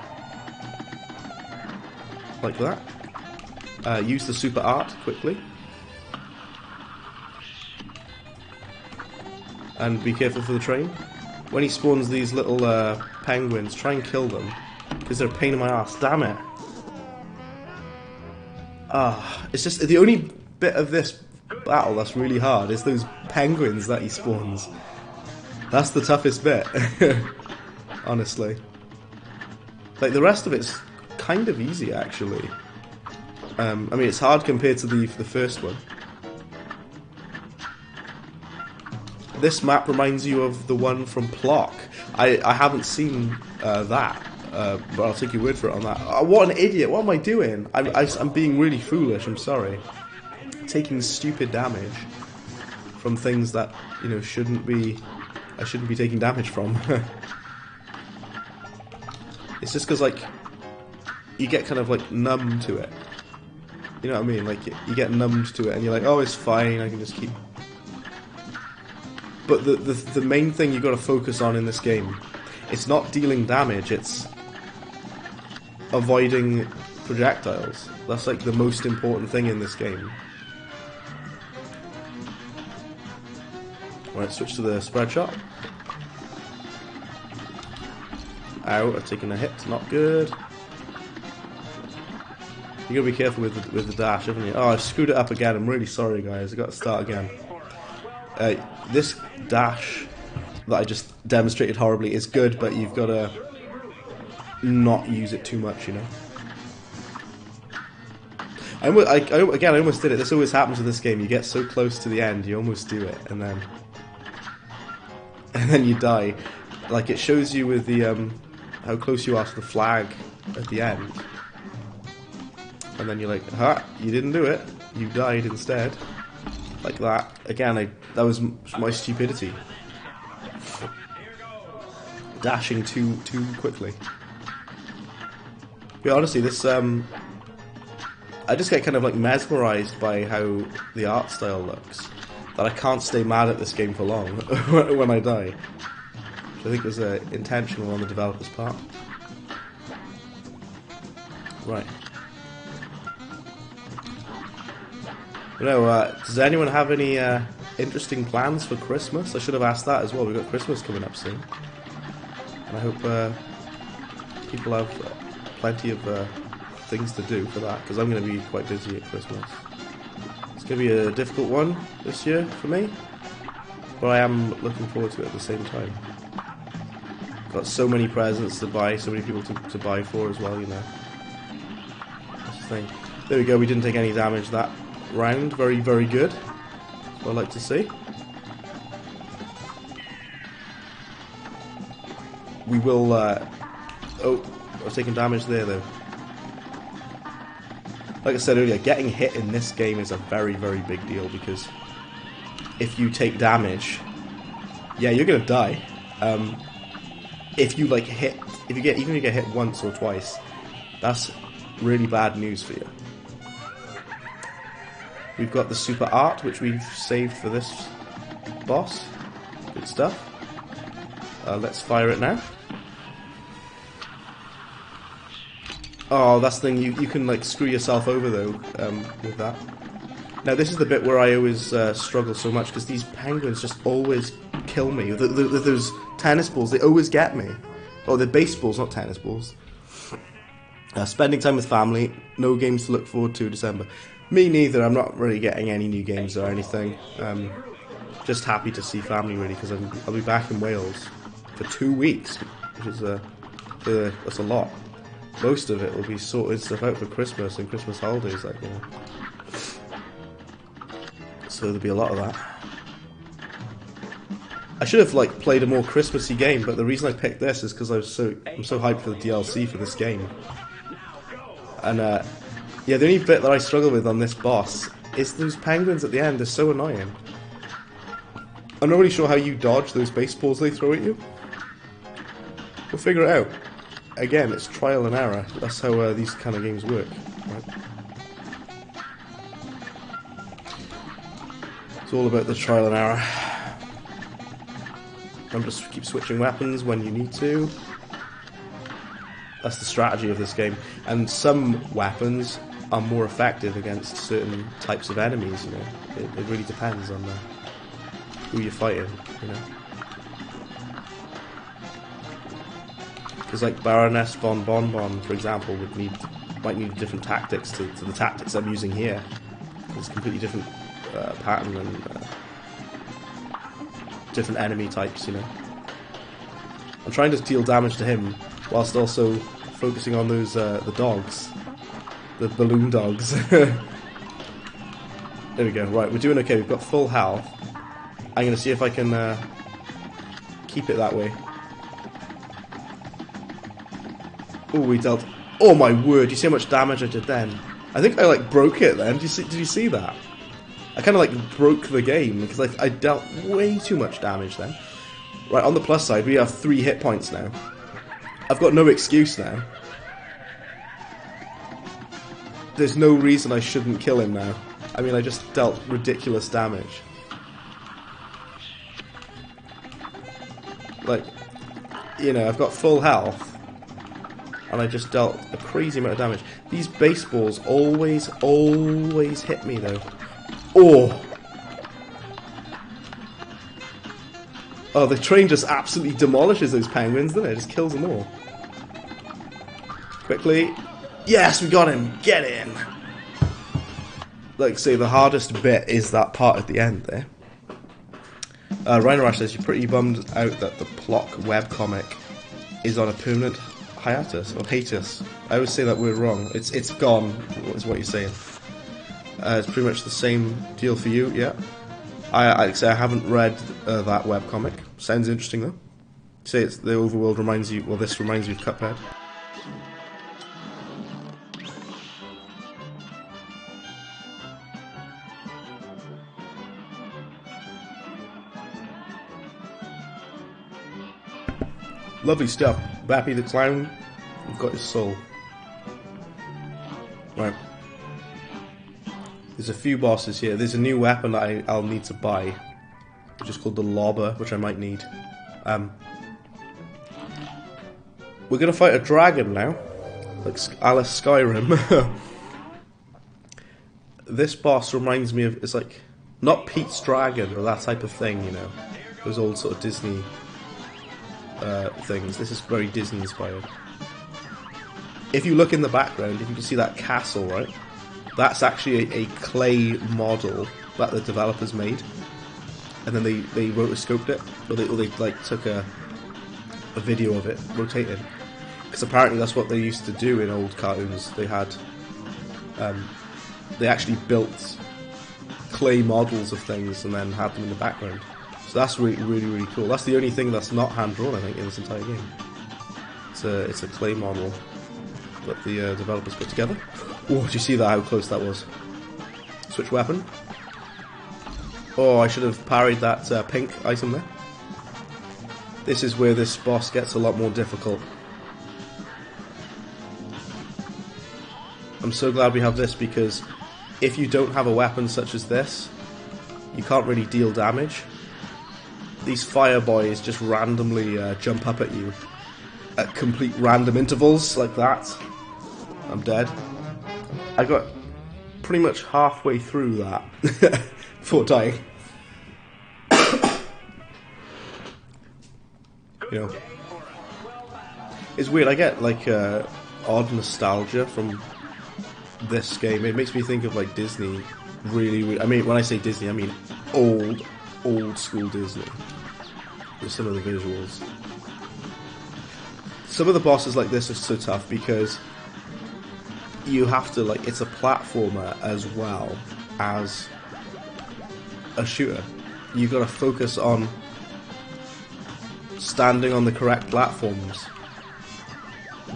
Like that. Use the super art quickly. And be careful for the train. When he spawns these little penguins, try and kill them. Because they're a pain in my ass. Damn it. It's just the only bit of this battle that's really hard is those penguins that he spawns. That's the toughest bit. Honestly. Like, the rest of it's kind of easy, actually. I mean, it's hard compared to the first one. This map reminds you of the one from Plock. I haven't seen that, but I'll take your word for it on that. Oh, what an idiot! What am I doing? I'm being really foolish. I'm sorry. Taking stupid damage from things that, you know, I shouldn't be taking damage from. It's just because, like, you get kind of like numb to it. You know what I mean? Like, you get numbed to it and you're like, oh, it's fine, I can just keep... But the main thing you've got to focus on in this game, it's not dealing damage, it's avoiding projectiles. That's like the most important thing in this game. Right, switch to the spread shot. Ow, I've taken a hit, not good. You gotta be careful with the dash, haven't you? Oh, I've screwed it up again. I'm really sorry, guys. I got to start again. This dash that I just demonstrated horribly is good, but you've got to not use it too much, you know. Again, I almost did it. This always happens with this game. You get so close to the end, you almost do it, and then you die. Like, it shows you with the how close you are to the flag at the end. And then you're like, ha, you didn't do it. You died instead. Like that. Again, that was my stupidity. Dashing too quickly. But honestly, this I just get kind of like mesmerized by how the art style looks, that I can't stay mad at this game for long when I die. Which I think was intentional on the developer's part. Right. You know, does anyone have any interesting plans for Christmas? I should have asked that as well. We've got Christmas coming up soon. And I hope people have plenty of things to do for that, because I'm going to be quite busy at Christmas. It's going to be a difficult one this year for me, but I am looking forward to it at the same time. Got so many presents to buy, so many people to buy for as well, you know. That's the thing. There we go, we didn't take any damage that round. Very, very good. That's what I like to see. We will, oh, I was taking damage there though. Like I said earlier, getting hit in this game is a very, very big deal, because if you take damage, yeah, you're gonna die. If you like hit, even if you get hit once or twice, that's really bad news for you. We've got the super art, which we've saved for this boss. Good stuff. Let's fire it now. Oh, that's the thing, you can like screw yourself over though with that. Now this is the bit where I always struggle so much, because these penguins just always kill me. Those tennis balls, they always get me. Oh, they're baseballs, not tennis balls. Spending time with family, no games to look forward to December. Me neither, I'm not really getting any new games or anything. Just happy to see family really, because I'll be back in Wales for 2 weeks, which is that's a lot. Most of it will be sorted stuff out for Christmas and Christmas holidays, like, you know. So there'll be a lot of that. I should have like played a more Christmassy game, but the reason I picked this is because I'm so hyped for the DLC for this game. And yeah, the only bit that I struggle with on this boss is those penguins at the end. They're so annoying. I'm not really sure how you dodge those baseballs they throw at you. We'll figure it out. Again, it's trial and error. That's how these kind of games work. Right? It's all about the trial and error. Remember to keep switching weapons when you need to. That's the strategy of this game. And some weapons are more effective against certain types of enemies, you know. It really depends on who you're fighting, you know. Because like Baroness von Bonbon, for example, might need different tactics to the tactics I'm using here. It's a completely different pattern and different enemy types, you know. I'm trying to deal damage to him whilst also focusing on those the dogs, the balloon dogs. There we go. Right, we're doing okay. We've got full health. I'm going to see if I can keep it that way. Oh, we dealt. Oh my word! You see how much damage I did then? I think I like broke it then. Did you see that? I kind of like broke the game because I dealt way too much damage then. Right, on the plus side, we have 3 hit points now. I've got no excuse now. there's no reason I shouldn't kill him now. I mean, I just dealt ridiculous damage. Like, you know, I've got full health, and I just dealt a crazy amount of damage. These baseballs always hit me, though. Oh! Oh, the train just absolutely demolishes those penguins, doesn't it? It just kills them all. Quickly. Yes, we got him! Get in! Like, say, the hardest bit is that part at the end there. Rhino Rash says, you're pretty bummed out that the Plock webcomic is on a permanent hiatus, or hiatus. I always say that word wrong. It's gone, is what you're saying. It's pretty much the same deal for you, yeah. I say I haven't read that webcomic. Sounds interesting, though. Say it's the overworld reminds you, well, this reminds you of Cuphead. Lovely stuff. Bappy the Clown, we've got his soul. Right. There's a few bosses here. There's a new weapon that I'll need to buy, which is called the Lobber, which I might need. We're gonna fight a dragon now, like a la Skyrim. This boss reminds me of, it's like, not Pete's Dragon or that type of thing, you know, those old sort of Disney things. This is very Disney inspired. If you look in the background, if you can see that castle, right? That's actually a clay model that the developers made, and then they rotoscoped it, or they like took a video of it rotating, because apparently that's what they used to do in old cartoons. They had they actually built clay models of things and then had them in the background. So that's really cool. That's the only thing that's not hand drawn, I think, in this entire game. It's a clay model that the developers put together. Oh, did you see that? How close that was? Switch weapon. Oh, I should have parried that pink item there. This is where this boss gets a lot more difficult. I'm so glad we have this, because if you don't have a weapon such as this, you can't really deal damage. These fire boys just randomly jump up at you at complete random intervals like that. I'm dead. I got pretty much halfway through that before dying. You know, it's weird. I get like odd nostalgia from this game. It makes me think of like Disney. Really, I mean, when I say Disney, I mean old school Disney. With some of the visuals. Some of the bosses like this are so tough because you have to, like, it's a platformer as well as a shooter. You've got to focus on standing on the correct platforms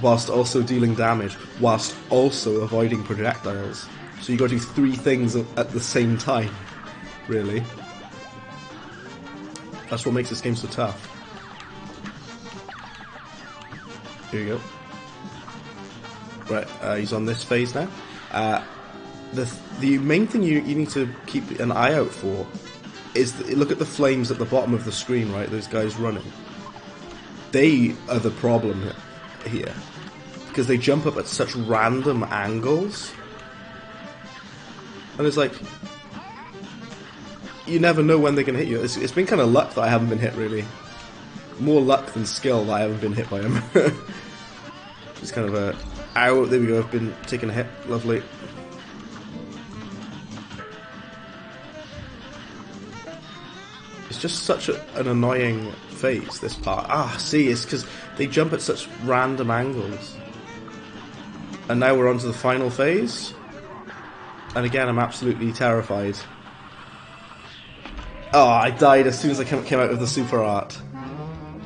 whilst also dealing damage, whilst also avoiding projectiles. So you've got to do three things at the same time, really. That's what makes this game so tough. Here you go. Right, he's on this phase now. The main thing you need to keep an eye out for is look at the flames at the bottom of the screen, right? Those guys running. They are the problem here, because they jump up at such random angles, and it's like you never know when they're going to hit you. It's been kind of luck that I haven't been hit, really. More luck than skill that I haven't been hit by him. It's kind of a... Ow, there we go, I've been taking a hit. Lovely. It's just such an annoying phase, this part. Ah, see, it's because they jump at such random angles. And now we're on to the final phase. And again, I'm absolutely terrified. Oh, I died as soon as I came out of the super art.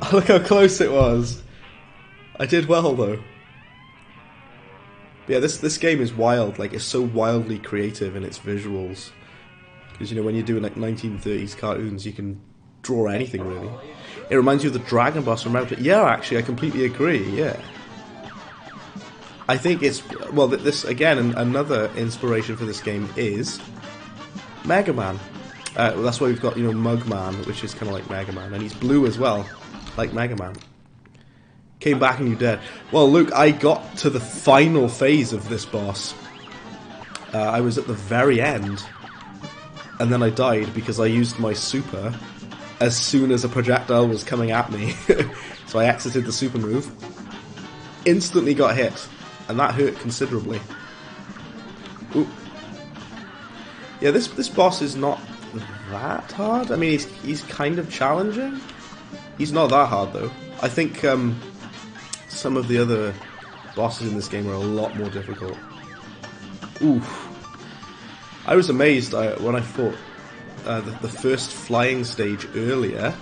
Oh, look how close it was. I did well, though. But yeah, this game is wild. Like, it's so wildly creative in its visuals. Because, you know, when you're doing, like, 1930s cartoons, you can draw anything, really. It reminds you of the Dragon Boss from Outer... Yeah, actually, I completely agree, yeah. I think it's, well, this again, another inspiration for this game is Mega Man. Well, that's why we've got, you know, Mugman, which is kind of like Mega Man, and he's blue as well, like Mega Man. Came back and you're dead. Well, Luke, I got to the final phase of this boss. I was at the very end, and then I died because I used my super as soon as a projectile was coming at me. So I exited the super move, instantly got hit, and that hurt considerably. Ooh. Yeah, this boss is not that hard. I mean, he's kind of challenging. He's not that hard though. I think some of the other bosses in this game are a lot more difficult. Oof. I was amazed when I fought the first flying stage earlier.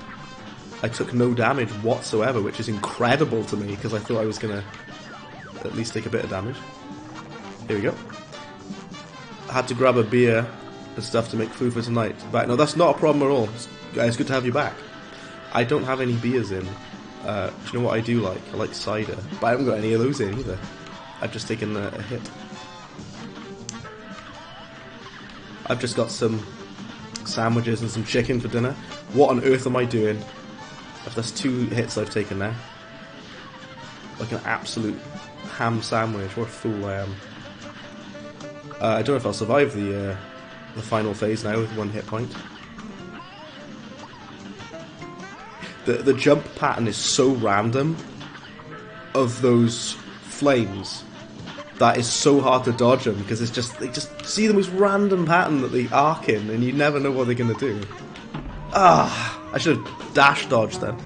I took no damage whatsoever, which is incredible to me because I thought I was going to at least take a bit of damage. Here we go. I had to grab a beer and stuff to make food for tonight. Back. No, that's not a problem at all. It's good to have you back. I don't have any beers in. Do you know what I do like? I like cider. But I haven't got any of those in either. I've just taken a hit. I've just got some sandwiches and some chicken for dinner. What on earth am I doing? If that's 2 hits I've taken now. Like an absolute ham sandwich. What a fool I am. I don't know if I'll survive the final phase now with 1 hit point. The jump pattern is so random of those flames that is so hard to dodge them because it's just, they just see the most random pattern that they arc in and you never know what they're going to do. Ah, I should have dash dodged them.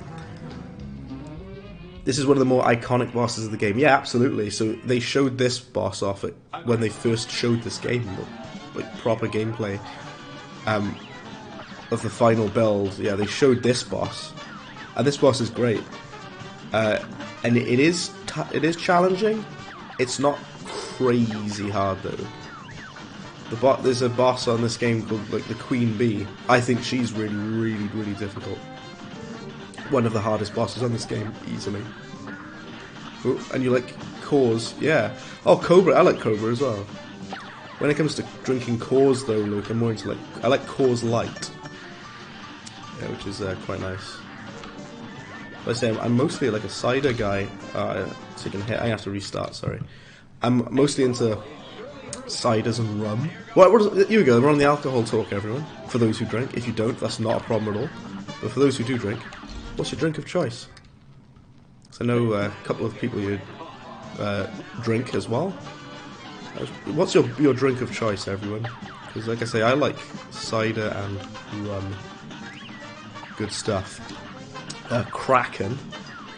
This is one of the more iconic bosses of the game. Yeah, absolutely. So they showed this boss off when they first showed this game, like proper gameplay of the final build. Yeah, they showed this boss, and this boss is great. And it is challenging. It's not crazy hard though. There's a boss on this game called like the Queen Bee. I think she's really, really, really difficult. One of the hardest bosses on this game, easily. Ooh, and you like Cause, yeah. Oh, Cobra, I like Cobra as well. When it comes to drinking Cause though, Luke, I'm more into I like Cause Light. Yeah, which is quite nice. But I say, I'm mostly like a cider guy. So you can hit, I have to restart, sorry. I'm mostly into ciders and rum. Here we go, we're on the alcohol talk, everyone. For those who drink. If you don't, that's not a problem at all. But for those who do drink, what's your drink of choice? Because I know a couple of people who drink as well. What's your drink of choice, everyone? Because like I say, I like cider and rum. Good stuff. Kraken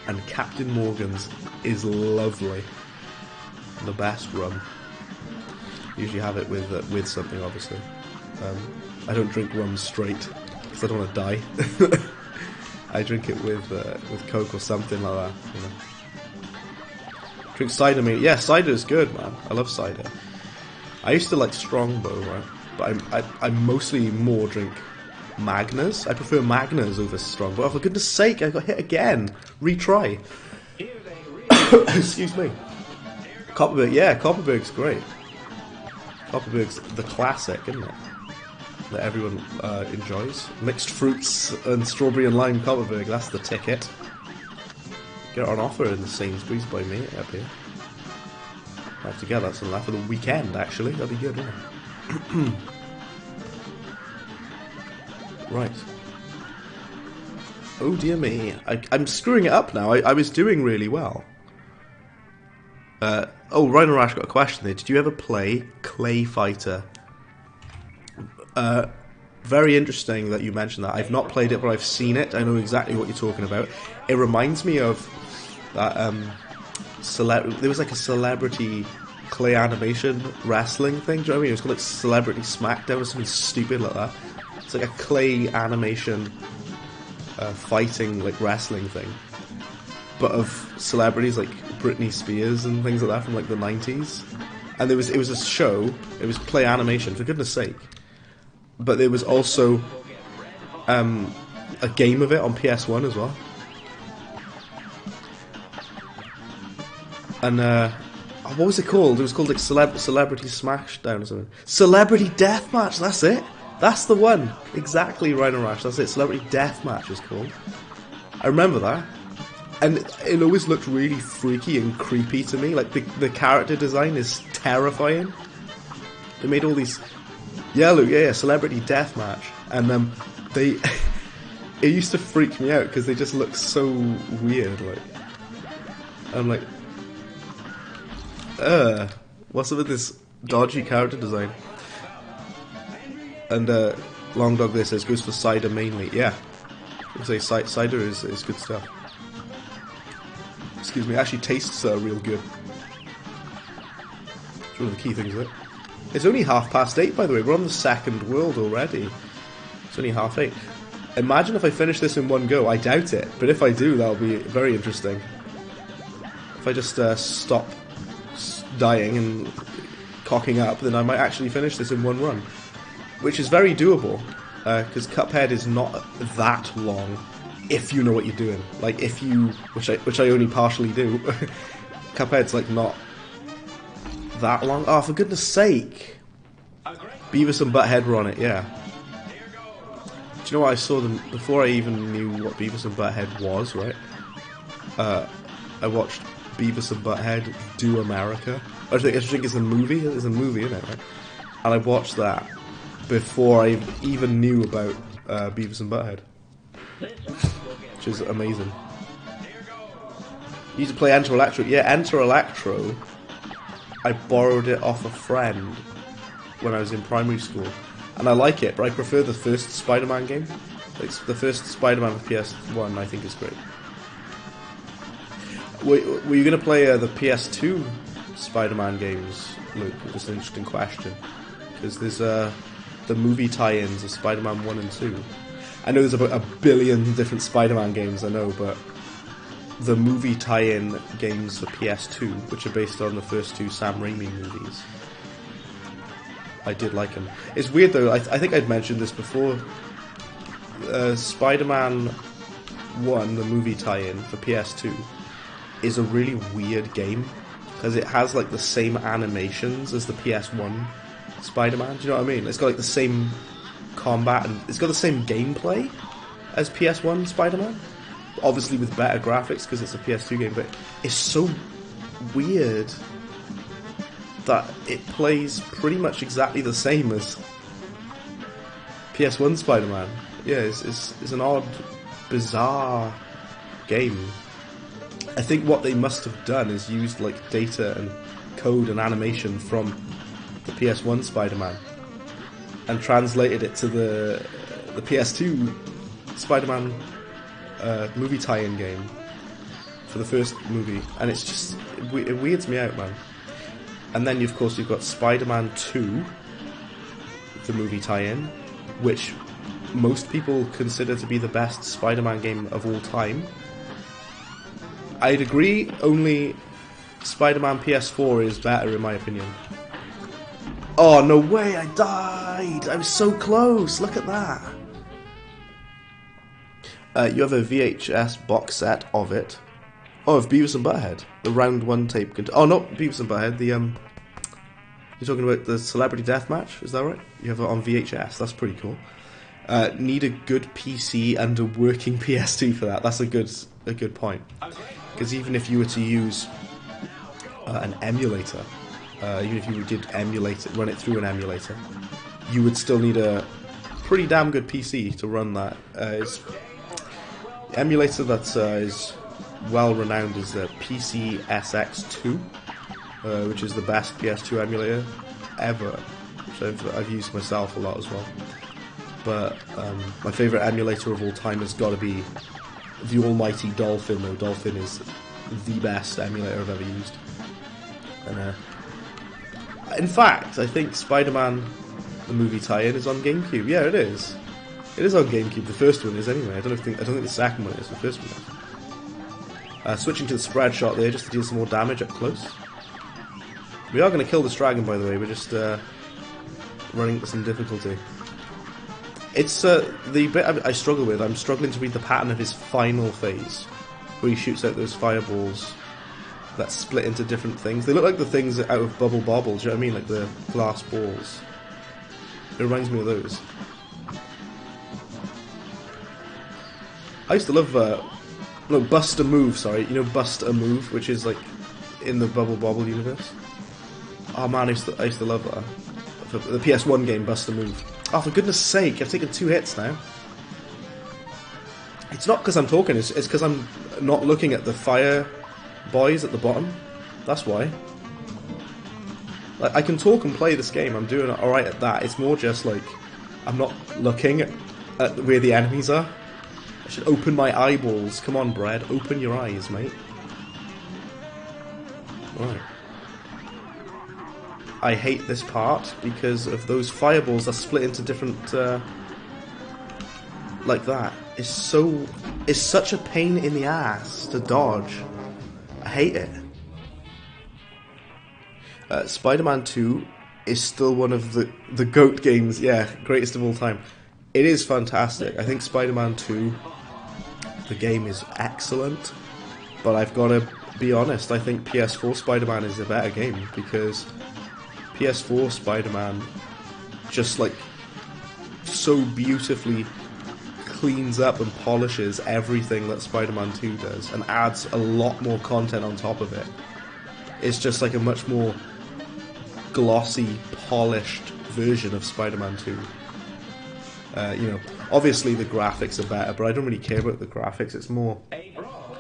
and Captain Morgan's is lovely. The best rum. Usually have it with something, obviously. I don't drink rum straight because I don't want to die. I drink it with Coke or something like that. You know. Drink cider, mate. Yeah, cider is good, man. I love cider. I used to like Strongbow, right? But I mostly more drink Magners. I prefer Magners over Strongbow. Oh, for goodness sake, I got hit again. Retry. Excuse me. Copperberg, yeah, Copperberg's great. Copperberg's the classic, isn't it? That everyone enjoys. Mixed fruits and strawberry and lime Copperberg, that's the ticket. Get it on offer in the Sainsbury's by me up here. I have to get that some of that for the weekend, actually. That'd be good, wouldn't it? Right. Oh dear me. I'm screwing it up now. I was doing really well. Oh, Rhino Rash got a question there. Did you ever play Clay Fighter? Very interesting that you mentioned that. I've not played it, but I've seen it. I know exactly what you're talking about. It reminds me of that there was like a celebrity clay animation wrestling thing. Do you know what I mean? It was called like Celebrity Smackdown or something stupid like that. It's like a clay animation fighting like wrestling thing, but of celebrities like Britney Spears and things like that from like the 90s. And it was a show. It was clay animation, for goodness sake. But there was also a game of it on PS1 as well. And what was it called? It was called like Celebrity Smashdown or something. Celebrity Deathmatch, that's it. That's the one. Exactly, Rhino Rash, that's it. Celebrity Deathmatch is called. I remember that. And it always looked really freaky and creepy to me. Like, the character design is terrifying. They made all these... Yeah, look, yeah, Celebrity Deathmatch. And they... It used to freak me out because they just look so weird, like... I'm like... what's up with this dodgy character design? And Long Dog there says goes for cider mainly. Yeah, I say cider is good stuff. Excuse me, it actually tastes real good. It's one of the key things, isn't it? It's only 8:30, by the way. We're on the second world already. It's only 8:30. Imagine if I finish this in one go. I doubt it, but if I do, that'll be very interesting. If I just stop dying and cocking up, then I might actually finish this in one run, which is very doable, because Cuphead is not that long if you know what you're doing. Like, if you, which I only partially do, Cuphead's like not that long. Oh, for goodness sake, Beavis and Butthead were on it. Yeah. Do you know what? I saw them before I even knew what Beavis and Butthead was. Right. I watched Beavis and Butthead Do America. I think it's a movie. It's a movie, isn't it? Right? And I watched that before I even knew about Beavis and Butthead, which is amazing. You used to play Enter Electro. Yeah, Enter Electro. I borrowed it off a friend when I was in primary school, and I like it, but I prefer the first Spider-Man game. Like, the first Spider-Man for PS1, I think is great. Were you going to play the PS2 Spider-Man games, Luke? Just an interesting question. Because there's the movie tie-ins of Spider-Man 1 and 2. I know there's about 1 billion different Spider-Man games, I know, but the movie tie-in games for PS2, which are based on the first 2 Sam Raimi movies, I did like them. It's weird though, I think I'd mentioned this before. Spider-Man 1, the movie tie-in for PS2, is a really weird game because it has like the same animations as the PS1 Spider-Man. Do you know what I mean? It's got like the same combat and it's got the same gameplay as PS1 Spider-Man, obviously with better graphics because it's a PS2 game, but it's so weird that it plays pretty much exactly the same as PS1 Spider-Man. Yeah, it's an odd, bizarre game. I think what they must have done is used like data and code and animation from the PS1 Spider-Man and translated it to the PS2 Spider-Man movie tie-in game for the first movie, and it's just it weirds me out, man. And then of course you've got Spider-Man 2, the movie tie-in, which most people consider to be the best Spider-Man game of all time. I'd agree, only Spider-Man PS4 is better in my opinion. Oh, no way, I died! I was so close, look at that! You have a VHS box set of it. Oh, of Beavis and Butthead. The round 1 tape. Oh, not Beavis and Butthead, the, you're talking about the Celebrity Deathmatch, is that right? You have it on VHS, that's pretty cool. Need a good PC and a working PS2 for that. That's a good point. Because even if you were to use an emulator, even if you did emulate it, run it through an emulator, you would still need a pretty damn good PC to run that. The emulator that is well renowned is the PCSX2, which is the best PS2 emulator ever, which I've used myself a lot as well. But my favourite emulator of all time has got to be the almighty Dolphin, though. Dolphin is the best emulator I've ever used. And in fact, I think Spider-Man, the movie tie-in, is on GameCube. Yeah, it is. It is on GameCube. The first one is anyway. I don't think the second one is. The first one is. Switching to the spread shot there, just to deal some more damage up close. We are going to kill this dragon, by the way. We're just running into some difficulty. It's the bit I struggle with. I'm struggling to read the pattern of his final phase, where he shoots out those fireballs that split into different things. They look like the things out of Bubble Bobble, do you know what I mean? Like the glass balls. It reminds me of those. I used to love, no, Bust a Move, sorry. You know Bust a Move, which is like in the Bubble Bobble universe? Oh man, I used to love that. For the PS1 game, Bust a Move. Oh, for goodness sake, I've taken 2 hits now. It's not because I'm talking, it's because I'm not looking at the fire boys at the bottom. That's why. Like, I can talk and play this game, I'm doing alright at that. It's more just like, I'm not looking at where the enemies are. I should open my eyeballs. Come on, Bread, open your eyes, mate. Right. I hate this part because of those fireballs that split into different, like that. It's such a pain in the ass to dodge. I hate it. Spider-Man 2 is still one of the GOAT games, yeah, greatest of all time. It is fantastic. I think Spider-Man 2, the game is excellent, but I've got to be honest, I think PS4 Spider-Man is a better game, because PS4 Spider-Man just like so beautifully cleans up and polishes everything that Spider-Man 2 does and adds a lot more content on top of it. It's just like a much more glossy, polished version of Spider-Man 2. You know, obviously the graphics are better, but I don't really care about the graphics. It's more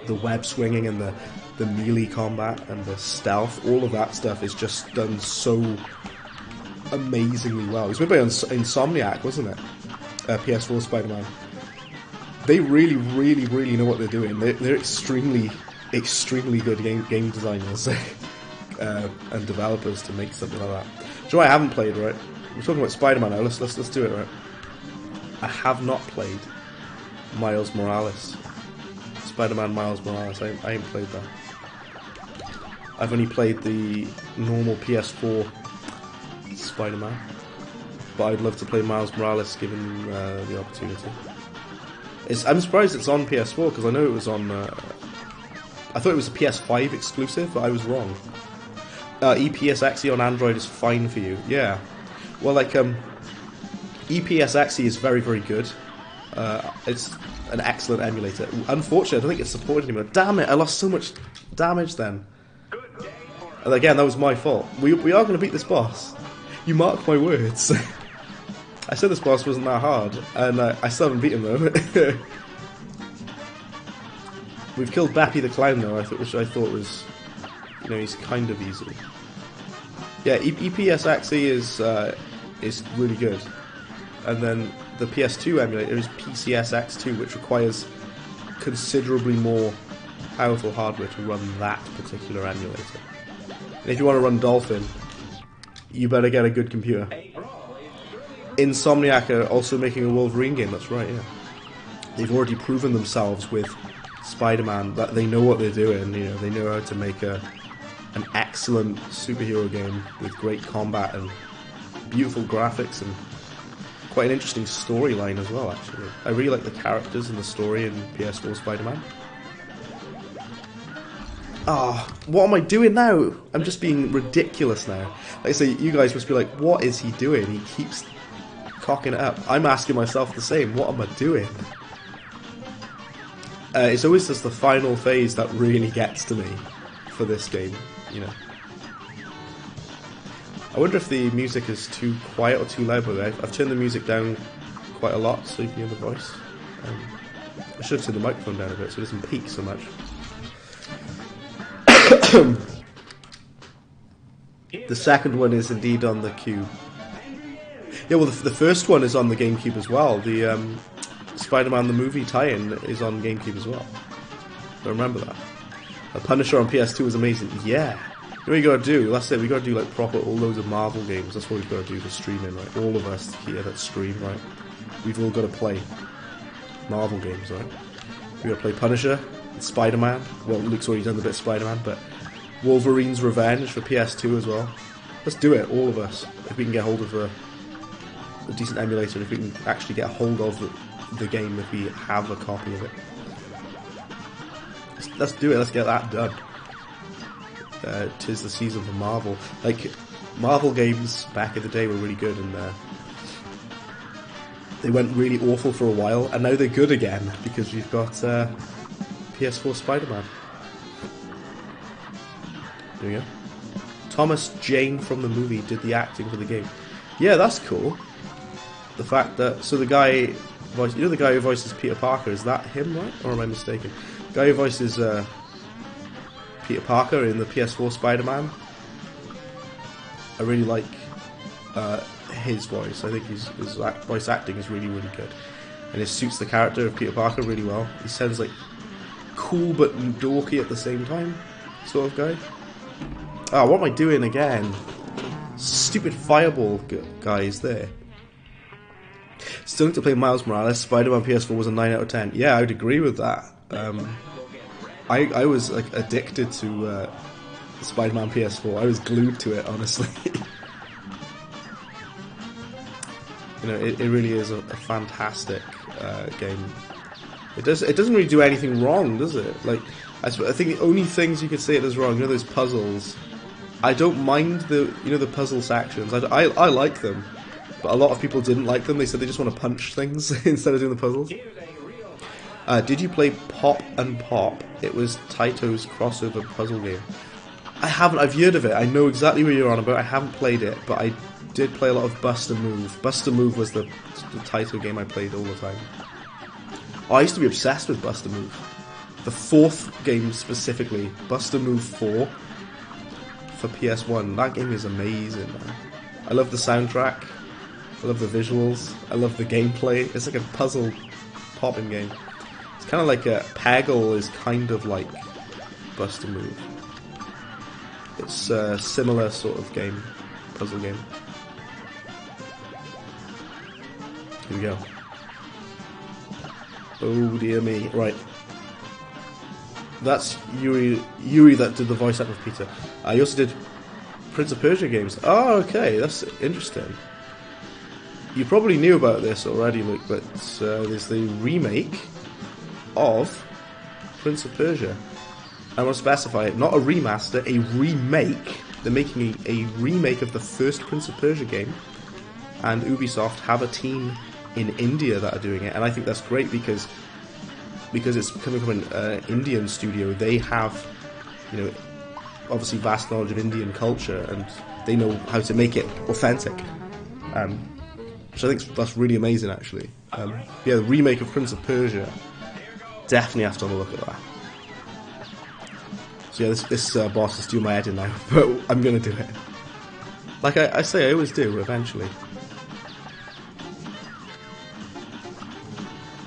the web swinging and the melee combat and the stealth. All of that stuff is just done so amazingly well. It was made by Insomniac, wasn't it? PS4 Spider-Man. They really, really, really know what they're doing. They're extremely, extremely good game designers and developers to make something like that. Do you know what I haven't played, right? We're talking about Spider-Man now. Let's do it, right? I have not played Miles Morales. Spider-Man Miles Morales. I ain't played that. I've only played the normal PS4 Spider-Man, but I'd love to play Miles Morales given the opportunity. I'm surprised it's on PS4 because I know it was on. I thought it was a PS5 exclusive, but I was wrong. EPSXE on Android is fine for you. Yeah. Well, like EPSXE is very, very good. It's an excellent emulator. Unfortunately, I don't think it's supported anymore. Damn it! I lost so much damage then. And again, that was my fault. We are going to beat this boss. You mark my words. I said this boss wasn't that hard, and I still haven't beaten him though. We've killed Bappy the Clown though, which I thought was, you know, he's kind of easy. Yeah, EPSXE is really good, and then the PS2 emulator is PCSX2, which requires considerably more powerful hardware to run that particular emulator. And if you want to run Dolphin, you better get a good computer. Insomniac are also making a Wolverine game, that's right, yeah. They've already proven themselves with Spider-Man that they know what they're doing, you know, they know how to make an excellent superhero game with great combat and beautiful graphics and quite an interesting storyline as well, actually. I really like the characters and the story in PS4 Spider-Man. Ah, what am I doing now? I'm just being ridiculous now. Like I say, you guys must be like, what is he doing? He keeps cocking it up. I'm asking myself the same. What am I doing? It's always just the final phase that really gets to me for this game, you know. I wonder if the music is too quiet or too loud, by the way. I've turned the music down quite a lot so you can hear the voice. I should have turned the microphone down a bit so it doesn't peak so much. The second one is indeed on the Cube. Yeah, well, the first one is on the GameCube as well. The Spider-Man the movie tie-in is on GameCube as well. I remember that. Punisher on PS2 was amazing. Yeah. You know what you gotta do? That's it. We gotta do like proper all loads of Marvel games. That's what we've gotta do for streaming, right? All of us here that stream, right? We've all gotta play Marvel games, right? We gotta play Punisher, Spider-Man. Well, Luke's already done the bit of Spider-Man, but Wolverine's Revenge for PS2 as well. Let's do it, all of us. If we can get hold of a decent emulator, if we can actually get hold of the game, if we have a copy of it. Let's do it, let's get that done. 'tis the season for Marvel. Like, Marvel games back in the day were really good, and they went really awful for a while, and now they're good again because we've got PS4 Spider-Man. There we go. Thomas Jane from the movie did the acting for the game. Yeah, that's cool. The fact that the guy the guy who voices Peter Parker, is that him, right? Or am I mistaken? The guy who voices Peter Parker in the PS4 Spider-Man. I really like his voice. I think his voice acting is really, really good, and it suits the character of Peter Parker really well. He sounds like cool but dorky at the same time, sort of guy. Ah, what am I doing again? Stupid fireball guys there. Still need to play Miles Morales. Spider-Man PS4 was a 9 out of 10. Yeah, I would agree with that. I was like addicted to Spider-Man PS4. I was glued to it, honestly. You know, it really is a fantastic game. It doesn't really do anything wrong, does it? Like, I think the only things you could say it does wrong, you know, those puzzles. I don't mind the puzzle sections. I like them, but a lot of people didn't like them. They said they just want to punch things instead of doing the puzzles. Did you play Pop and Pop? It was Taito's crossover puzzle game. I haven't. I've heard of it. I know exactly what you're on about. I haven't played it, but I did play a lot of Bust a Move. Bust a Move was the Taito game I played all the time. Oh, I used to be obsessed with Bust a Move. The fourth game specifically, Bust a Move 4 for PS1. That game is amazing, man. I love the soundtrack. I love the visuals. I love the gameplay. It's like a puzzle popping game. It's kind of like Peggle is kind of like Bust a Move. It's a similar sort of game, puzzle game. Here we go. Oh dear me. Right. That's Yuri that did the voice act of Peter. He also did Prince of Persia games. Oh, okay. That's interesting. You probably knew about this already, Luke, but there's the remake of Prince of Persia. I want to specify it, not a remaster, a remake. They're making a remake of the first Prince of Persia game, and Ubisoft have a team in India that are doing it, and I think that's great because it's coming from an Indian studio. They have, you know, obviously vast knowledge of Indian culture, and they know how to make it authentic. Which I think that's really amazing, actually. Yeah, the remake of Prince of Persia. Definitely have to have a look at that. So yeah, this boss is doing my head in now, but I'm gonna do it. Like I say, I always do, eventually.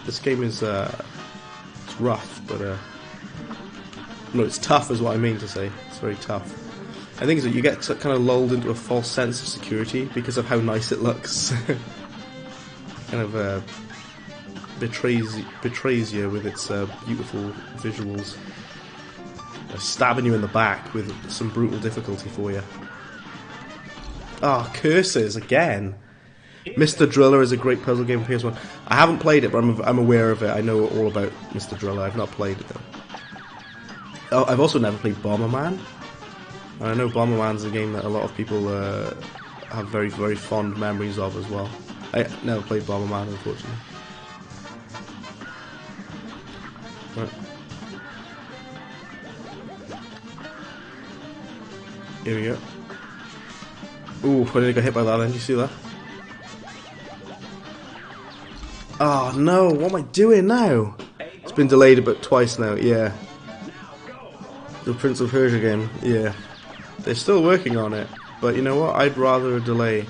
This game is, it's rough, but, no, it's tough is what I mean to say. It's very tough. I think is that you get kind of lulled into a false sense of security because of how nice it looks. Kind of, betrays you with its beautiful visuals. Stabbing you in the back with some brutal difficulty for you. Ah, curses again. Mr. Driller is a great puzzle game for PS1. I haven't played it, but I'm aware of it. I know all about Mr. Driller. I've not played it though. Oh, I've also never played Bomberman. And I know Bomberman's a game that a lot of people have very, very fond memories of as well. I never played Bomberman, unfortunately. Right. Here we go. Ooh, I nearly got hit by that then, did you see that? Oh no, what am I doing now? It's been delayed about twice now, yeah. The Prince of Persia game, yeah. They're still working on it, but you know what? I'd rather a delay.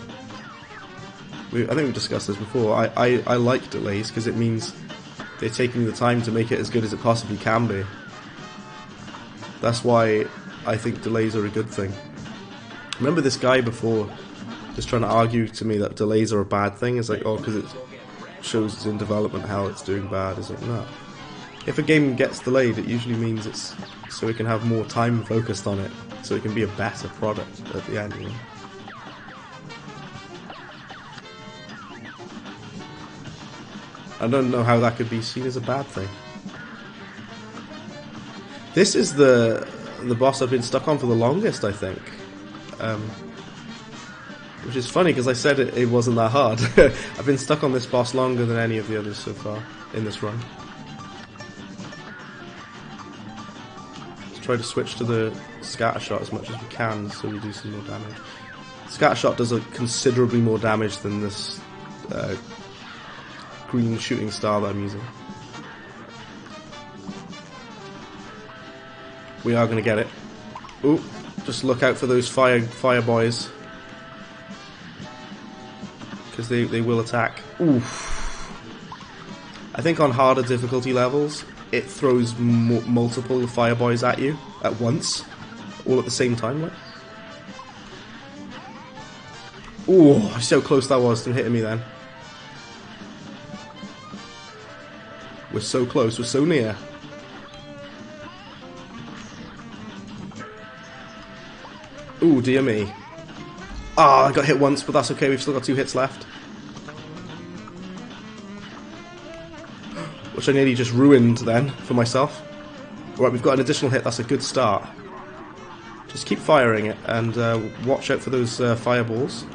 I think we've discussed this before. I like delays because it means they're taking the time to make it as good as it possibly can be. That's why I think delays are a good thing. Remember this guy before just trying to argue to me that delays are a bad thing? It's like, oh, because it shows it's in development how it's doing bad. It's like, no. If a game gets delayed, it usually means it's so we can have more time focused on it, so it can be a better product at the end, you know? I don't know how that could be seen as a bad thing. This is the the boss I've been stuck on for the longest, I think. Which is funny because I said it wasn't that hard. I've been stuck on this boss longer than any of the others so far in this run. Let's try to switch to the scatter shot as much as we can so we do some more damage. Scatter shot does considerably more damage than this green shooting star that I'm using. We are going to get it. Ooh, just look out for those fire boys. Because they will attack. Oof. I think on harder difficulty levels, it throws multiple fire boys at you at once. All at the same time, like. Ooh, see how close that was to hitting me then. We're so close, we're so near. Ooh, dear me. Ah, I got hit once, but that's okay, we've still got 2 hits left. Which I nearly just ruined then, for myself. Alright, we've got an additional hit, that's a good start. Just keep firing it, and watch out for those fireballs.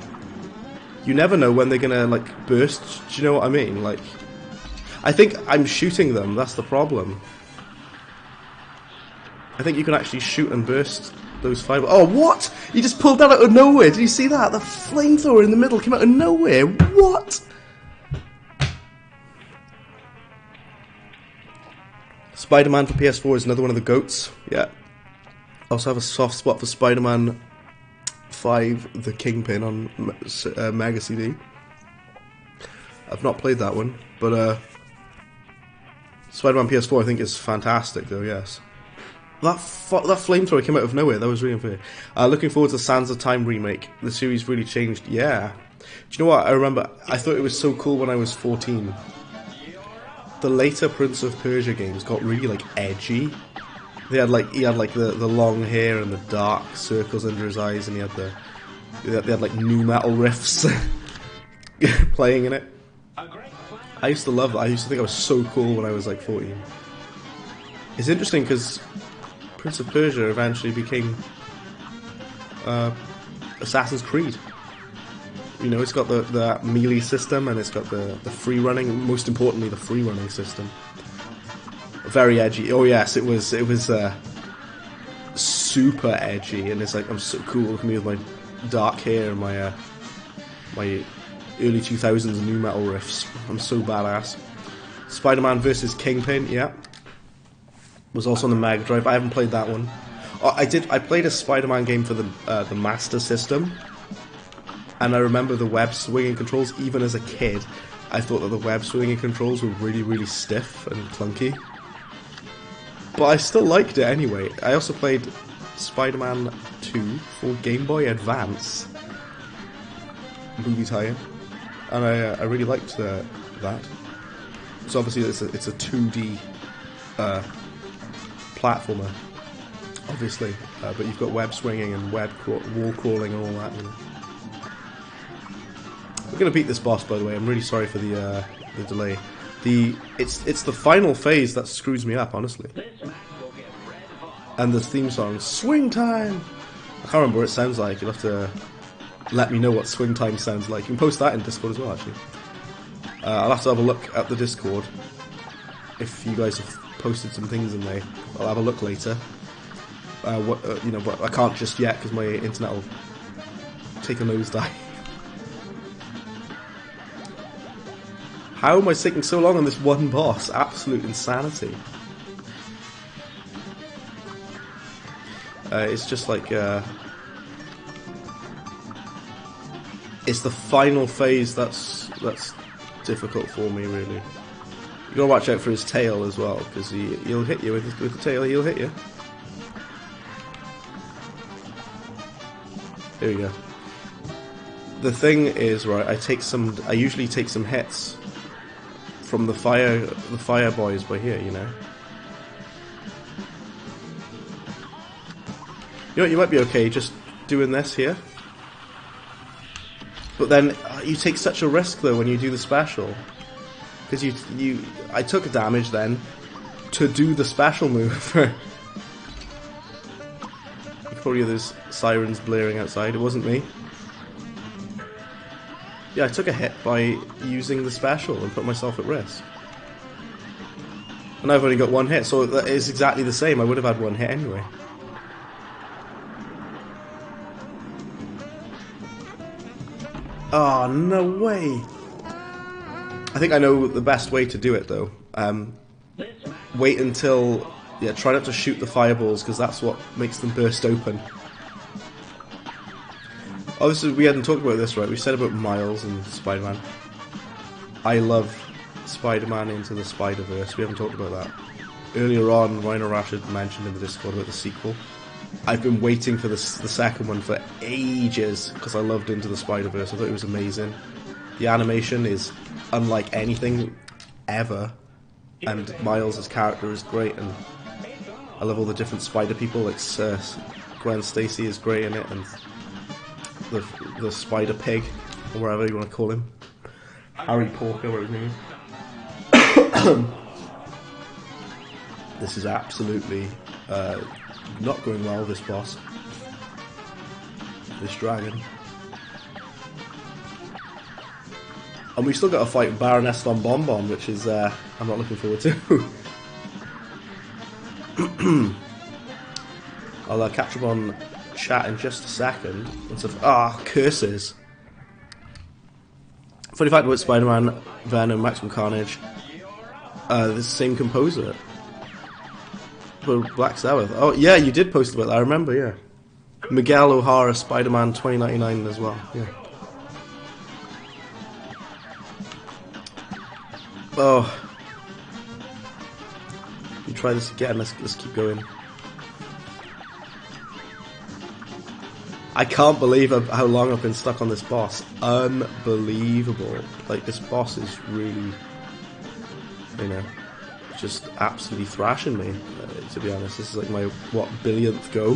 You never know when they're gonna, like, burst, do you know what I mean? Like, I think I'm shooting them, that's the problem. I think you can actually shoot and burst those fireballs. Oh, what? You just pulled that out of nowhere. Did you see that? The flamethrower in the middle came out of nowhere. What? Spider-Man for PS4 is another one of the GOATs. Yeah. I also have a soft spot for Spider-Man 5, the Kingpin on Mega CD. I've not played that one, but Spider-Man PS4 I think is fantastic though, yes. That flamethrower came out of nowhere, that was really unfair. Looking forward to Sands of Time remake. The series really changed, yeah. Do you know what, I remember, I thought it was so cool when I was 14. The later Prince of Persia games got really, like, edgy. He had like the long hair and the dark circles under his eyes, and they had like new metal riffs playing in it. I used to love that. I used to think I was so cool when I was like 14. It's interesting because Prince of Persia eventually became Assassin's Creed. You know, it's got the melee system, and it's got the free running. Most importantly, the free running system. Very edgy. Oh yes, it was super edgy, and it's like I'm so cool. Look at me with my dark hair and my my early 2000s new metal riffs. I'm so badass. Spider-Man vs Kingpin, yeah, was also on the Mega Drive. I haven't played that one. Oh, I played a Spider-Man game for the Master System, and I remember the web swinging controls. Even as a kid, I thought that the web swinging controls were really, really stiff and clunky. But I still liked it anyway. I also played Spider-Man 2 for Game Boy Advance movie tie-in, and I really liked that. So obviously it's a 2D platformer, obviously, but you've got web swinging and wall crawling and all that. You know. We're gonna beat this boss, by the way. I'm really sorry for the delay. It's the final phase that screws me up, honestly. And the theme song, Swing Time! I can't remember what it sounds like. You'll have to let me know what Swing Time sounds like. You can post that in Discord as well, actually. I'll have to have a look at the Discord. If you guys have posted some things in there, I'll have a look later. You know, but I can't just yet because my internet will take a nosedive. How am I taking so long on this one boss? Absolute insanity. It's just like it's the final phase that's difficult for me, really. You gotta watch out for his tail as well, because he'll hit you with the tail. He'll hit you. There we go. The thing is, right? I usually take some hits from the fire boys by here, you know. You know what, you might be okay just doing this here. But then you take such a risk though when you do the special. Because I took damage then to do the special move. Probably there's sirens blaring outside. It wasn't me. Yeah, I took a hit by using the special and put myself at risk. And I've only got one hit, so that is exactly the same. I would have had one hit anyway. Oh, no way! I think I know the best way to do it, though. Wait until... Yeah, try not to shoot the fireballs, because that's what makes them burst open. Obviously, we hadn't talked about this, right? We said about Miles and Spider-Man. I love Spider-Man Into the Spider-Verse. We haven't talked about that. Earlier on, Rhino Rash had mentioned in the Discord about the sequel. I've been waiting for the second one for ages, because I loved Into the Spider-Verse. I thought it was amazing. The animation is unlike anything ever, and Miles' character is great, and I love all the different spider people. Like Gwen Stacy is great in it, and the Spider Pig, or whatever you want to call him, Harry Porker, whatever his name is. This is absolutely not going well. This boss, this dragon. And we still got to fight Baroness von Bonbon, which is I'm not looking forward to. I'll catch up on chat in just a second. Curses. Funny fact about Spider-Man, Venom, Maximum Carnage, the same composer for Black Sabbath. Oh yeah, you did post about that, I remember, yeah. Miguel O'Hara, Spider-Man 2099 as well, yeah. Oh. You try this again, let's keep going. I can't believe how long I've been stuck on this boss. Unbelievable. Like, this boss is really, you know, just absolutely thrashing me, to be honest. This is like my, what, billionth go?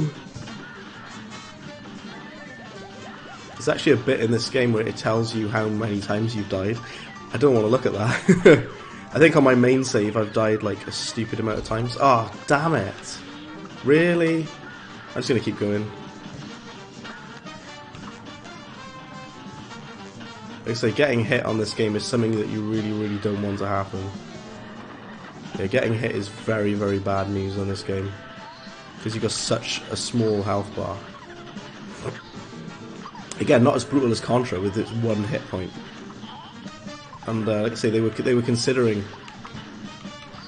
There's actually a bit in this game where it tells you how many times you've died. I don't want to look at that. I think on my main save I've died like a stupid amount of times. Oh, damn it. Really? I'm just going to keep going. Like I say, getting hit on this game is something that you really, really don't want to happen. Yeah, getting hit is very, very bad news on this game. Because you've got such a small health bar. Again, not as brutal as Contra with its one hit point. And like I say, they were considering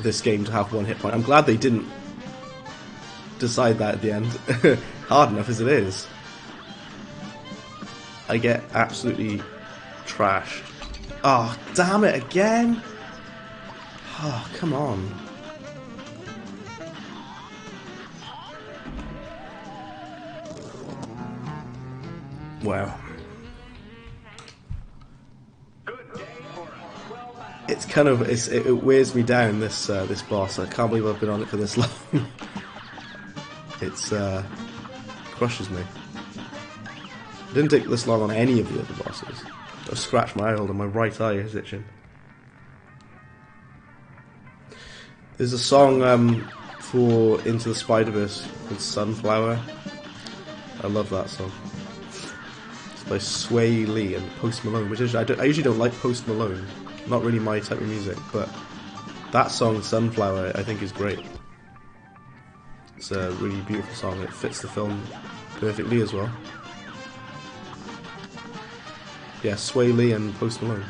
this game to have one hit point. I'm glad they didn't decide that at the end. Hard enough as it is. I get absolutely trashed. Oh, damn it, again? Oh, come on. Wow. It's kind of it wears me down, this this boss. I can't believe I've been on it for this long. It's crushes me. It didn't take this long on any of the other bosses. I've scratched my eye hole and my right eye is itching. There's a song for Into the Spider-Verse called Sunflower. I love that song. It's by Sway Lee and Post Malone, which is, I usually don't like Post Malone. Not really my type of music, but that song, Sunflower, I think is great. It's a really beautiful song. It fits the film perfectly as well. Yeah, Sway Lee and Post Malone.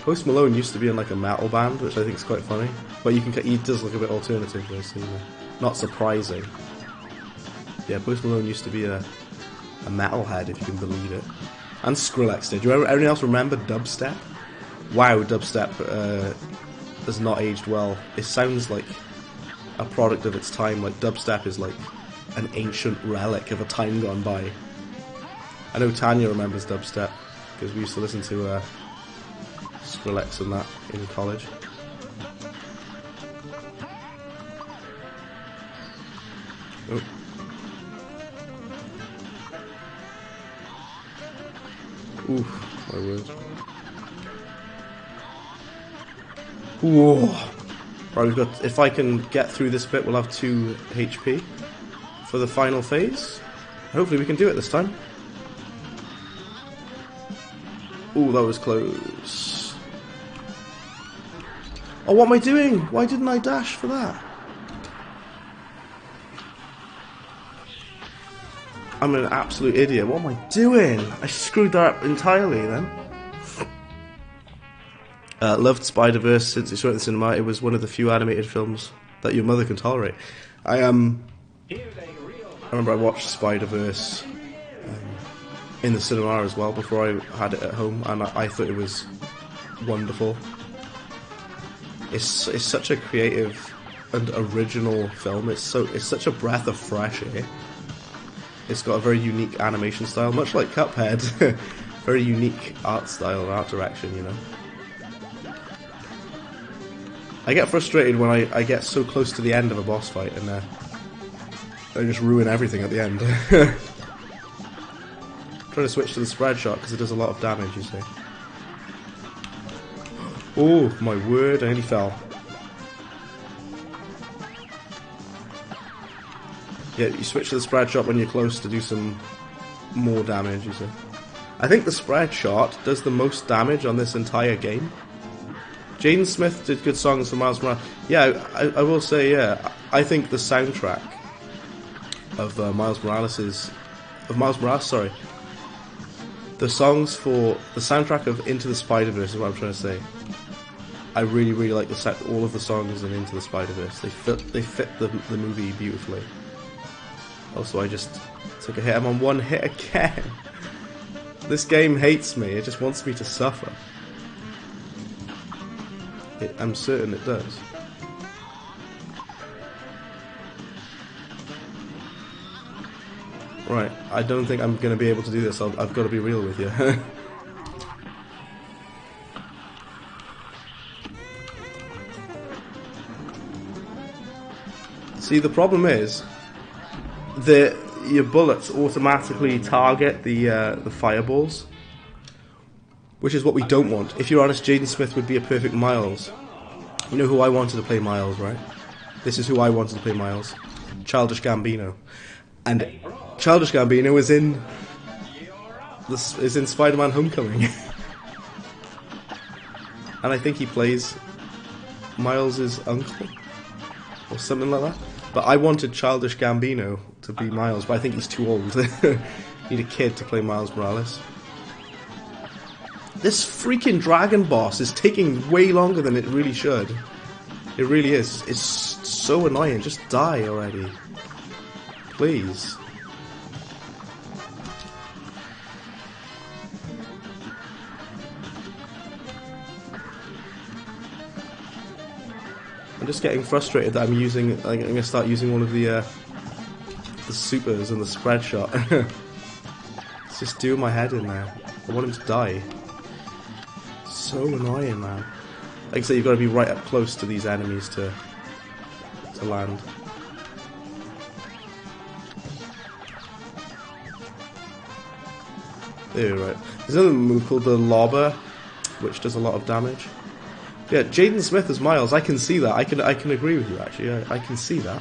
Post Malone used to be in like a metal band, which I think is quite funny. But he does look a bit alternative though, so not surprising. Yeah, Post Malone used to be a metalhead, if you can believe it. And Skrillex did. Do anyone else remember dubstep? Wow, dubstep has not aged well. It sounds like a product of its time. Like, dubstep is like an ancient relic of a time gone by. I know Tanya remembers dubstep, because we used to listen to Skrillex and that in college. Oh. Oof, my word. Whoa. Right, we've got, if I can get through this bit, we'll have 2 HP. for the final phase. Hopefully we can do it this time. Ooh, that was close. Oh, what am I doing? Why didn't I dash for that? I'm an absolute idiot. What am I doing? I screwed that up entirely then. Loved Spider-Verse since it saw it in the cinema. It was one of the few animated films that your mother can tolerate. I remember I watched Spider-Verse in the cinema as well before I had it at home, and I thought it was wonderful. It's such a creative and original film. It's such a breath of fresh air. It's got a very unique animation style, much like Cuphead. Very unique art style and art direction, you know. I get frustrated when I get so close to the end of a boss fight and I just ruin everything at the end. Trying to switch to the spread shot because it does a lot of damage, you see. Oh my word, I nearly fell. Yeah, you switch to the spread shot when you're close to do some more damage, you see. I think the spread shot does the most damage on this entire game. Jaden Smith did good songs for Miles Morales. Yeah, I will say, yeah, I think the soundtrack of Miles Morales, sorry. The songs for the soundtrack of Into the Spider-Verse is what I'm trying to say. I really, really like all of the songs in Into the Spider-Verse. They fit the movie beautifully. Also, I just took a hit. I'm on one hit again. This game hates me. It just wants me to suffer. I'm certain it does. Right, I don't think I'm going to be able to do this. I've got to be real with you. See, the problem is that your bullets automatically target the fireballs, which is what we don't want. If you're honest, Jaden Smith would be a perfect Miles. You know who I wanted to play Miles, right? This is who I wanted to play Miles. Childish Gambino. And Childish Gambino is in Spider-Man Homecoming. And I think he plays Miles' uncle or something like that. But I wanted Childish Gambino to be Miles, but I think he's too old. Need a kid to play Miles Morales. This freaking dragon boss is taking way longer than it really should. It really is. It's so annoying. Just die already. Please. I'm just getting frustrated that I'm going to start using one of the supers and the spread shot. It's just doing my head in there. I want him to die. So annoying, man. Like I say, you've got to be right up close to these enemies to land. There, right. There's another move called the Lobber, which does a lot of damage. Yeah, Jaden Smith as Miles. I can see that. I can agree with you. Actually, I can see that.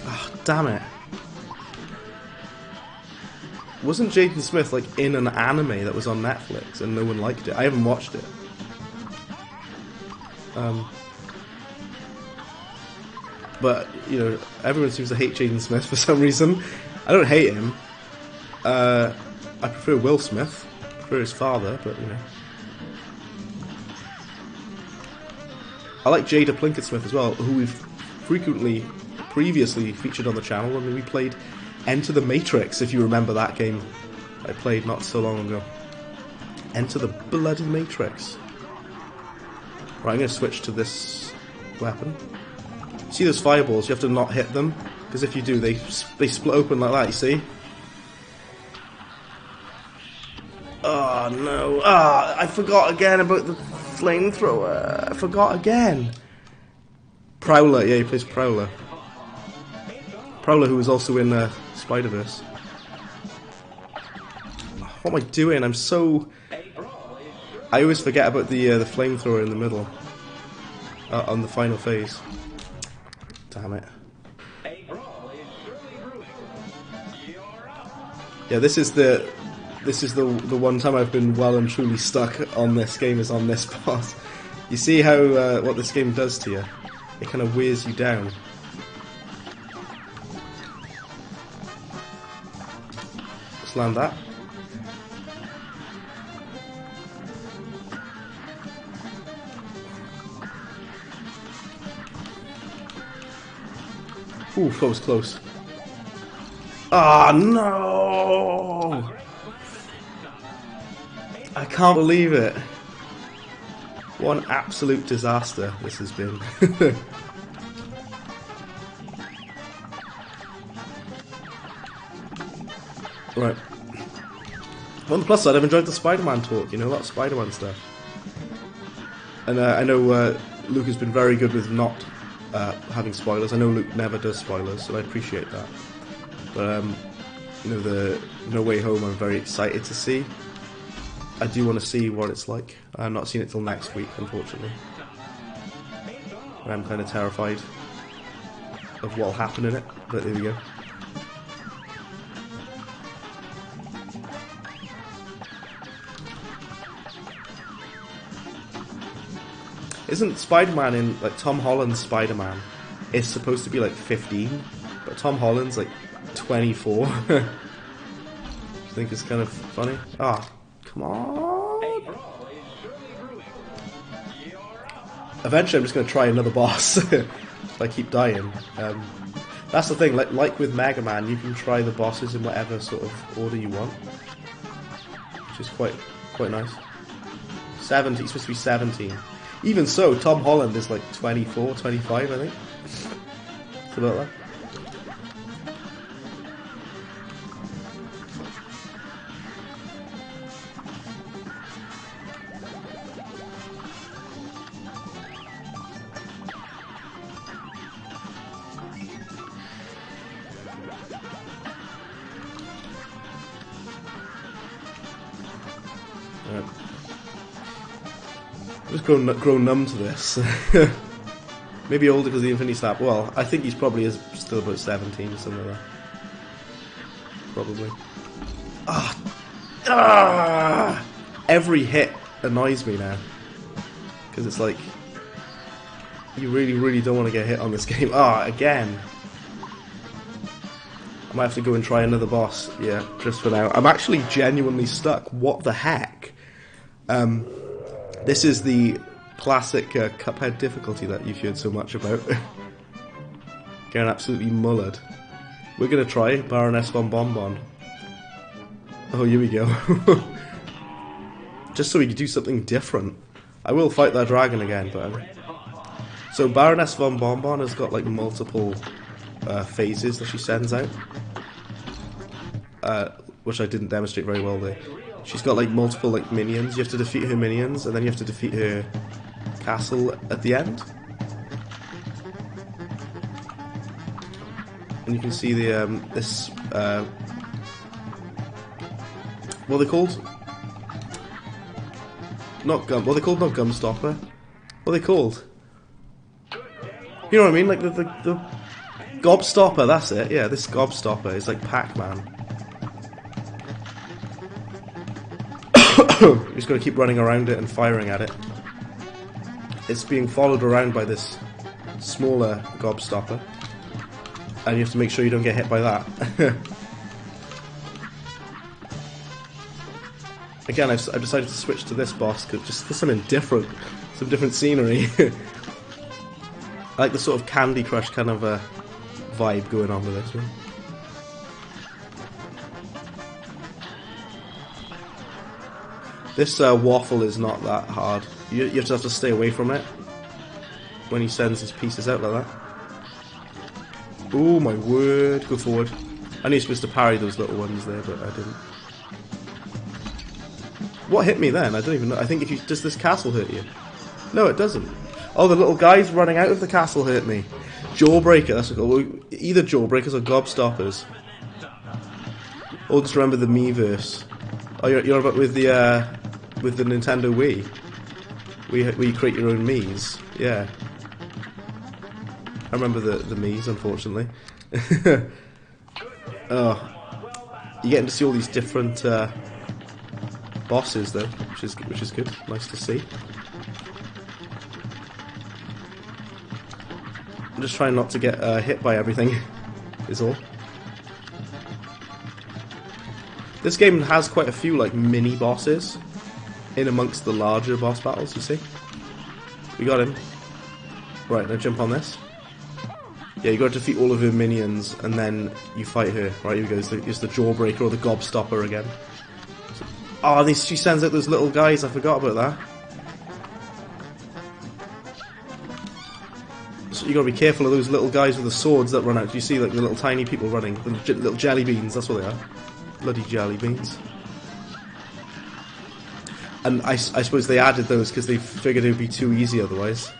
Oh, damn it. Wasn't Jaden Smith like in an anime that was on Netflix and no one liked it? I haven't watched it. But you know, everyone seems to hate Jaden Smith for some reason. I don't hate him. I prefer Will Smith. I prefer his father, but you know. I like Jada Pinkett Smith as well, who we've previously featured on the channel. I mean, we played Enter the Matrix, if you remember that game I played not so long ago. Enter the bloody Matrix. Right, I'm going to switch to this weapon. See those fireballs? You have to not hit them, because if you do, they split open like that, you see? Oh no. Ah, I forgot again about the flamethrower. I forgot again. Prowler, yeah, he plays Prowler. Prowler, who was also in Spider-Verse. What am I doing? I'm so... I always forget about the flamethrower in the middle. On the final phase. Damn it. Yeah, this is the one time I've been well and truly stuck on this game, is on this boss. You see how what this game does to you? It kind of wears you down. Let's land that. Ooh, that was close. Ah, no! I can't believe it. What an absolute disaster this has been. Right. On the plus side, I've enjoyed the Spider-Man talk, you know, a lot of Spider-Man stuff. And I know Luke has been very good with not having spoilers. I know Luke never does spoilers, so I appreciate that. But, you know, the No Way Home I'm very excited to see. I do want to see what it's like. I'm not seeing it till next week, unfortunately. And I'm kind of terrified of what'll happen in it, but there we go. Isn't Spider-Man in, like, Tom Holland's Spider-Man is supposed to be like 15, but Tom Holland's like 24. I think it's kind of funny. Ah, come on. Eventually I'm just going to try another boss if I keep dying. That's the thing, like with Mega Man, you can try the bosses in whatever sort of order you want, which is quite nice. 70, it's supposed to be 17. Even so, Tom Holland is like 24, 25, I think. It's about that. I've just grown numb to this. Maybe older because of the Infinity Slap. Well, I think he's probably still about 17 or something like that. Probably. Every hit annoys me now. Because it's like, you really don't want to get hit on this game. Again. I might have to go and try another boss. Yeah, just for now. I'm actually genuinely stuck. What the heck? This is the classic Cuphead difficulty that you've heard so much about. Getting absolutely mullered. We're going to try Baroness von Bonbon. Oh, here we go. Just so we can do something different. I will fight that dragon again, but... So Baroness von Bonbon has got like multiple phases that she sends out. Which I didn't demonstrate very well there. She's got like multiple like minions. You have to defeat her minions, and then you have to defeat her castle at the end. And you can see the this what are they called? Not gum. What are they called? Not Gumstopper. What are they called? You know what I mean? Like the Gobstopper. That's it. Yeah, this Gobstopper is like Pac-Man. You're just going to keep running around it and firing at it. It's being followed around by this smaller Gobstopper, and you have to make sure you don't get hit by that. Again, I've decided to switch to this boss just for something different, some different scenery. I like the sort of Candy Crush kind of vibe going on with this one. This waffle is not that hard. You just have to stay away from it when he sends his pieces out like that. Oh my word, go forward. I knew you're supposed to parry those little ones there, but I didn't. What hit me then? I don't even know. I think if you... Does this castle hurt you? No, it doesn't. Oh, the little guys running out of the castle hurt me. Jawbreaker, that's what it's called. Either Jawbreakers or Gobstoppers. Or just remember the Miiverse. Oh, you're about with the Nintendo Wii, where you create your own Miis. Yeah, I remember the Miis, unfortunately. Oh, you're getting to see all these different bosses though, which is good. Nice to see. I'm just trying not to get hit by everything, is all. This game has quite a few like mini bosses in amongst the larger boss battles, you see. We got him. Right, now jump on this. Yeah, you got to defeat all of her minions and then you fight her. Right, here we go, it's the Jawbreaker or the Gobstopper again. Oh, she sends out those little guys, I forgot about that. So you gotta be careful of those little guys with the swords that run out. You see like the little tiny people running, the little jelly beans, that's what they are. Bloody jelly beans. And I suppose they added those because they figured it would be too easy otherwise.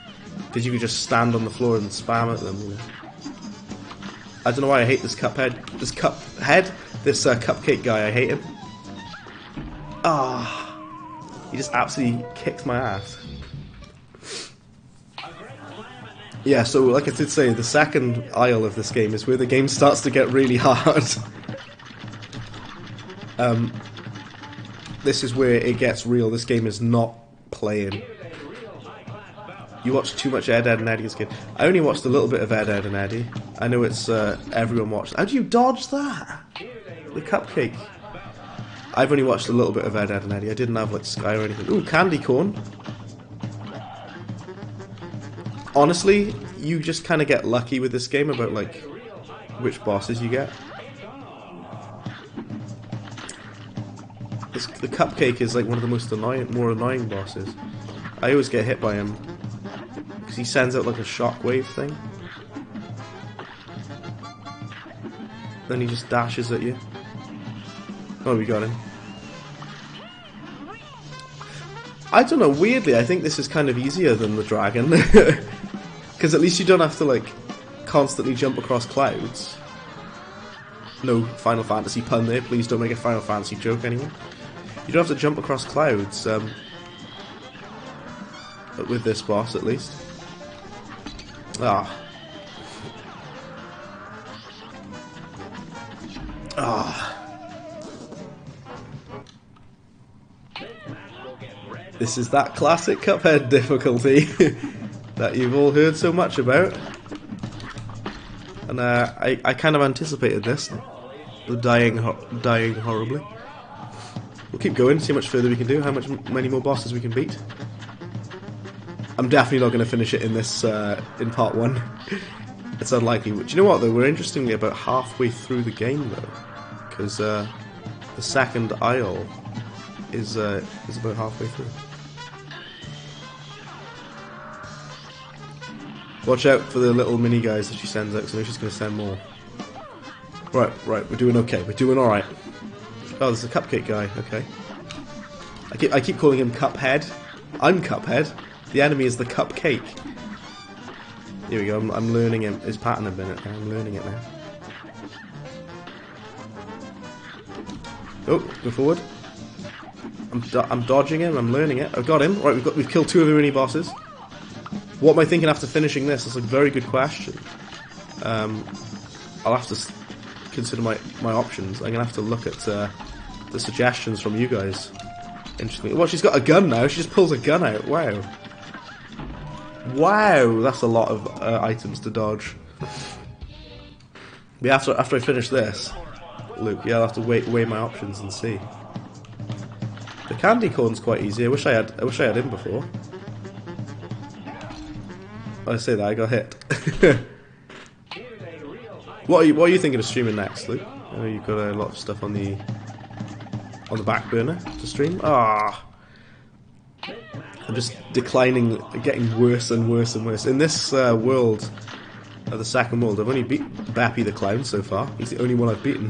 Because you could just stand on the floor and spam at them, you know. I don't know why I hate this Cuphead. This Cupcake guy, I hate him. Ah, he just absolutely kicks my ass. Yeah, so like I did say, the second aisle of this game is where the game starts to get really hard. This is where it gets real. This game is not playing. You watch too much Ed, Edd and Eddy as a kid. I only watched a little bit of Ed, Edd and Eddy. I know it's everyone watched. How do you dodge that? The cupcake. I've only watched a little bit of Ed, Edd and Eddy. I didn't have like Sky or anything. Ooh, candy corn. Honestly, you just kind of get lucky with this game about like which bosses you get. The Cupcake is like one of the most more annoying bosses. I always get hit by him because he sends out like a shockwave thing. Then he just dashes at you. Oh, we got him. I don't know, weirdly I think this is kind of easier than the dragon. Because at least you don't have to like constantly jump across clouds. No Final Fantasy pun there, please don't make a Final Fantasy joke, anyone. You don't have to jump across clouds with this boss at least. Ah. Ah. This is that classic Cuphead difficulty that you've all heard so much about. And I kind of anticipated this. The dying horribly. We'll keep going, see how much further we can do, many more bosses we can beat. I'm definitely not going to finish it in this, in part 1. It's unlikely. Do you know what though, we're interestingly about halfway through the game though. Because the second aisle is about halfway through. Watch out for the little mini guys that she sends out, because I know she's going to send more. Right, we're doing okay, we're doing alright. Oh, there's a Cupcake guy, okay. I keep calling him Cuphead. I'm Cuphead. The enemy is the Cupcake. Here we go, I'm learning his pattern a minute. I'm learning it now. Oh, go forward. I'm dodging him, I'm learning it. I've got him. Right, we've killed 2 of the mini bosses. What am I thinking after finishing this? That's a very good question. I'll have to consider my options. I'm going to have to look at the suggestions from you guys. Interesting. Well, she's got a gun now. She just pulls a gun out. Wow. Wow, that's a lot of items to dodge. But after I finish this, Luke, yeah, I'll have to weigh my options and see. The candy corn's quite easy. I wish I had him before. I say that, I got hit. What are you thinking of streaming next, Luke? I know you've got a lot of stuff on the back burner to stream. Ah, I'm just declining, getting worse and worse and worse. In this world, the second world, I've only beat Bappy the Clown so far. He's the only one I've beaten.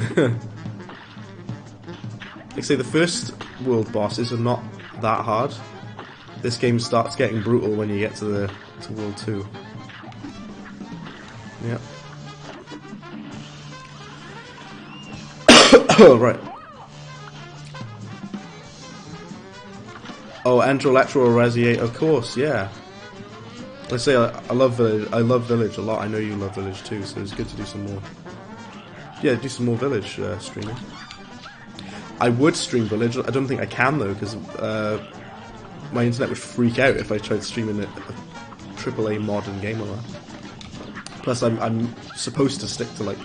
Like I say, the first world bosses are not that hard. This game starts getting brutal when you get to World 2. Yep. Oh, right. Oh, Enter Electro or Resi 8, of course, yeah. I say I love Village. I love Village a lot. I know you love Village too, so it's good to do some more. Yeah, do some more Village streaming. I would stream Village. I don't think I can though, because my internet would freak out if I tried streaming a AAA modern game or that. Plus, I'm supposed to stick to like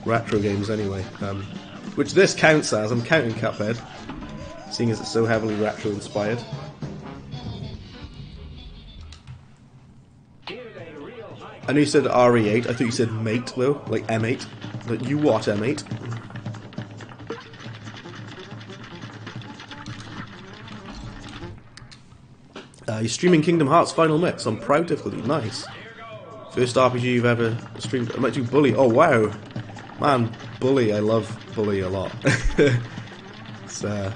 retro games anyway, which this counts as. I'm counting Cuphead, seeing as it's so heavily retro inspired. I know you said RE8. I thought you said mate though, like M8. But you what, M8? You're streaming Kingdom Hearts Final Mix on Proud Difficulty. Nice. First RPG you've ever streamed. I might do Bully. Oh wow, man, Bully. I love Bully a lot. It's, I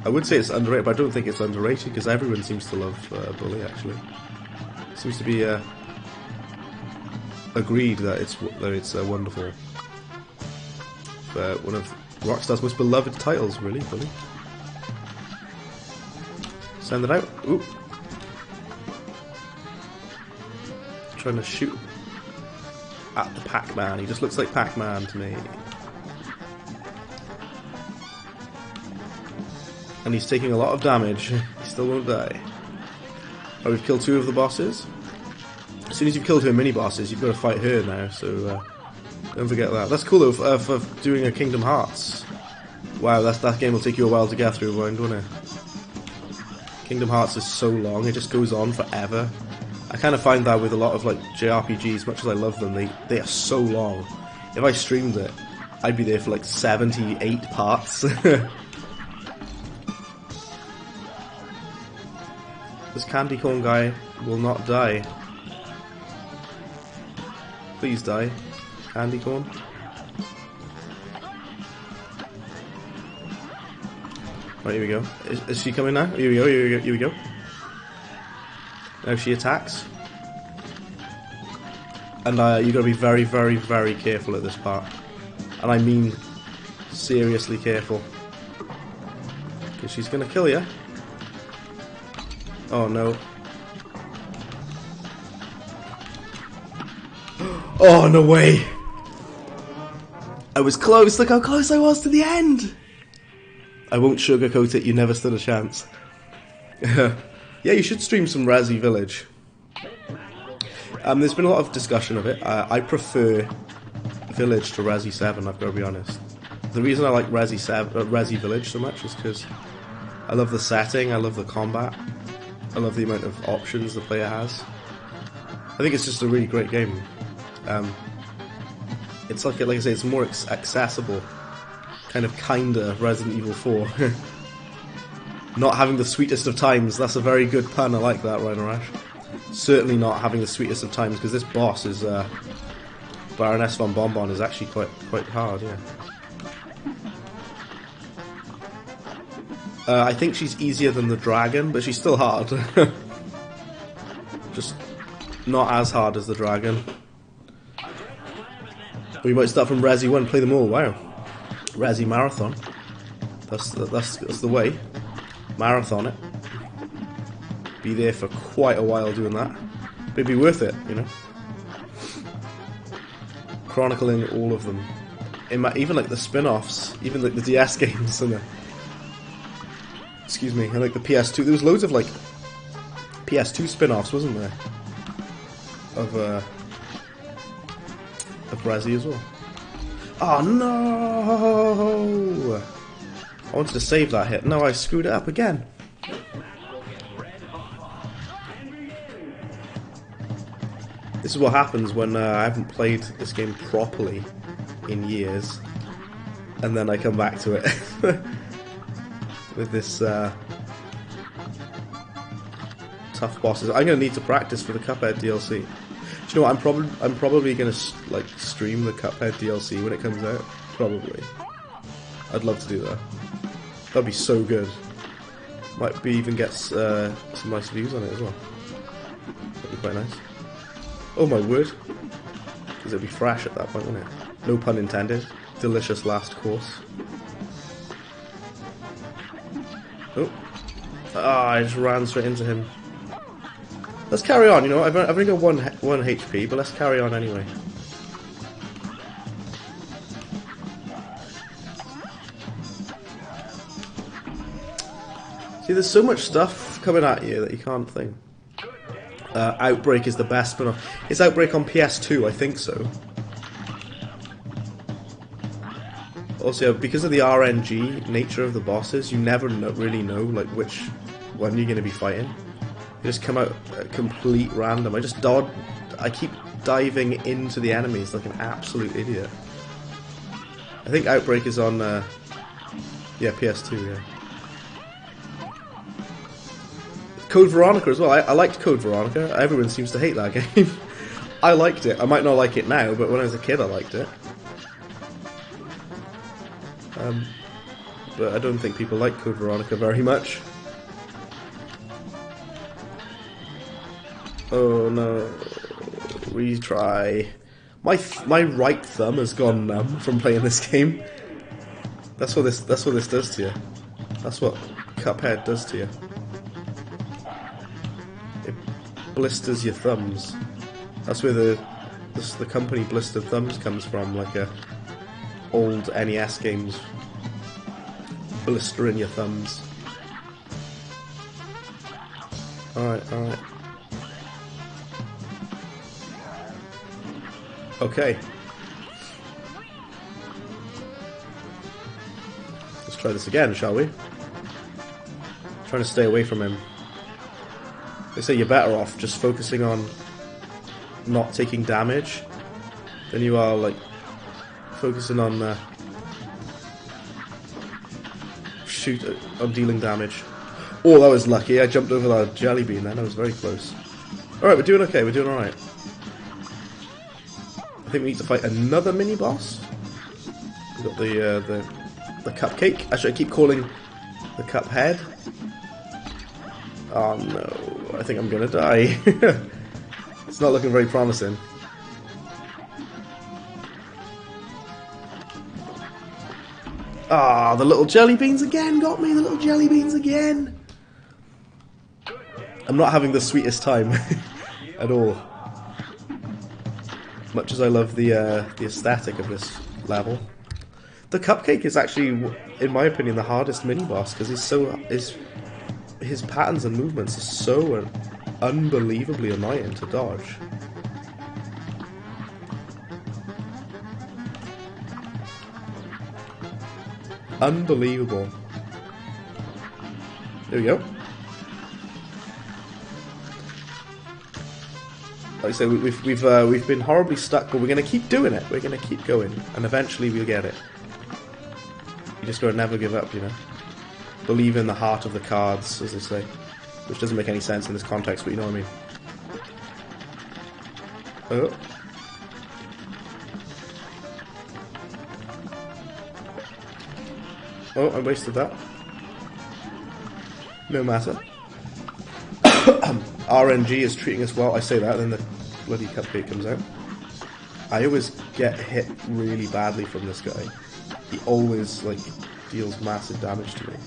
would say it's underrated, but I don't think it's underrated because everyone seems to love Bully. Actually, seems to be agreed that it's wonderful. One of Rockstar's most beloved titles, really. Bully. Send it out. Ooh. Trying to shoot at the Pac-Man. He just looks like Pac-Man to me. And he's taking a lot of damage. He still won't die. Oh, we've killed 2 of the bosses. As soon as you've killed her mini-bosses, you've got to fight her now, so don't forget that. That's cool though, for doing a Kingdom Hearts. Wow, that game will take you a while to get through, won't it? Kingdom Hearts is so long, it just goes on forever. I kind of find that with a lot of like JRPGs, much as I love them, they are so long. If I streamed it, I'd be there for like 78 parts. This candy corn guy will not die. Please die, candy corn. Right, here we go. Is she coming now? Here we go, here we go. Now she attacks. And you gotta be very, very, very careful at this part. And I mean seriously careful. Because she's gonna kill you. Oh no. Oh, no way! I was close, look how close I was to the end! I won't sugarcoat it, you never stood a chance. Yeah, you should stream some Resi Village. There's been a lot of discussion of it. I prefer Village to Resi 7, I've got to be honest. The reason I like Resi Village so much is because I love the setting, I love the combat, I love the amount of options the player has. I think it's just a really great game. It's like I say, it's more accessible. Kinda Resident Evil 4. Not having the sweetest of times, that's a very good pun, I like that, Rhino Rash. Certainly not having the sweetest of times, because this boss is, Baroness von Bonbon is actually quite hard, yeah. I think she's easier than the dragon, but she's still hard. Just not as hard as the dragon. We might start from Resi 1, play them all, wow. Resi Marathon. That's the way. Marathon it. Be there for quite a while doing that. But it'd be worth it, you know. Chronicling all of them. Even like the spin-offs, even like the DS games and the... Excuse me, and like the PS2. There was loads of like PS2 spin-offs, wasn't there? Of Resi as well. Oh no! I wanted to save that hit. No, I screwed it up again. This is what happens when I haven't played this game properly in years, and then I come back to it with this tough bosses. I'm gonna need to practice for the Cuphead DLC. Do you know what? I'm probably gonna like stream the Cuphead DLC when it comes out. Probably. I'd love to do that. That'd be so good. Might be even get some nice views on it as well. That'd be quite nice. Oh my word. Because it'd be fresh at that point, wouldn't it? No pun intended. Delicious last course. Oh. Ah, I just ran straight into him. Let's carry on, you know, I've only got one HP, but let's carry on anyway. See, there's so much stuff coming at you that you can't think. Outbreak is the best spin-off. It's Outbreak on PS2, I think so. Also, because of the RNG nature of the bosses, you never really know like which one you're going to be fighting. They just come out at complete random. I keep diving into the enemies like an absolute idiot. I think Outbreak is on, yeah, PS2, yeah. Code Veronica as well. I liked Code Veronica. Everyone seems to hate that game. I liked it. I might not like it now, but when I was a kid I liked it. But I don't think people like Code Veronica very much. Oh no. Retry. My right thumb has gone numb from playing this game. That's what this does to you. That's what Cuphead does to you. It blisters your thumbs. That's where the company Blistered Thumbs comes from, like old NES games. Blistering your thumbs. Alright. Okay. Let's try this again, shall we? Trying to stay away from him. They say you're better off just focusing on not taking damage than you are like focusing on on dealing damage. Oh, that was lucky. I jumped over that jelly bean then. I was very close. Alright, we're doing okay. We're doing alright. I think we need to fight another mini boss. We've got the cupcake. Actually, I keep calling the Cuphead. Oh no, I think I'm gonna die. It's not looking very promising. Ah, the little jelly beans again got me. The little jelly beans again. I'm not having the sweetest time at all. Much as I love the aesthetic of this level, the cupcake is actually, in my opinion, the hardest mini boss because his patterns and movements are so unbelievably annoying to dodge. Unbelievable. There we go. Like I say, we've been horribly stuck, but we're gonna keep doing it. We're gonna keep going, and eventually we'll get it. You just gotta never give up, you know. Believe in the heart of the cards, as they say, which doesn't make any sense in this context, but you know what I mean. Oh. Oh, I wasted that. No matter. RNG is treating us well. I say that, then the bloody cupcake comes out. I always get hit really badly from this guy. He always, like, deals massive damage to me.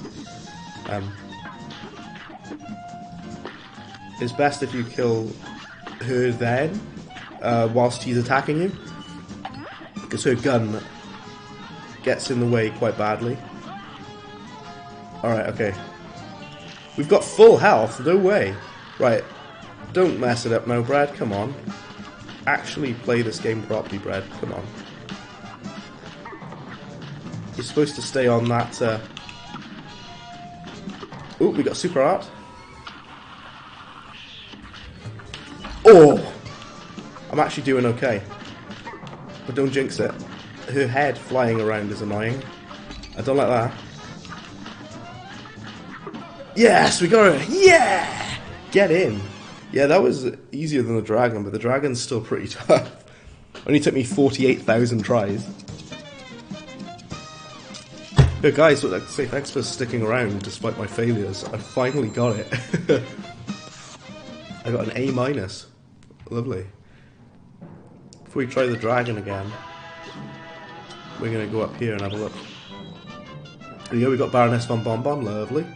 It's best if you kill her then, whilst he's attacking you. Because her gun gets in the way quite badly. Alright, okay. We've got full health, no way. Right, don't mess it up now, Brad, come on. Actually play this game properly, Brad, come on. You're supposed to stay on that, Ooh, we got super art. Oh! I'm actually doing okay. But don't jinx it. Her head flying around is annoying. I don't like that. Yes, we got her! Yeah! Get in! Yeah, that was easier than the dragon, but the dragon's still pretty tough. Only took me 48,000 tries. Hey guys, I'd like to say thanks for sticking around despite my failures. I finally got it. I got an A-. Lovely. Before we try the dragon again, we're going to go up here and have a look. There you go, we got Baroness von Bonbon, lovely.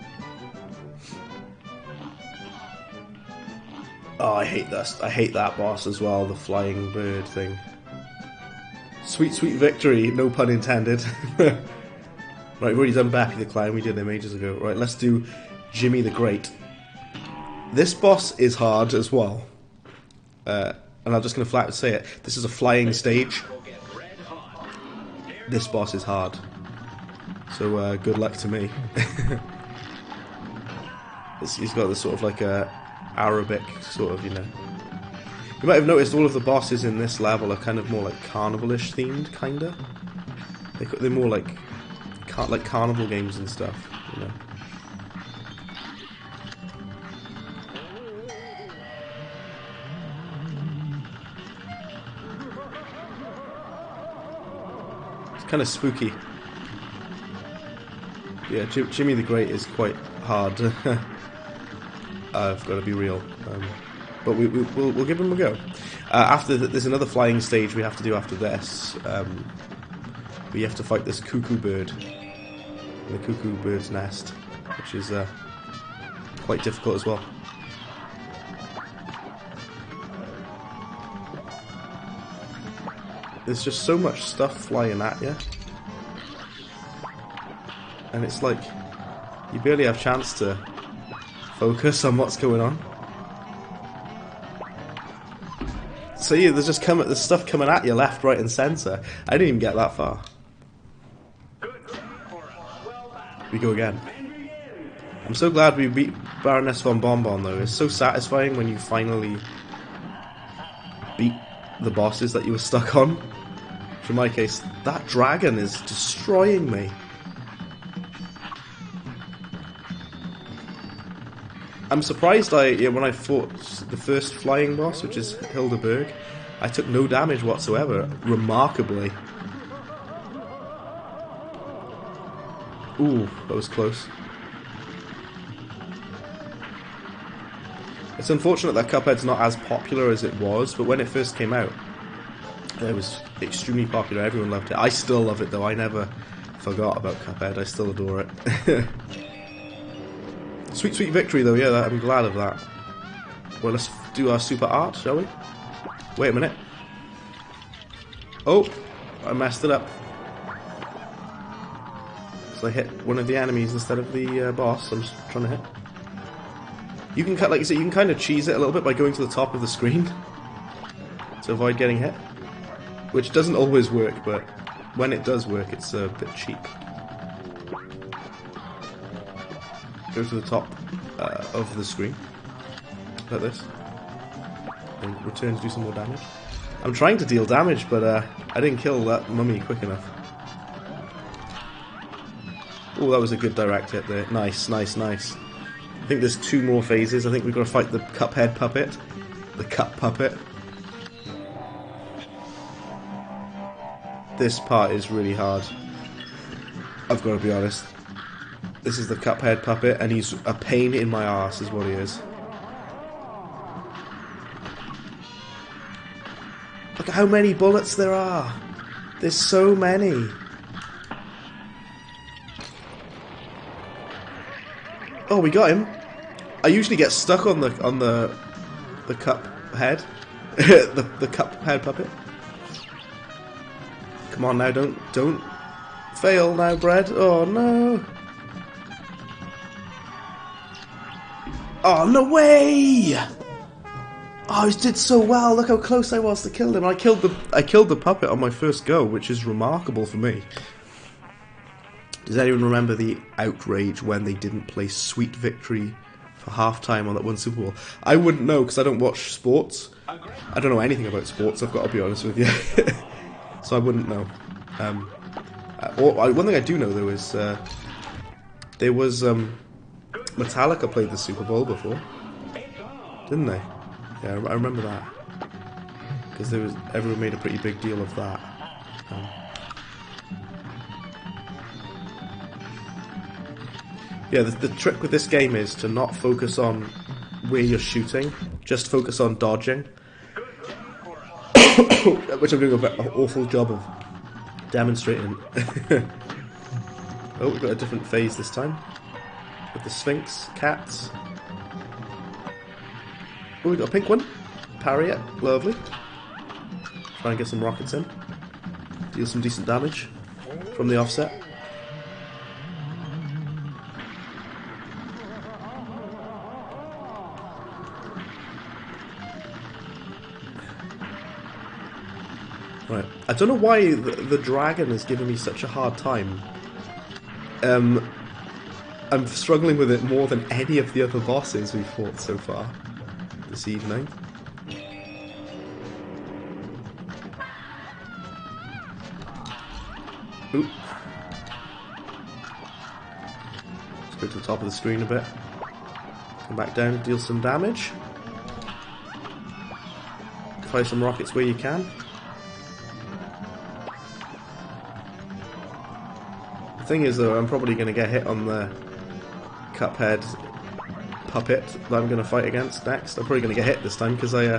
Oh, I hate this. I hate that boss as well, the flying bird thing. Sweet, sweet victory, no pun intended. Right, we've already done Bappy the Clown, we did him ages ago. Right, let's do Jimmy the Great. This boss is hard as well. And I'm just going to flat out say it. This is a flying stage. This boss is hard. So good luck to me. He's got this sort of like a Arabic sort of, you know. You might have noticed all of the bosses in this level are kind of more like carnival-ish themed, kinda. They're more like carnival games and stuff, you know. It's kind of spooky. Yeah, Jimmy the Great is quite hard. I've got to be real. But we'll give him a go. There's another flying stage we have to do after this. We have to fight this cuckoo bird. The cuckoo bird's nest, which is quite difficult as well. There's just so much stuff flying at you. And it's like, you barely have a chance to focus on what's going on. So yeah, there's stuff coming at you left, right and centre. I didn't even get that far. We go again. I'm so glad we beat Baroness von Bonbon though. It's so satisfying when you finally beat the bosses that you were stuck on. Which in my case, that dragon is destroying me. I'm surprised when I fought the first flying boss, which is Hildeberg, I took no damage whatsoever, remarkably. Ooh, that was close. It's unfortunate that Cuphead's not as popular as it was, but when it first came out, it was extremely popular, everyone loved it. I still love it though, I never forgot about Cuphead, I still adore it. Sweet, sweet victory though, yeah, I'm glad of that. Well, let's do our super art, shall we? Wait a minute. Oh, I messed it up. So I hit one of the enemies instead of the boss I'm just trying to hit. You can like you said, you can kind of cheese it a little bit by going to the top of the screen to avoid getting hit. Which doesn't always work, but when it does work, it's a bit cheap. Go to the top of the screen, like this, and return to do some more damage. I'm trying to deal damage, but I didn't kill that mummy quick enough. Oh, that was a good direct hit there. Nice, nice, nice. I think there's 2 more phases. I think we've got to fight the Cuphead puppet. The Cup puppet. This part is really hard. I've got to be honest. This is the Cuphead puppet, and he's a pain in my arse, is what he is. Look at how many bullets there are. There's so many. Oh, we got him. I usually get stuck on the cup head, the cup head puppet. Come on now, don't fail now, Bread. Oh no. Oh, no way! Oh, I did so well. Look how close I was to kill him. I killed the puppet on my first go, which is remarkable for me. Does anyone remember the outrage when they didn't play Sweet Victory for halftime on that one Super Bowl? I wouldn't know because I don't watch sports. I don't know anything about sports, I've got to be honest with you. So I wouldn't know. One thing I do know though is there was Metallica played the Super Bowl before, didn't they? Yeah, I remember that because everyone made a pretty big deal of that. Yeah, the trick with this game is to not focus on where you're shooting, just focus on dodging, which I'm doing an awful job of demonstrating. Oh, we've got a different phase this time. With the Sphinx, cats. Oh, we got a pink one. Parry it, lovely. Try and get some rockets in. Deal some decent damage from the offset. Right. I don't know why the dragon is giving me such a hard time. I'm struggling with it more than any of the other bosses we've fought so far this evening. Oop. Let's go to the top of the screen a bit. Come back down, deal some damage. Fire some rockets where you can. The thing is though, I'm probably going to get hit on the Cuphead puppet that I'm going to fight against next. I'm probably going to get hit this time because I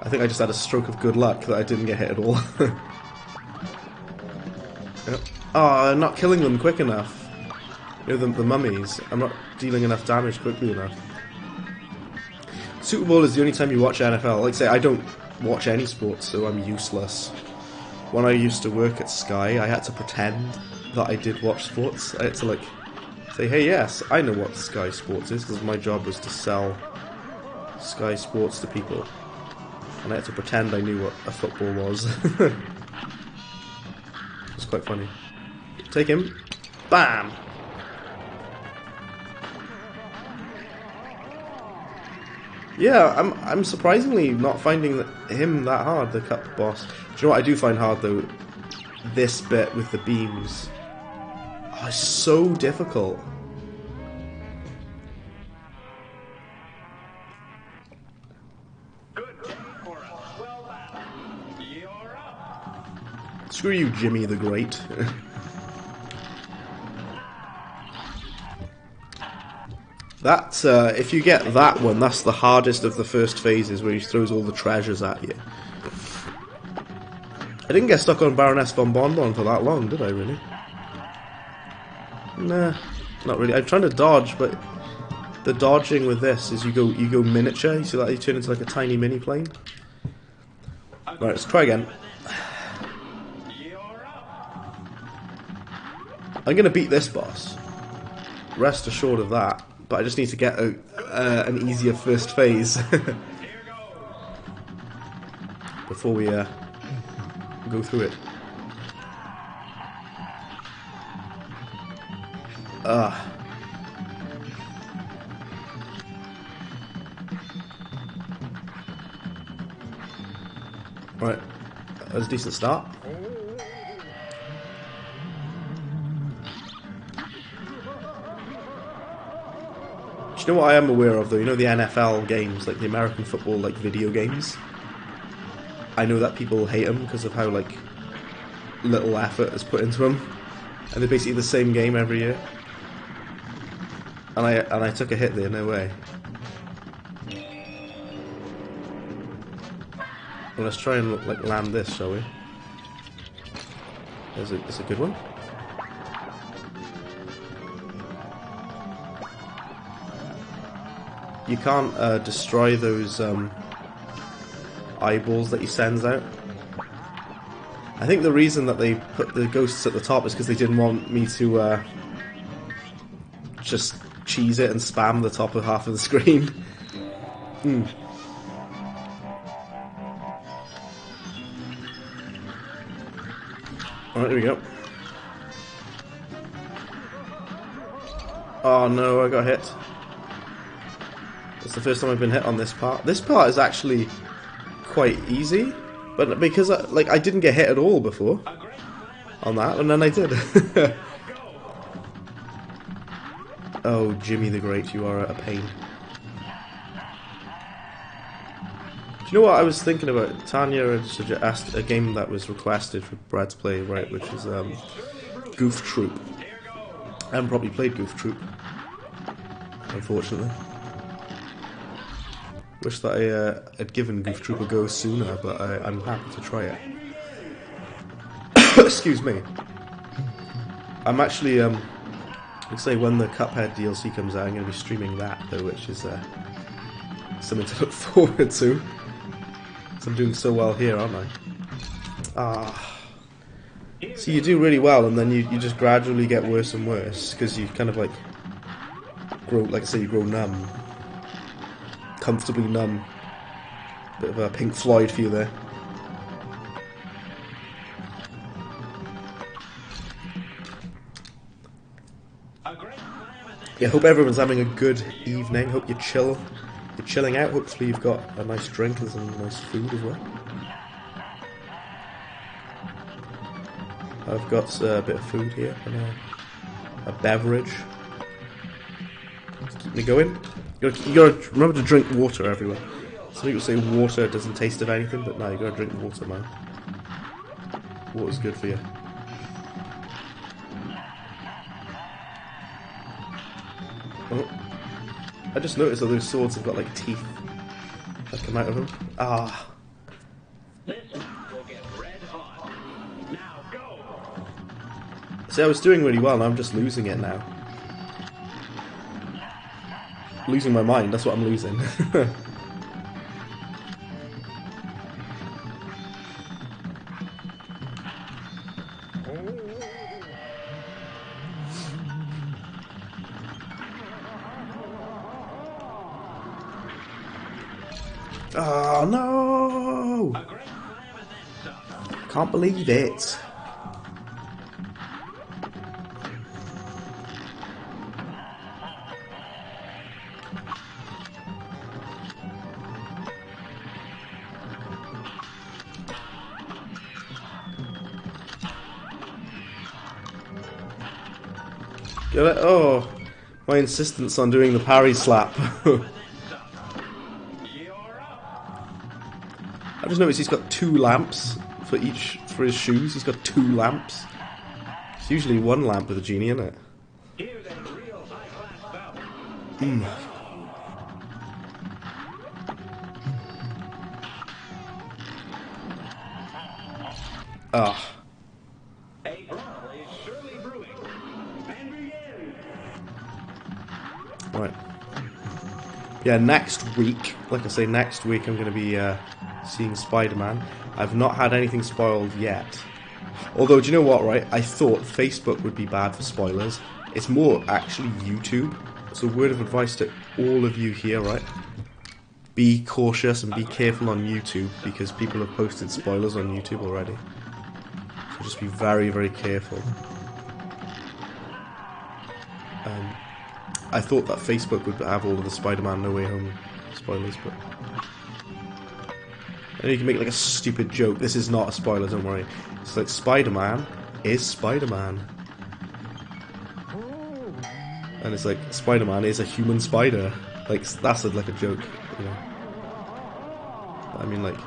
think I just had a stroke of good luck that I didn't get hit at all. Yep. Oh, I'm not killing them quick enough. You know, the mummies. I'm not dealing enough damage quickly enough. Super Bowl is the only time you watch NFL. Like I say, I don't watch any sports, so I'm useless. When I used to work at Sky, I had to pretend that I did watch sports. I had to, like, say, hey, yes, I know what Sky Sports is, because my job was to sell Sky Sports to people. And I had to pretend I knew what a football was. It's quite funny. Take him. Bam! Yeah, I'm surprisingly not finding him that hard, the cup boss. Do you know what I do find hard though? This bit with the beams. Oh, it's so difficult. Screw you, Jimmy the Great. That, if you get that one, that's the hardest of the first phases where he throws all the treasures at you. I didn't get stuck on Baroness von Bonbon for that long, did I really? Nah, not really. I'm trying to dodge, but the dodging with this is you go miniature. You see that? You turn into like a tiny mini plane. Right, let's try again. I'm gonna beat this boss. Rest assured of that. But I just need to get an easier first phase before we go through it. Right, that was a decent start. Do you know what I am aware of though? You know the NFL games, like the American football, like video games? I know that people hate them because of how like little effort is put into them, and they're basically the same game every year. And I took a hit there, no way. Well, let's try and like land this, shall we? There's a good one. You can't destroy those eyeballs that he sends out. I think the reason that they put the ghosts at the top is because they didn't want me to just cheese it and spam the top of half of the screen. Alright, here we go. Oh no, I got hit. It's the first time I've been hit on this part. This part is actually quite easy, but because I didn't get hit at all before on that, and then I did. Oh, Jimmy the Great, you are a pain. Do you know what I was thinking about? Tanya had asked a game that was requested for Brad's Play, right, which is Goof Troop. I haven't probably played Goof Troop, unfortunately. Wish that I had given Goof Troop a go sooner, but I'm happy to try it. Excuse me. I'm actually, let's say when the Cuphead DLC comes out, I'm going to be streaming that, though, which is something to look forward to. So I'm doing so well here, aren't I? Ah. So you do really well, and then you just gradually get worse and worse, because you kind of like grow, like I say, you grow numb. Comfortably numb. Bit of a Pink Floyd for you there. Yeah, hope everyone's having a good evening. Hope you're chilling out. Hopefully you've got a nice drink and some nice food as well. I've got a bit of food here and a beverage. Just keep me going. You gotta remember to drink water everywhere. Some people say water doesn't taste of anything, but no, you gotta drink water, man. Water's good for you. Oh. I just noticed that those swords have got like teeth that come out of them. Ah. See, I was doing really well, and I'm just losing it now. Losing my mind, that's what I'm losing. Oh no! Can't believe it. Get it? Oh, my insistence on doing the parry slap. I just noticed he's got 2 lamps for his shoes. He's got 2 lamps. It's usually 1 lamp with a genie in it. Ah. Right. Yeah, next week, like I say, next week I'm going to be seeing Spider-Man. I've not had anything spoiled yet. Although, do you know what, right? I thought Facebook would be bad for spoilers. It's more actually YouTube. So word of advice to all of you here, right? Be cautious and be careful on YouTube, because people have posted spoilers on YouTube already. So just be very, very careful. I thought that Facebook would have all of the Spider-Man No Way Home spoilers, but I know you can make like a stupid joke. This is not a spoiler, don't worry. It's like Spider-Man is Spider-Man. And it's like Spider-Man is a human spider. Like, that's like a joke, you know. But I mean, like,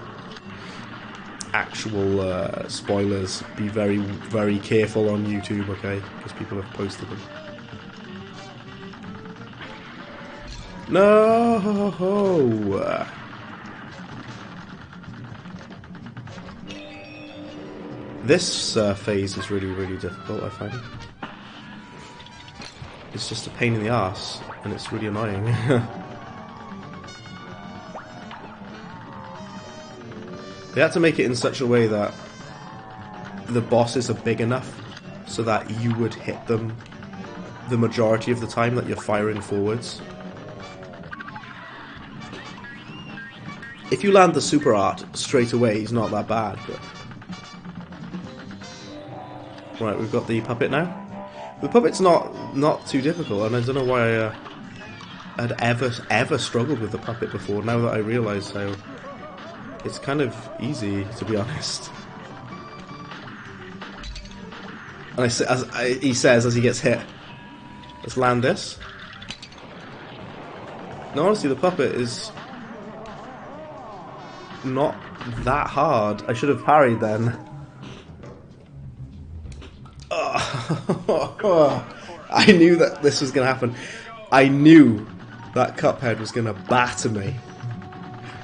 actual spoilers, be very, very careful on YouTube, okay? Because people have posted them. No! This phase is really, really difficult, I find. It's just a pain in the ass, and it's really annoying. They had to make it in such a way that the bosses are big enough so that you would hit them the majority of the time that you're firing forwards. If you land the super art straight away, he's not that bad, but... Right, we've got the puppet now. The puppet's not too difficult, and I don't know why I'd ever struggled with the puppet before, now that I realise how it's kind of easy, to be honest. And he says as he gets hit, let's land this. No, honestly, the puppet is not that hard. I should have parried then. I knew that this was going to happen. I knew that Cuphead was going to batter me.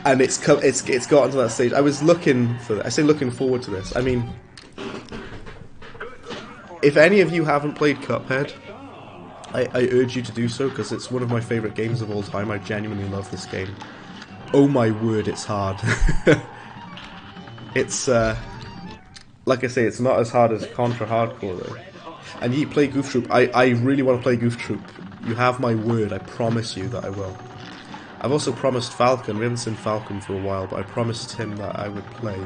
And it's gotten to that stage. I was looking for this. I say looking forward to this. I mean, if any of you haven't played Cuphead, I urge you to do so, because it's one of my favourite games of all time. I genuinely love this game. Oh my word, it's hard. It's, like I say, it's not as hard as Contra Hardcore though. And you play Goof Troop. I really want to play Goof Troop. You have my word, I promise you that I will. I've also promised Falcon, we haven't seen Falcon for a while, but I promised him that I would play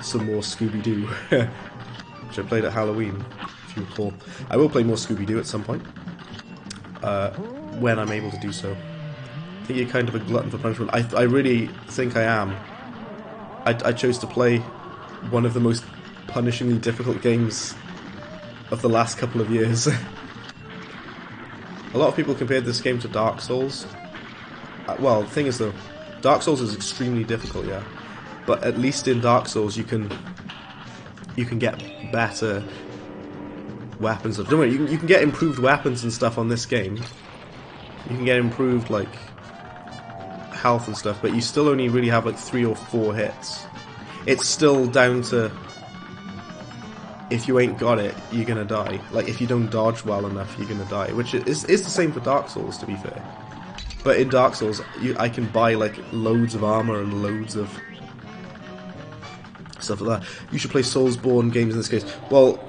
some more Scooby-Doo. Which I played at Halloween, if you recall. I will play more Scooby-Doo at some point. when I'm able to do so. I think you're kind of a glutton for punishment. I really think I am. I chose to play one of the most punishingly difficult games of the last couple of years. A lot of people compared this game to Dark Souls. Well, the thing is though, Dark Souls is extremely difficult, yeah. But at least in Dark Souls you can get better weapons. Don't worry, you can get improved weapons and stuff on this game. You can get improved like health and stuff, but you still only really have like 3 or 4 hits. It's still down to, if you ain't got it, you're gonna die. Like, if you don't dodge well enough, you're gonna die. Which is the same for Dark Souls, to be fair. But in Dark Souls, I can buy like loads of armor and loads of stuff like that. You should play Soulsborne games in this case. Well,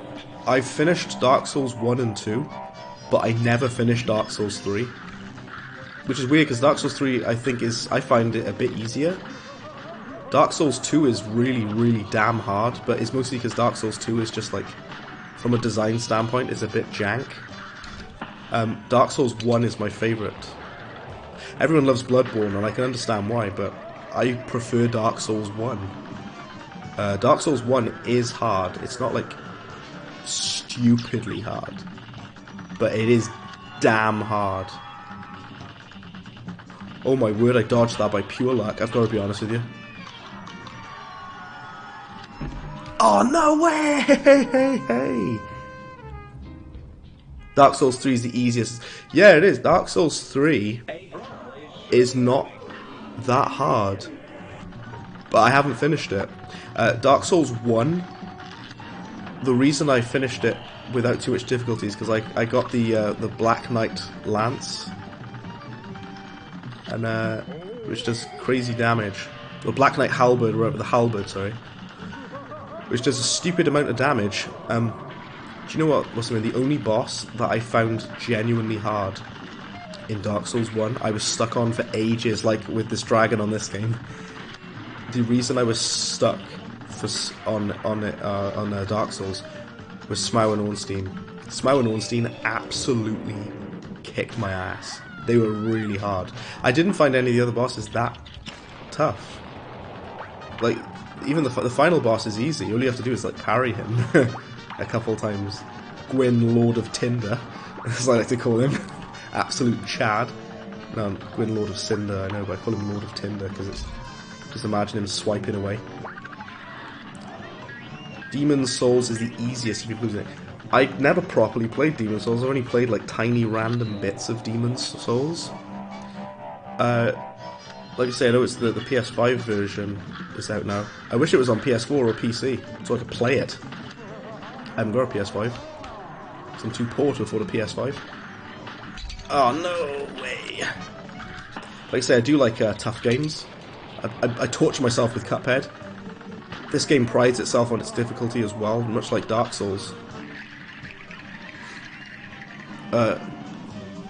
I've finished Dark Souls 1 and 2, but I never finished Dark Souls 3. Which is weird, because Dark Souls 3, I find it a bit easier. Dark Souls 2 is really, really damn hard, but it's mostly because Dark Souls 2 is just like, from a design standpoint, is a bit jank. Dark Souls 1 is my favourite. Everyone loves Bloodborne, and I can understand why, but I prefer Dark Souls 1. Dark Souls 1 is hard. It's not like stupidly hard, but it is damn hard. Oh my word, I dodged that by pure luck, I've got to be honest with you. Oh, no way! Dark Souls 3 is the easiest. Yeah, it is. Dark Souls 3 is not that hard, but I haven't finished it. Dark Souls 1, the reason I finished it without too much difficulty is because I got the Black Knight Lance, and which does crazy damage. The Black Knight Halberd, or the Halberd, sorry, which does a stupid amount of damage. Do you know what's the only boss that I found genuinely hard in Dark Souls 1, I was stuck on for ages, like with this dragon on this game. The reason I was stuck on Dark Souls was Smough and Ornstein. Smough and Ornstein absolutely kicked my ass. They were really hard. I didn't find any of the other bosses that tough. Like, even the final boss is easy. All you have to do is like parry him a couple times. Gwyn, Lord of Tinder, as I like to call him. Absolute Chad. No, Gwyn, Lord of Cinder, I know, but I call him Lord of Tinder because it's just imagine him swiping away. Demon's Souls is the easiest if you lose it. I never properly played Demon's Souls. I only played like tiny random bits of Demon's Souls. Like I say, I know it's the PS5 version is out now. I wish it was on PS4 or PC so I could play it. I haven't got a PS5. So I'm too poor to afford a PS5. Oh, no way. Like I say, I do like tough games. I torture myself with Cuphead. This game prides itself on its difficulty as well, much like Dark Souls.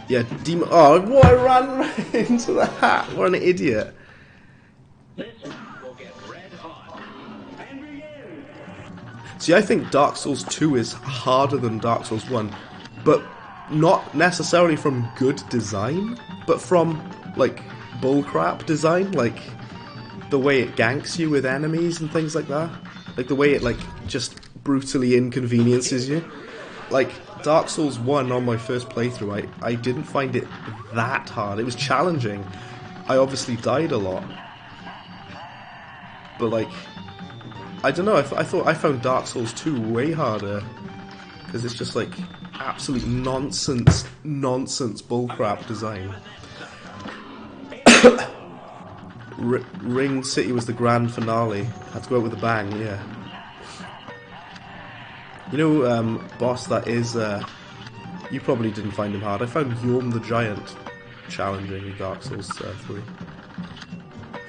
Yeah, Demon. Oh, what! I ran right into the hat. What an idiot! See, I think Dark Souls 2 is harder than Dark Souls 1, but not necessarily from good design, but from like bullcrap design, like the way it ganks you with enemies and things like that, like the way it like just brutally inconveniences you. Like Dark Souls 1 on my first playthrough, I didn't find it that hard. It was challenging. I obviously died a lot, but like I don't know. I found Dark Souls 2 way harder because it's just like absolute nonsense bullcrap design. Ring City was the grand finale. Had to go out with a bang, yeah. You know, boss that is, you probably didn't find him hard. I found Yhorm the Giant challenging in Dark Souls 3.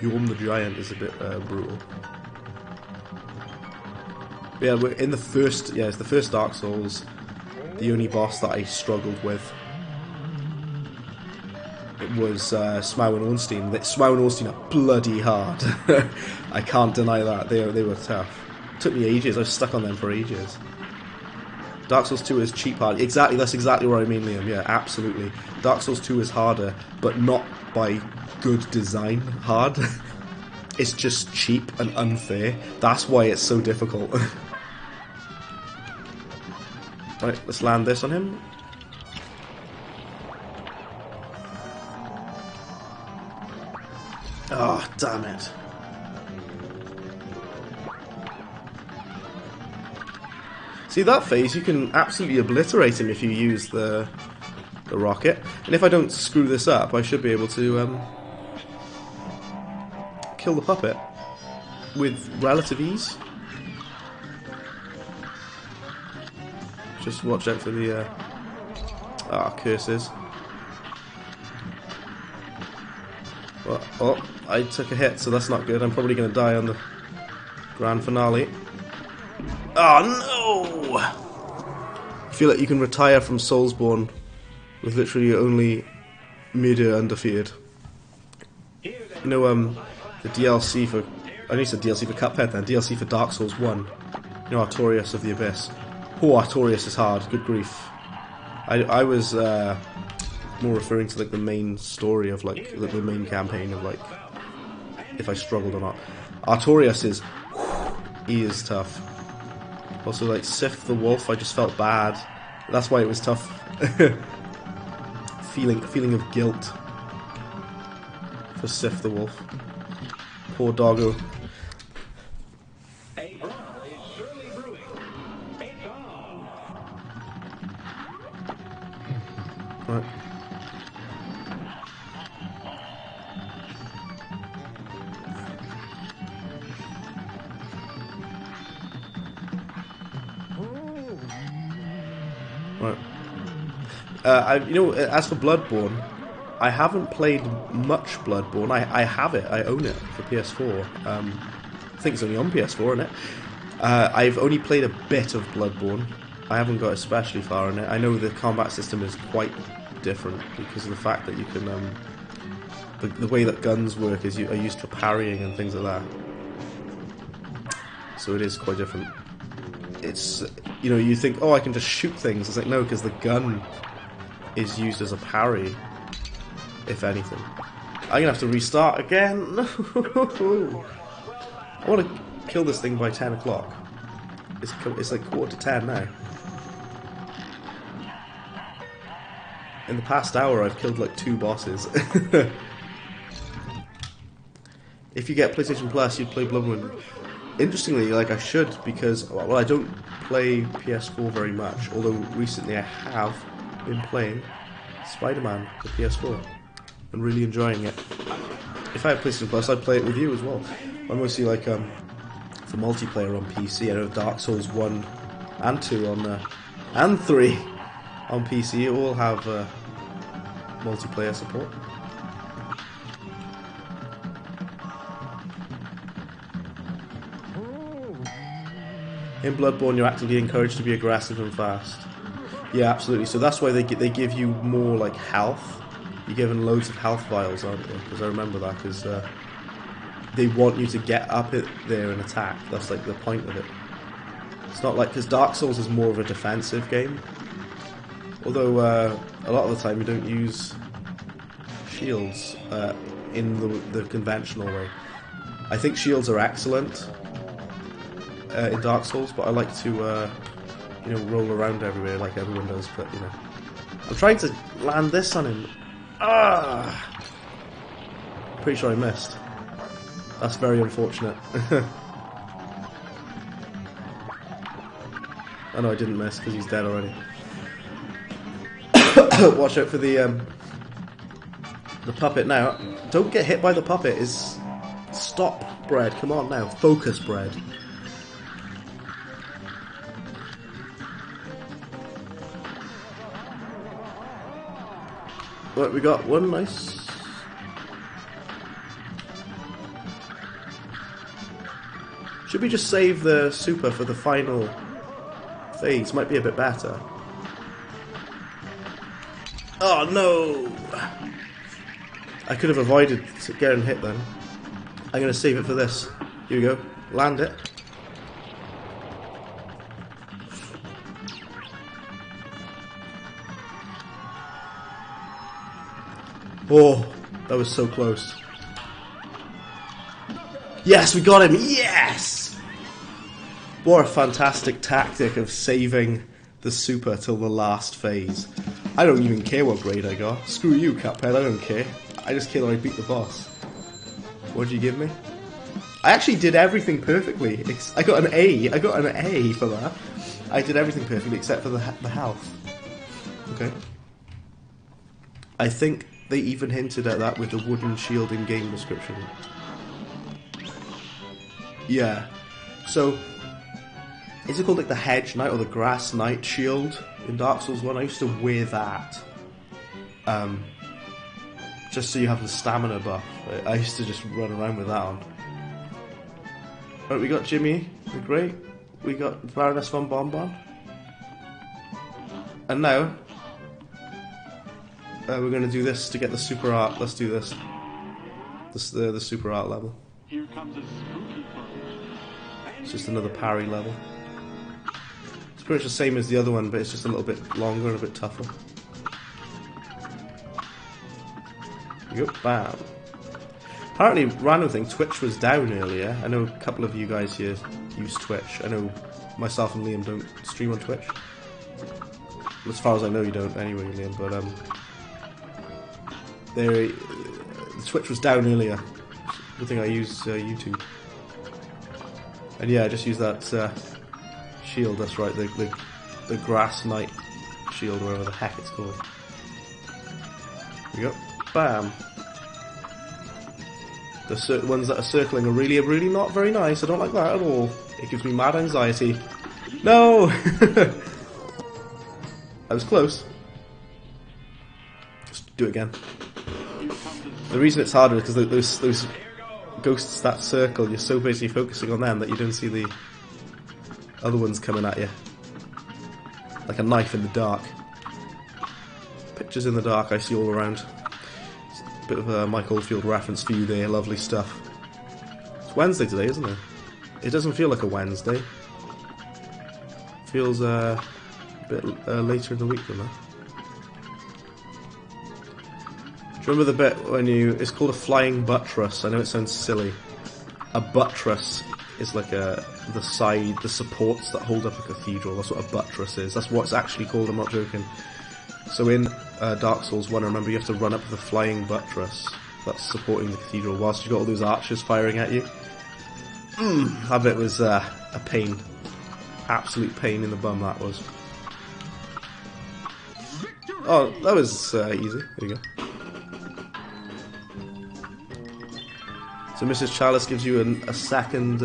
Yhorm the Giant is a bit brutal. But yeah, we're in the first, it's the first Dark Souls. The only boss that I struggled with was Smough and Ornstein. Smough and Ornstein are bloody hard. I can't deny that. They were tough. It took me ages. I was stuck on them for ages. Dark Souls 2 is cheap hard. Exactly, that's exactly what I mean, Liam. Yeah, absolutely. Dark Souls 2 is harder, but not by good design hard. It's just cheap and unfair. That's why it's so difficult. Right, let's land this on him. Oh, damn it. See, that phase, you can absolutely obliterate him if you use the rocket. And if I don't screw this up, I should be able to kill the puppet with relative ease. Just watch out for the curses. Well, oh, I took a hit, so that's not good. I'm probably going to die on the grand finale. Oh no! I feel like you can retire from Soulsborne with literally only Media undefeated. You know, the DLC for... I need to DLC for Cuphead then. DLC for Dark Souls 1. You know, Artorias of the Abyss. Oh, Artorias is hard. Good grief. I was more referring to like the main story of like the main campaign of like if I struggled or not. Artorias is... he is tough. Also, like, Sif the Wolf, I just felt bad. That's why it was tough. feeling of guilt for Sif the Wolf. Poor doggo. Right. Right. You know, as for Bloodborne, I haven't played much Bloodborne. I have it. I own it for PS4. I think it's only on PS4, isn't it? I've only played a bit of Bloodborne. I haven't got especially far in it. I know the combat system is quite different because of the fact that you can... the way that guns work is are used for parrying and things like that. So it is quite different. It's... you know, you think, oh, I can just shoot things. It's like, no, because the gun is used as a parry, if anything. I'm gonna have to restart again. I want to kill this thing by 10 o'clock. It's like 9:45 now. In the past hour, I've killed like 2 bosses. If you get PlayStation Plus, you'd play Bloodborne. Interestingly, like I should, because, well, I don't play PS4 very much, although recently I have been playing Spider-Man for PS4 and really enjoying it. If I had PlayStation Plus, I'd play it with you as well. I mostly like for multiplayer on PC. I know Dark Souls 1 and 2 on and 3 on PC all have multiplayer support. In Bloodborne, you're actively encouraged to be aggressive and fast. Yeah, absolutely. So that's why they give you more like health. You're given loads of health vials, aren't you? Because I remember that because they want you to get up there and attack. That's like the point of it. It's not like, because Dark Souls is more of a defensive game. Although a lot of the time you don't use shields in the conventional way. I think shields are excellent in Dark Souls, but I like to you know, roll around everywhere like everyone does. But you know, I'm trying to land this on him. Ah, pretty sure I missed. That's very unfortunate. Oh no, I didn't miss because he's dead already. Watch out for the puppet now. Don't get hit by the puppet. Stop, Bread. Come on now. Focus, Bread. Right, we got one nice. Should we just save the super for the final phase? Might be a bit better. Oh no! I could have avoided getting hit then. I'm going to save it for this. Here we go. Land it. Oh, that was so close. Yes, we got him! Yes! What a fantastic tactic of saving the super till the last phase. I don't even care what grade I got. Screw you, Cuphead, I don't care. I just care that I beat the boss. What did you give me? I actually did everything perfectly. I got an A. I got an A for that. I did everything perfectly except for the health. Okay. I think they even hinted at that with the wooden shield in game description. Yeah. So, is it called like the Hedge Knight or the Grass Knight shield in Dark Souls 1? I used to wear that. Just so you have the stamina buff. I used to just run around with that on. Right, we got Jimmy the Great. We got Baroness von Bonbon. And now, we're going to do this to get the super art. Let's do this. The super art level. Here comes a spooky part. It's just another parry level. It's pretty much the same as the other one, but it's just a little bit longer and a bit tougher. There you go, bam. Apparently, random thing, Twitch was down earlier. I know a couple of you guys here use Twitch. I know myself and Liam don't stream on Twitch. As far as I know, you don't anyway, Liam. But the Twitch was down earlier. Good thing I use YouTube. And yeah, I just use that shield. That's right, the Grass Knight shield, or whatever the heck it's called. There you go, bam. The ones that are circling are really not very nice. I don't like that at all. It gives me mad anxiety. No! I was close. Just do it again. The reason it's harder is because those ghosts that circle, you're so busy focusing on them that you don't see the other ones coming at you. Like a knife in the dark. Pictures in the dark I see all around. Bit of a Mike Oldfield reference for you there, lovely stuff. It's Wednesday today, isn't it? It doesn't feel like a Wednesday. It feels a bit later in the week than that. Do you remember the bit when it's called a flying buttress? I know it sounds silly. A buttress is like the supports that hold up a cathedral. That's what a buttress is. That's what it's actually called, I'm not joking. So in Dark Souls 1, I remember you have to run up with a flying buttress that's supporting the cathedral whilst you've got all those archers firing at you. That bit was a pain. Absolute pain in the bum, that was. Oh, that was easy. There you go. So Mrs. Chalice gives you a second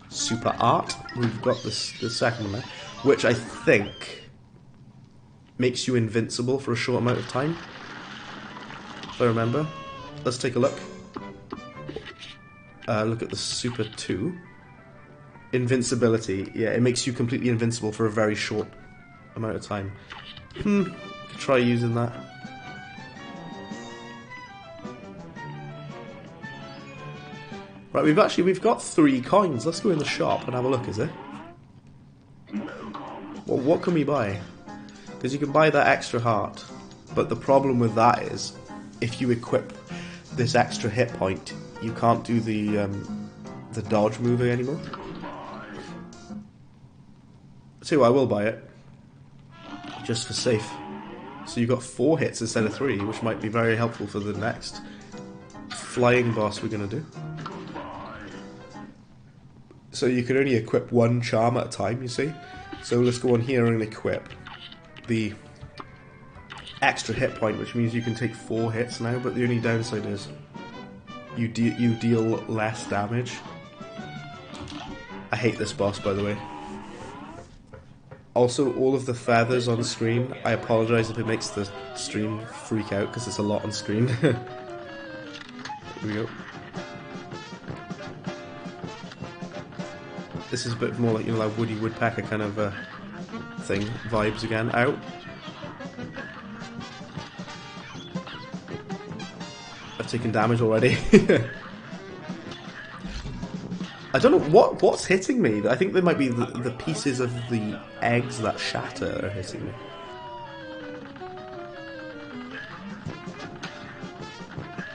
super art. We've got the second one now, which I think makes you invincible for a short amount of time, if I remember. Let's take a look. Look at the Super 2. Invincibility. Yeah, it makes you completely invincible for a very short amount of time. Could try using that. Right, we've got 3 coins. Let's go in the shop and have a look, is it? Well, what can we buy? Because you can buy that extra heart, but the problem with that is, if you equip this extra hit point, you can't do the dodge move anymore. So I will buy it, just for safe. So you got 4 hits instead of 3, which might be very helpful for the next flying boss we're gonna do. So you can only equip 1 charm at a time, you see. So let's go on here and equip the extra hit point, which means you can take 4 hits now, but the only downside is you deal less damage. I hate this boss, by the way. Also, all of the feathers on screen, I apologise if it makes the stream freak out, because it's a lot on screen. Here we go. This is a bit more like, you know, like Woody Woodpecker kind of thing, vibes again. Out. I've taken damage already. I don't know what's hitting me. I think there might be the pieces of the eggs that shatter are hitting me.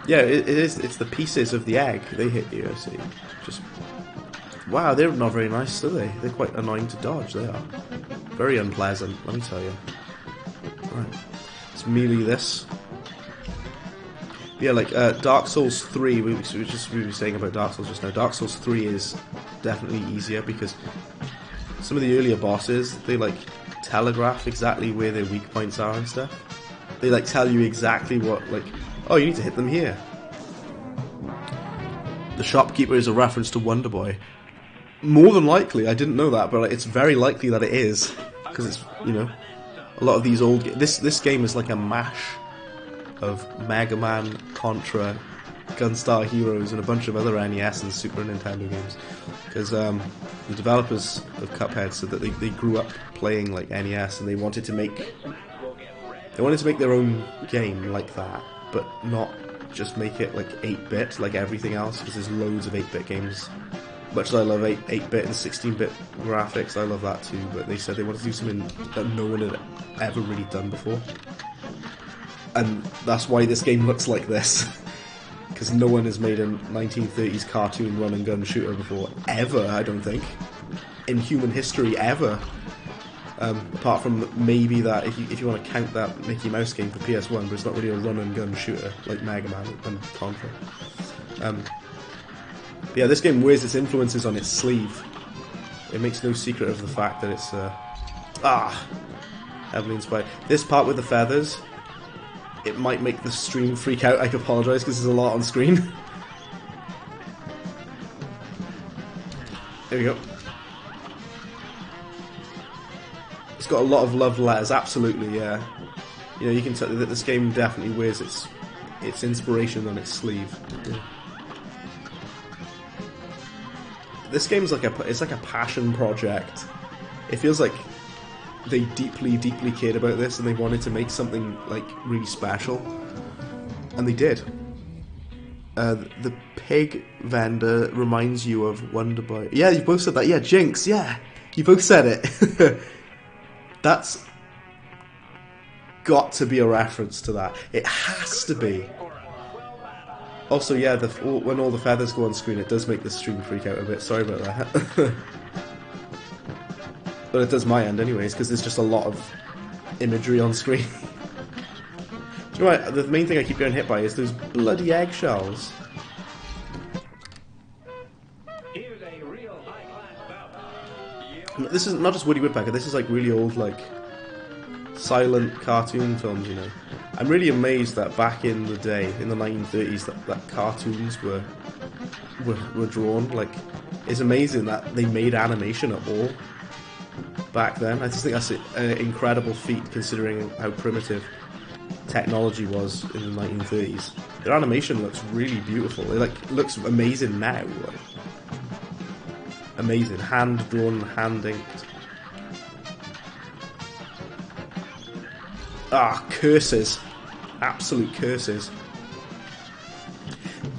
Yeah, it is. It's the pieces of the egg they hit you. See, just wow, they're not very nice, are they? They're quite annoying to dodge. They are very unpleasant. Let me tell you. Right, let's melee this. Yeah, like Dark Souls 3. We were saying about Dark Souls just now. Dark Souls 3 is definitely easier because some of the earlier bosses, they like telegraph exactly where their weak points are and stuff. They like tell you exactly what, like, oh, you need to hit them here. The shopkeeper is a reference to Wonder Boy. More than likely, I didn't know that, but it's very likely that it is, because it's, you know, a lot of these old this game is like a mash of Mega Man, Contra, Gunstar Heroes, and a bunch of other NES and Super Nintendo games. Because the developers of Cuphead said that they grew up playing like NES and they wanted to make their own game like that, but not just make it like 8-bit like everything else, because there's loads of 8-bit games. Much as I love 8-bit and 16-bit graphics, I love that too, but they said they wanted to do something that no one had ever really done before. And that's why this game looks like this. Because no one has made a 1930s cartoon run-and-gun shooter before, ever, I don't think. In human history, ever. Apart from maybe that, if you want to count that Mickey Mouse game for PS1, but it's not really a run-and-gun shooter like Mega Man and Contra. Yeah, this game wears its influences on its sleeve. It makes no secret of the fact that it's heavily inspired. This part with the feathers, it might make the stream freak out. I apologise because there's a lot on screen. There we go. It's got a lot of love letters, absolutely, yeah. You know, you can tell that this game definitely wears its inspiration on its sleeve. Yeah. This game's like it's like a passion project. It feels like they deeply, deeply cared about this and they wanted to make something like really special, and they did. The pig vendor reminds you of Wonder Boy. Yeah, you both said that. Yeah, Jinx. Yeah, you both said it. That's got to be a reference to that. It has to be. Also, yeah, when all the feathers go on screen, it does make the stream freak out a bit. Sorry about that. But it does my end anyways, because there's just a lot of imagery on screen. Do you know what? The main thing I keep getting hit by is those bloody eggshells. This is not just Woody Woodpecker, this is like really old, like, silent cartoon films, you know. I'm really amazed that back in the day, in the 1930s, that cartoons were drawn. Like, it's amazing that they made animation at all back then. I just think that's an incredible feat considering how primitive technology was in the 1930s. Their animation looks really beautiful. It like looks amazing now. Like, amazing, hand drawn, hand inked. Curses. Absolute curses.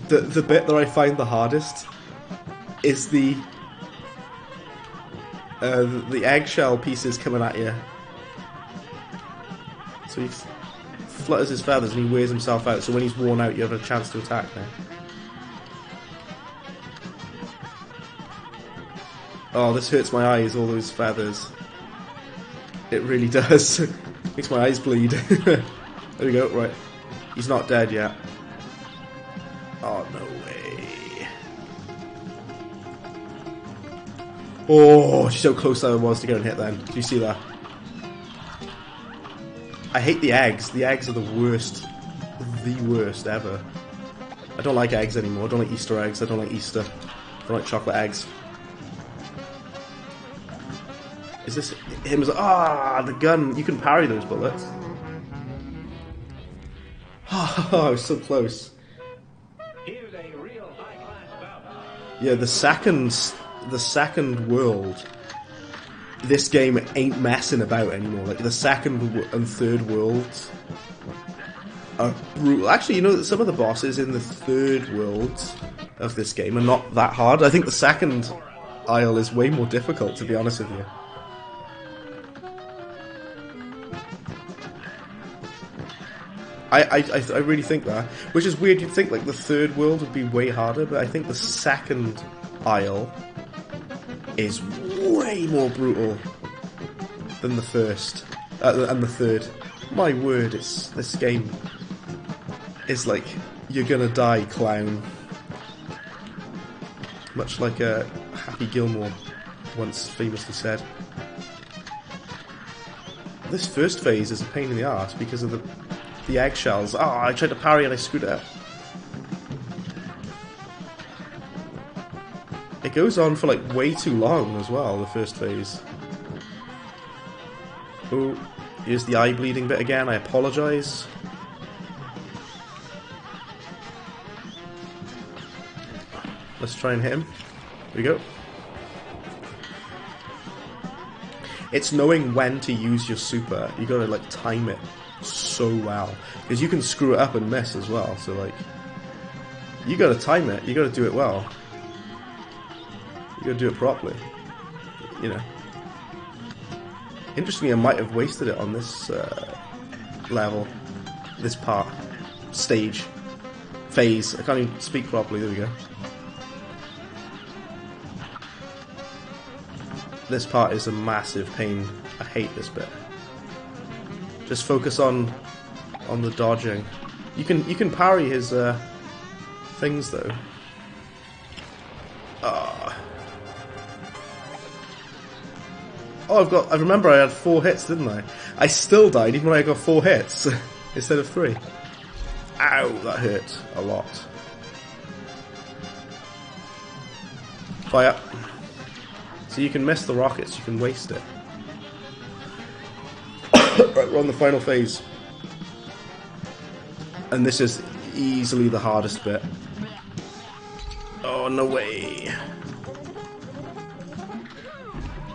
The bit that I find the hardest is the eggshell pieces coming at you. So he flutters his feathers and he wears himself out, so when he's worn out you have a chance to attack now. Oh, this hurts my eyes, all those feathers. It really does. Makes my eyes bleed. There we go, right. He's not dead yet. Oh, no way. Oh, so close I was to getting hit then. Do you see that? I hate the eggs. The eggs are the worst. The worst ever. I don't like eggs anymore. I don't like Easter eggs. I don't like Easter. I don't like chocolate eggs. Is this him? The gun. You can parry those bullets. Oh, so close. Yeah, the second world. This game ain't messing about anymore. Like, the second and third worlds are brutal. Actually, you know, some of the bosses in the third worlds of this game are not that hard. I think the second aisle is way more difficult, to be honest with you. I really think that, which is weird. You'd think like the third world would be way harder, but I think the second isle is way more brutal than the first and the third. My word, this game is like you're gonna die, clown. Much like Happy Gilmore once famously said. This first phase is a pain in the arse because of the eggshells. Oh, I tried to parry and I screwed it up. It goes on for like way too long as well, the first phase. Oh, here's the eye bleeding bit again, I apologise. Let's try and hit him. Here we go. It's knowing when to use your super. You gotta like time it so well. Because you can screw it up and miss as well, so like you gotta time it, you gotta do it well. You gotta do it properly. You know. Interestingly, I might have wasted it on this level. This part. Stage. Phase. I can't even speak properly, there we go. This part is a massive pain. I hate this bit. Just focus on the dodging. You can parry his things though. Oh, I remember I had 4 hits, didn't I? I still died even when I got 4 hits instead of 3. Ow, that hurt a lot. Fire. So you can miss the rockets, you can waste it. Right, we're on the final phase. And this is easily the hardest bit. Oh, no way.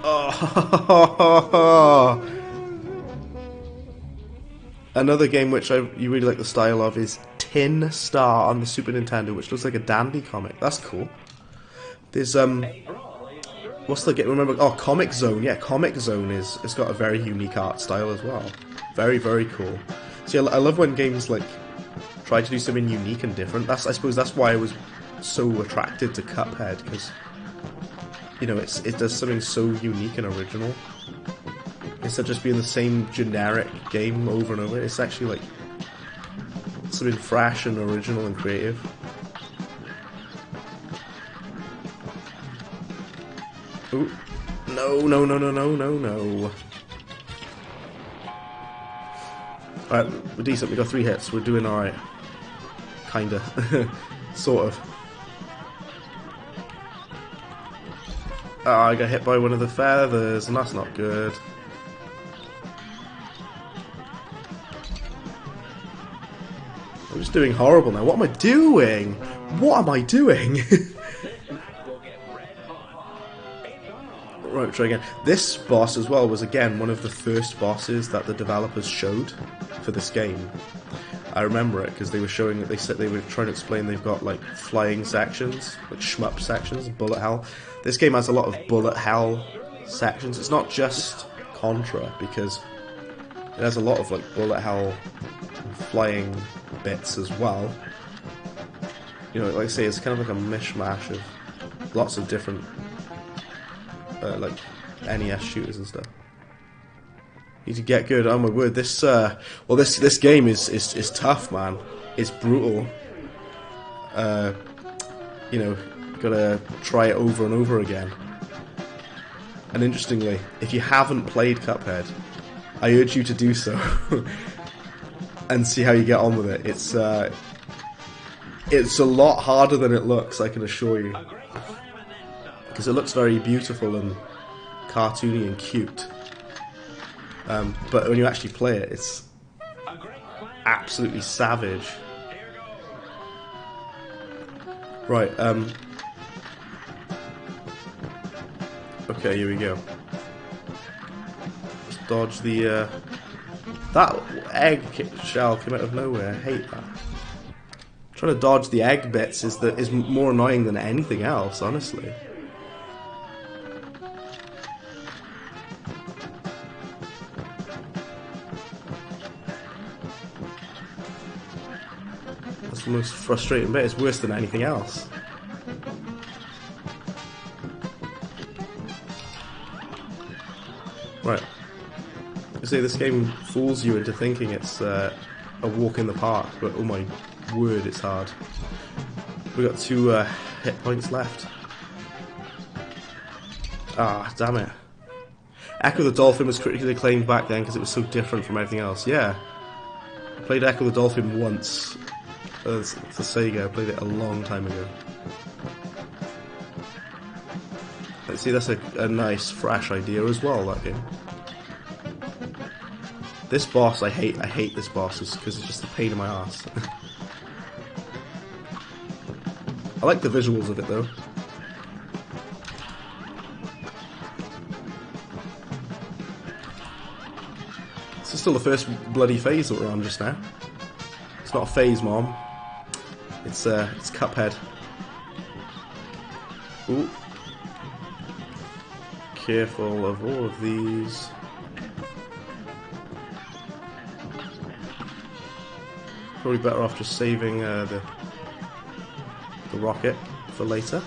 Oh. Another game which you really like the style of is Tin Star on the Super Nintendo, which looks like a Dandy comic. That's cool. There's what's the game? Remember? Oh, Comic Zone. Yeah, Comic Zone it's got a very unique art style as well. Very, very cool. See, I love when games like try to do something unique and different. I suppose that's why I was so attracted to Cuphead, because you know it does something so unique and original. Instead of just being the same generic game over and over, it's actually like something fresh and original and creative. Ooh. No, no, no, no, no, no, no. Alright, we're decent, we got 3 hits, we're doing alright. Kinda. Sort of. Ah, I got hit by one of the feathers, and that's not good. I'm just doing horrible now. What am I doing? What am I doing? Right, try again. This boss as well was again one of the first bosses that the developers showed for this game. I remember it because they were showing that they said they were trying to explain they've got like flying sections, like shmup sections, bullet hell. This game has a lot of bullet hell sections. It's not just Contra, because it has a lot of like bullet hell flying bits as well. You know, like I say, it's kind of like a mishmash of lots of different like NES shooters and stuff. Need to get good. Oh my word! This this game is tough, man. It's brutal. You know, gotta try it over and over again. And interestingly, if you haven't played Cuphead, I urge you to do so and see how you get on with it. It's a lot harder than it looks, I can assure you. Because it looks very beautiful and cartoony and cute. But when you actually play it, it's absolutely savage. Right, okay, here we go. Just dodge the, that egg shell came out of nowhere, I hate that. Trying to dodge the egg bits is more annoying than anything else, honestly. the most frustrating bit. It's worse than anything else. Right. You see, this game fools you into thinking it's a walk in the park, but oh my word, it's hard. We got 2 hit points left. Ah, damn it. Echo the Dolphin was critically acclaimed back then because it was so different from everything else. Yeah. I played Echo the Dolphin once for Sega. I played it a long time ago. Let's see, that's a nice, fresh idea as well, that game. This boss, I hate this boss because it's just a pain in my ass. I like the visuals of it though. This is still the first bloody phase that we're on just now. It's not a phase, Mom. It's Cuphead. Ooh. Careful of all of these. Probably better off just saving the rocket for later.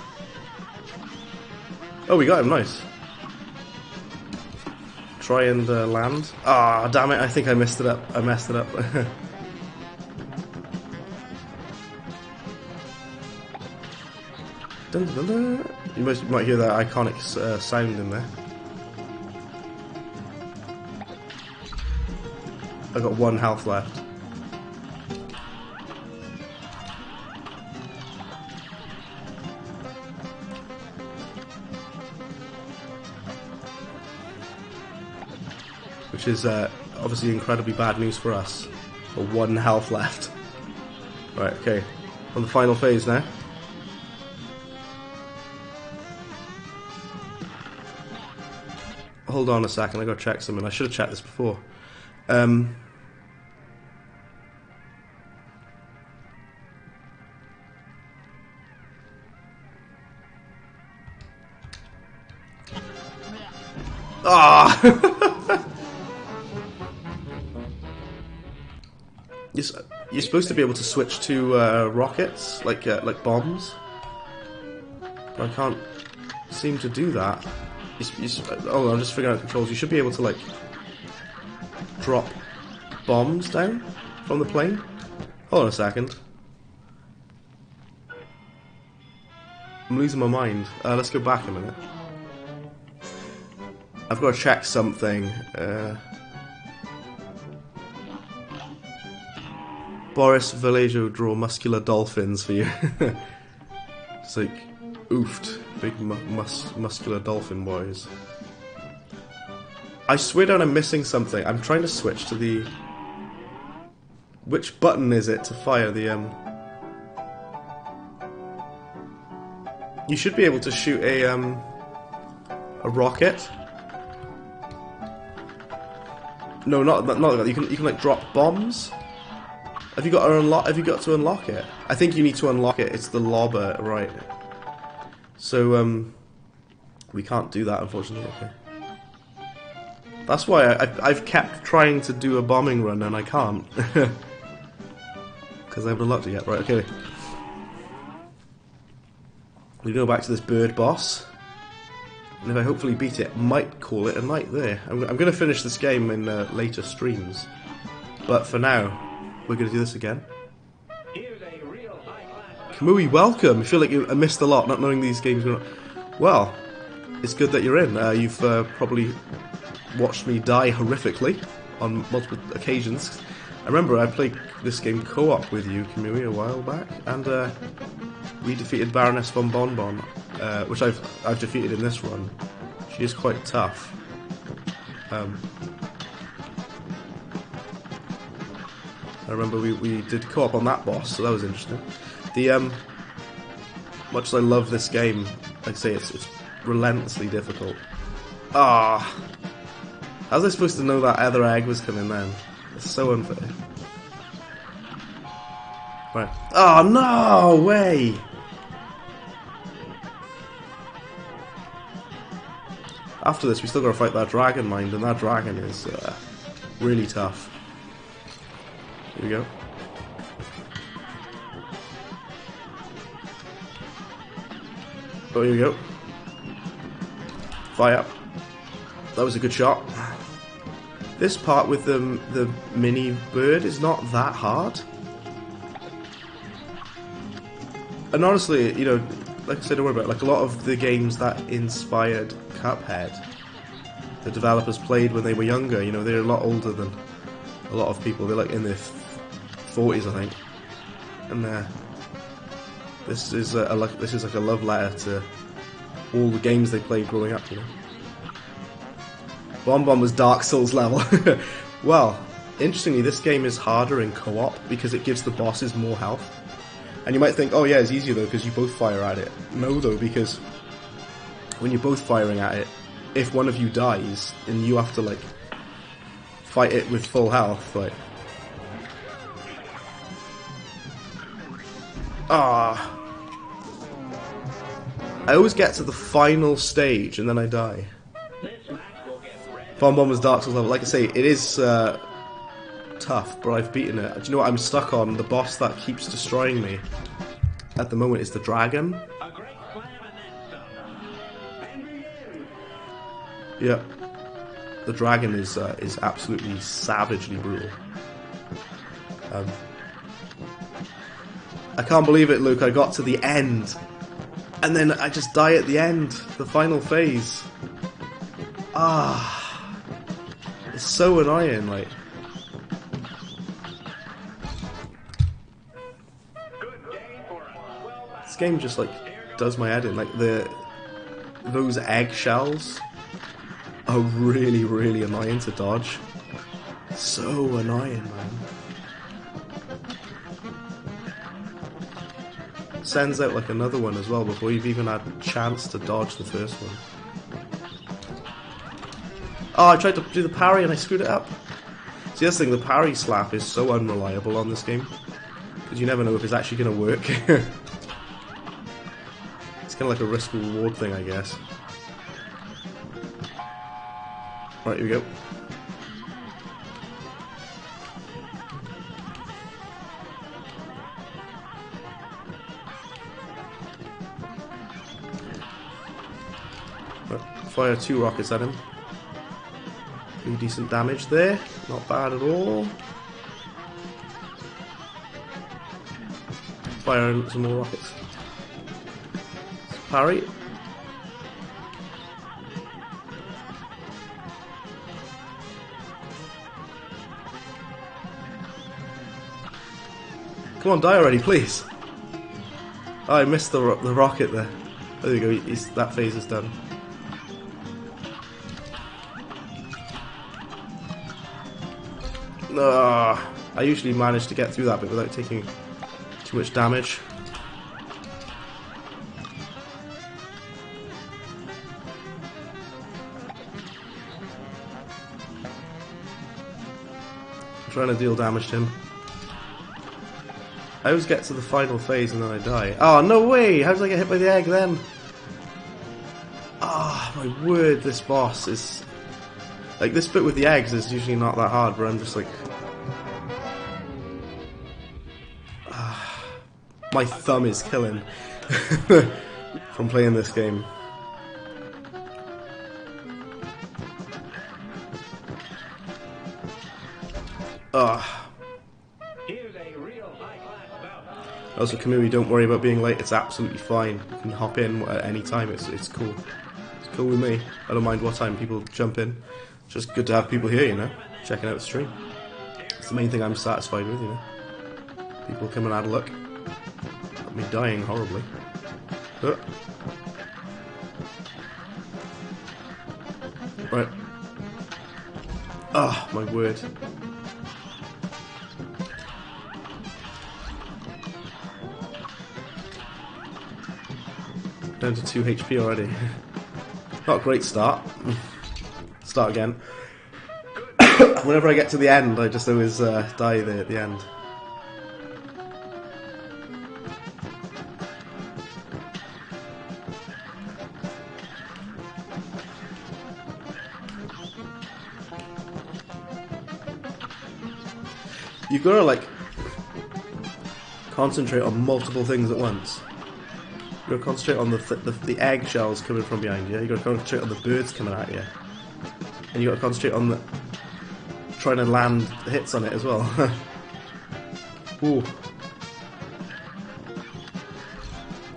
Oh, we got him, nice. Try and land. Ah, damn it, I think I messed it up. I messed it up. Dun, dun, dun. You might hear that iconic sound in there. I got 1 health left. Which is obviously incredibly bad news for us. Got 1 health left. Right, okay. On the final phase now. Hold on a second, I gotta check something. I should have checked this before. Ah! You're supposed to be able to switch to rockets, like bombs. But I can't seem to do that. Oh, I'm just figuring out controls. You should be able to like drop bombs down from the plane. Hold on a second. I'm losing my mind. Let's go back a minute. I've got to check something. Boris Vallejo draw muscular dolphins for you. It's like, oofed. Big muscular dolphin boys. I swear down I'm missing something. I'm trying to switch to the... Which button is it to fire the... You should be able to shoot a rocket. No, not that. You can like drop bombs. Have you got to unlock? Have you got to unlock it? I think you need to unlock it. It's the lobber, right? So we can't do that, unfortunately. Okay. That's why I've kept trying to do a bombing run and I can't because I haven't unlocked it yet. Right? Okay. We go back to this bird boss, and if I hopefully beat it, might call it a night there. I'm going to finish this game in later streams, but for now, we're going to do this again. Kamui, welcome! I feel like I missed a lot not knowing these games were... Well, it's good that you're in. You've probably watched me die horrifically on multiple occasions. I remember I played this game co-op with you, Kamui, a while back, and we defeated Baroness von Bonbon, which I've defeated in this run. She is quite tough. I remember we did co-op on that boss, so that was interesting. The much as I love this game, like I say, it's relentlessly difficult. Ah, how was I supposed to know that other egg was coming then? It's so unfair. Right. Oh no way! After this, we still got to fight that dragon mind, and that dragon is really tough. Here we go. Oh, here we go. Fire. That was a good shot. This part with the mini bird is not that hard. And honestly, you know, like I said, don't worry about it. Like a lot of the games that inspired Cuphead, the developers played when they were younger. You know, they're a lot older than a lot of people. They're like in their 40s, I think. And this is like a love letter to all the games they played growing up. You know, Bomb was Dark Souls level. Well, interestingly, this game is harder in co-op because it gives the bosses more health. And you might think, oh yeah, it's easier though because you both fire at it. No though, because when you're both firing at it, if one of you dies, and you have to like fight it with full health, like I always get to the final stage and then I die. Bomb was Dark Souls level. Like I say, it is tough, but I've beaten it. Do you know what I'm stuck on? The boss that keeps destroying me at the moment is the dragon. Yeah, the dragon is absolutely savagely brutal. I can't believe it, Luke. I got to the end, and then I just die at the end, the final phase. It's so annoying, like. This game just like does my head in. Like those eggshells are really, really annoying to dodge. So annoying, man. Sends out like another one as well before you've even had a chance to dodge the first one. Oh, I tried to do the parry and I screwed it up. See, this thing, the parry slap is so unreliable on this game because you never know if it's actually going to work. It's kind of like a risk reward thing, I guess. Right, here we go. Right, fire 2 rockets at him. Pretty decent damage there. Not bad at all. Fire some more rockets. Parry. Come on, die already, please. Oh, I missed the rocket there. There we go. That phase is done. I usually manage to get through that bit without taking too much damage. I'm trying to deal damage to him. I always get to the final phase and then I die. Oh, no way! How did I get hit by the egg then? Ah, oh, my word, this boss is... Like, this bit with the eggs is usually not that hard, but I'm just like... My thumb is killing from playing this game. Also, Kamui, don't worry about being late. It's absolutely fine. You can hop in at any time. It's cool. It's cool with me. I don't mind what time people jump in. It's just good to have people here, you know, checking out the stream. It's the main thing I'm satisfied with, you know. People come and have a look. Got me dying horribly. Right. Ah, my word. Down to 2 HP already. Not a great start. Start again. Whenever I get to the end, I just always die there at the end. You've got to like concentrate on multiple things at once. You gotta concentrate on the egg shells coming from behind you. You gotta concentrate on the birds coming at you. And you gotta concentrate on the trying to land hits on it as well. Ooh.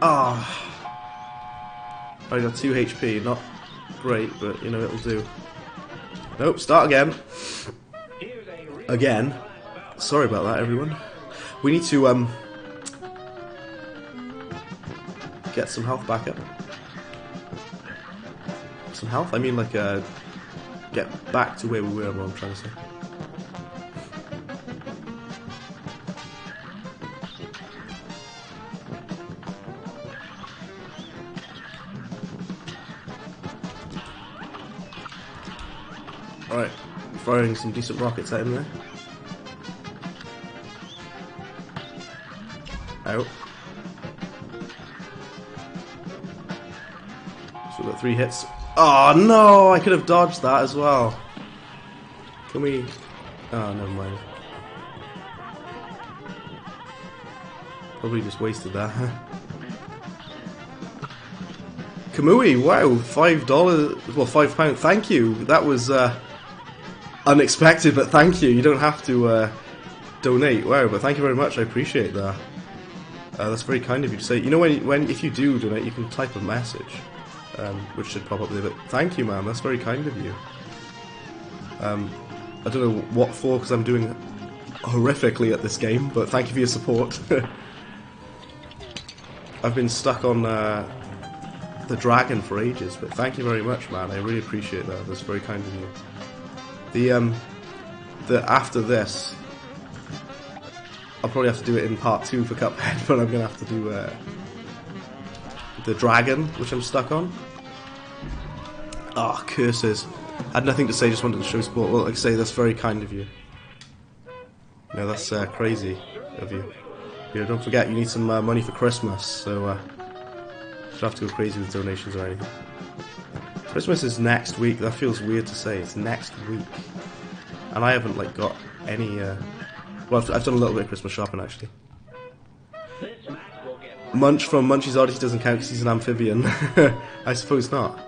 Ah. I got 2 HP, not great, but you know, it'll do. Nope, start again. Again. Sorry about that, everyone. We need to get some health back up. Some health? I mean like get back to where we were, what I'm trying to say. Alright, firing some decent rockets at him there. Out. So we've got 3 hits. Oh no! I could have dodged that as well. Can we... Oh, never mind. Probably just wasted that. Kamui, wow, $5, well, £5, thank you. That was unexpected, but thank you. You don't have to donate. Wow, but thank you very much. I appreciate that. That's very kind of you to say. You know, if you do donate, you can type a message, which should pop up there. But thank you, man. That's very kind of you. I don't know what for, because I'm doing horrifically at this game. But thank you for your support. I've been stuck on the dragon for ages, but thank you very much, man. I really appreciate that. That's very kind of you. The after this, I'll probably have to do it in part 2 for Cuphead, but I'm gonna have to do the dragon, which I'm stuck on. Ah, oh, curses! I had nothing to say. Just wanted to show support. Well, like I say, that's very kind of you. No, that's crazy of you. Yeah, don't forget, you need some money for Christmas, so you don't have to go crazy with donations or anything. Christmas is next week. That feels weird to say. It's next week, and I haven't like got any. Well, I've done a little bit of Christmas shopping actually. Munch from Munchie's Odyssey doesn't count because he's an amphibian. I suppose not.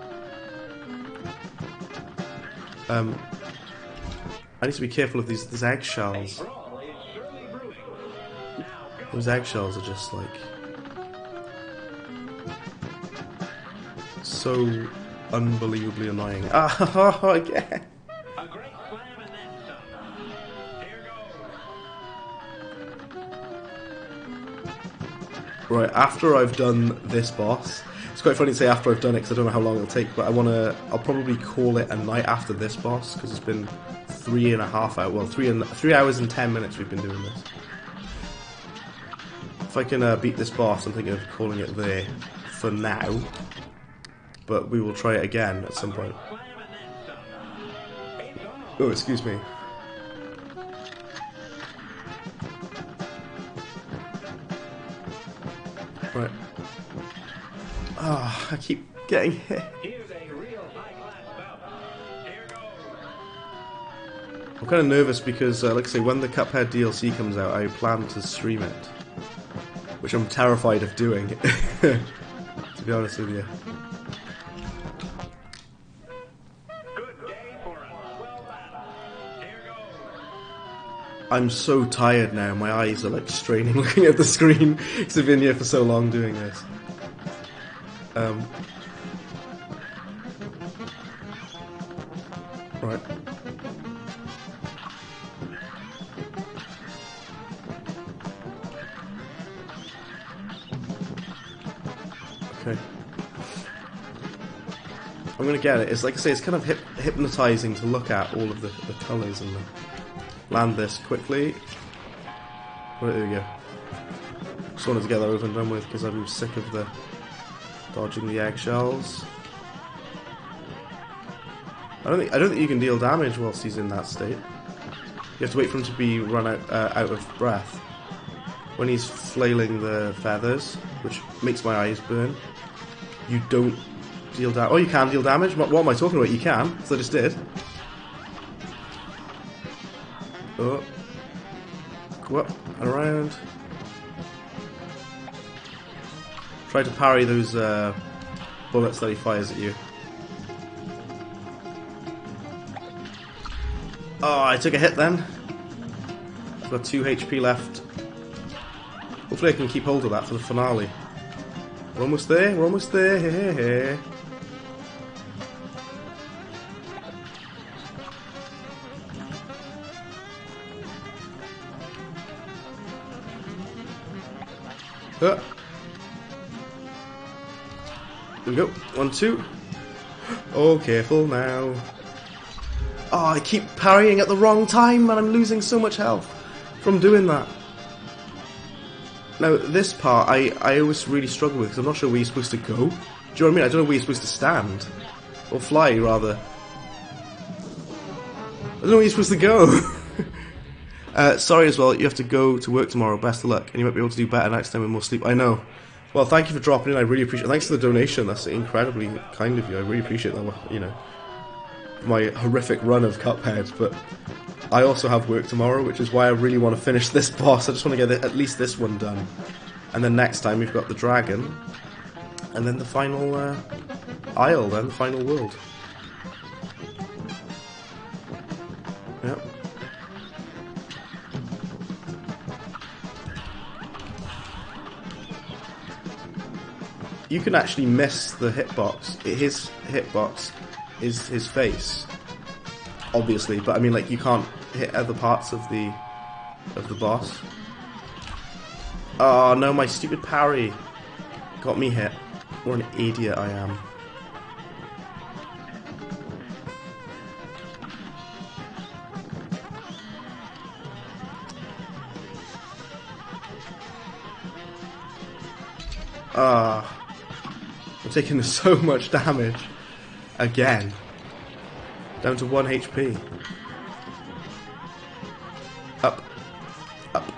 I need to be careful of these eggshells. Those eggshells are just like so unbelievably annoying. Ah, again. Right, after I've done this boss, it's quite funny to say after I've done it because I don't know how long it'll take, but I'll probably call it a night after this boss because it's been 3.5 hours, well 3 hours and 10 minutes we've been doing this. If I can beat this boss, I'm thinking of calling it there for now, but we will try it again at some point. Oh, excuse me. Right. Ah, I keep getting hit. I'm kind of nervous because, like I say, when the Cuphead DLC comes out, I plan to stream it. Which I'm terrified of doing, to be honest with you. I'm so tired now, my eyes are like straining looking at the screen because I've been here for so long doing this. Right. Okay. I'm gonna get it. It's like I say, it's kind of hypnotizing to look at all of the colours and land this quickly. Right, there we go. Just wanted to get that over and done with because I'm sick of the dodging the eggshells. I don't think you can deal damage whilst he's in that state. You have to wait for him to be run out of breath. When he's flailing the feathers, which makes my eyes burn, you don't deal damage. Oh, you can deal damage? What am I talking about? You can, because I just did. Oh. Go up and around. Try to parry those bullets that he fires at you. Oh, I took a hit then. I've got 2 HP left. Hopefully I can keep hold of that for the finale. We're almost there, we're almost there. There we go. 1, 2. Oh, careful now. Oh, I keep parrying at the wrong time and I'm losing so much health from doing that. Now, this part I always really struggle with because I'm not sure where you're supposed to go. Do you know what I mean? I don't know where you're supposed to stand. Or fly, rather. I don't know where you're supposed to go. Sorry as well, you have to go to work tomorrow. Best of luck. And you might be able to do better next time with more sleep. I know. Well, thank you for dropping in. I really appreciate it. Thanks for the donation. That's incredibly kind of you. I really appreciate that, you know. My horrific run of Cuphead, but I also have work tomorrow, which is why I really want to finish this boss. I just want to get at least this one done. And then next time we've got the dragon, and then the final isle, then the final world. Yep. You can actually miss the hitbox. His hitbox is his face, obviously, but I mean, like, you can't hit other parts of the boss. Oh no, my stupid parry got me hit. What an idiot I am. Ah. I'm taking so much damage. Again. Down to 1 HP. Up. Up.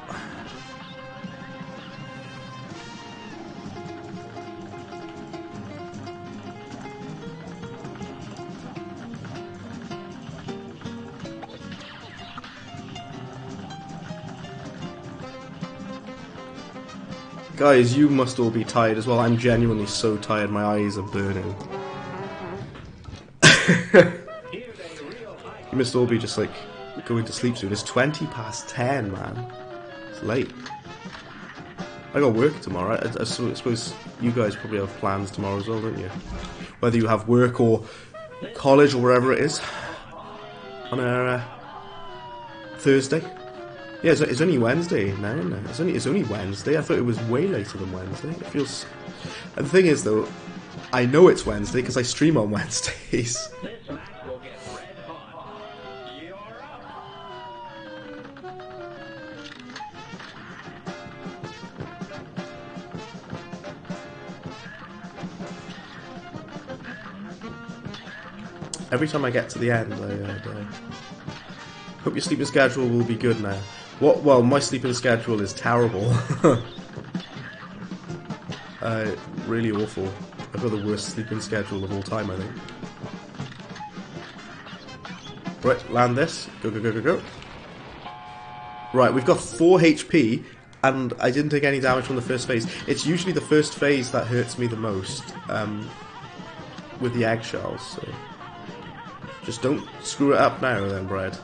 Guys, you must all be tired as well. I'm genuinely so tired, my eyes are burning. You must all be just like going to sleep soon. It's 20 past 10, man. It's late. I got work tomorrow. I suppose you guys probably have plans tomorrow as well, don't you? Whether you have work or college or wherever it is. On a Thursday. Yeah, it's only Wednesday now, isn't it? It's only Wednesday. I thought it was way later than Wednesday. It feels. And the thing is, though, I know it's Wednesday because I stream on Wednesdays. Every time I get to the end, I hope your sleeping schedule will be good now. Well, my sleeping schedule is terrible. Really awful. I've got the worst sleeping schedule of all time, I think. Right, land this. Go, go, go, go, go. Right, we've got 4 HP, and I didn't take any damage from the first phase. It's usually the first phase that hurts me the most, with the eggshells, so... Just don't screw it up now then, Bread.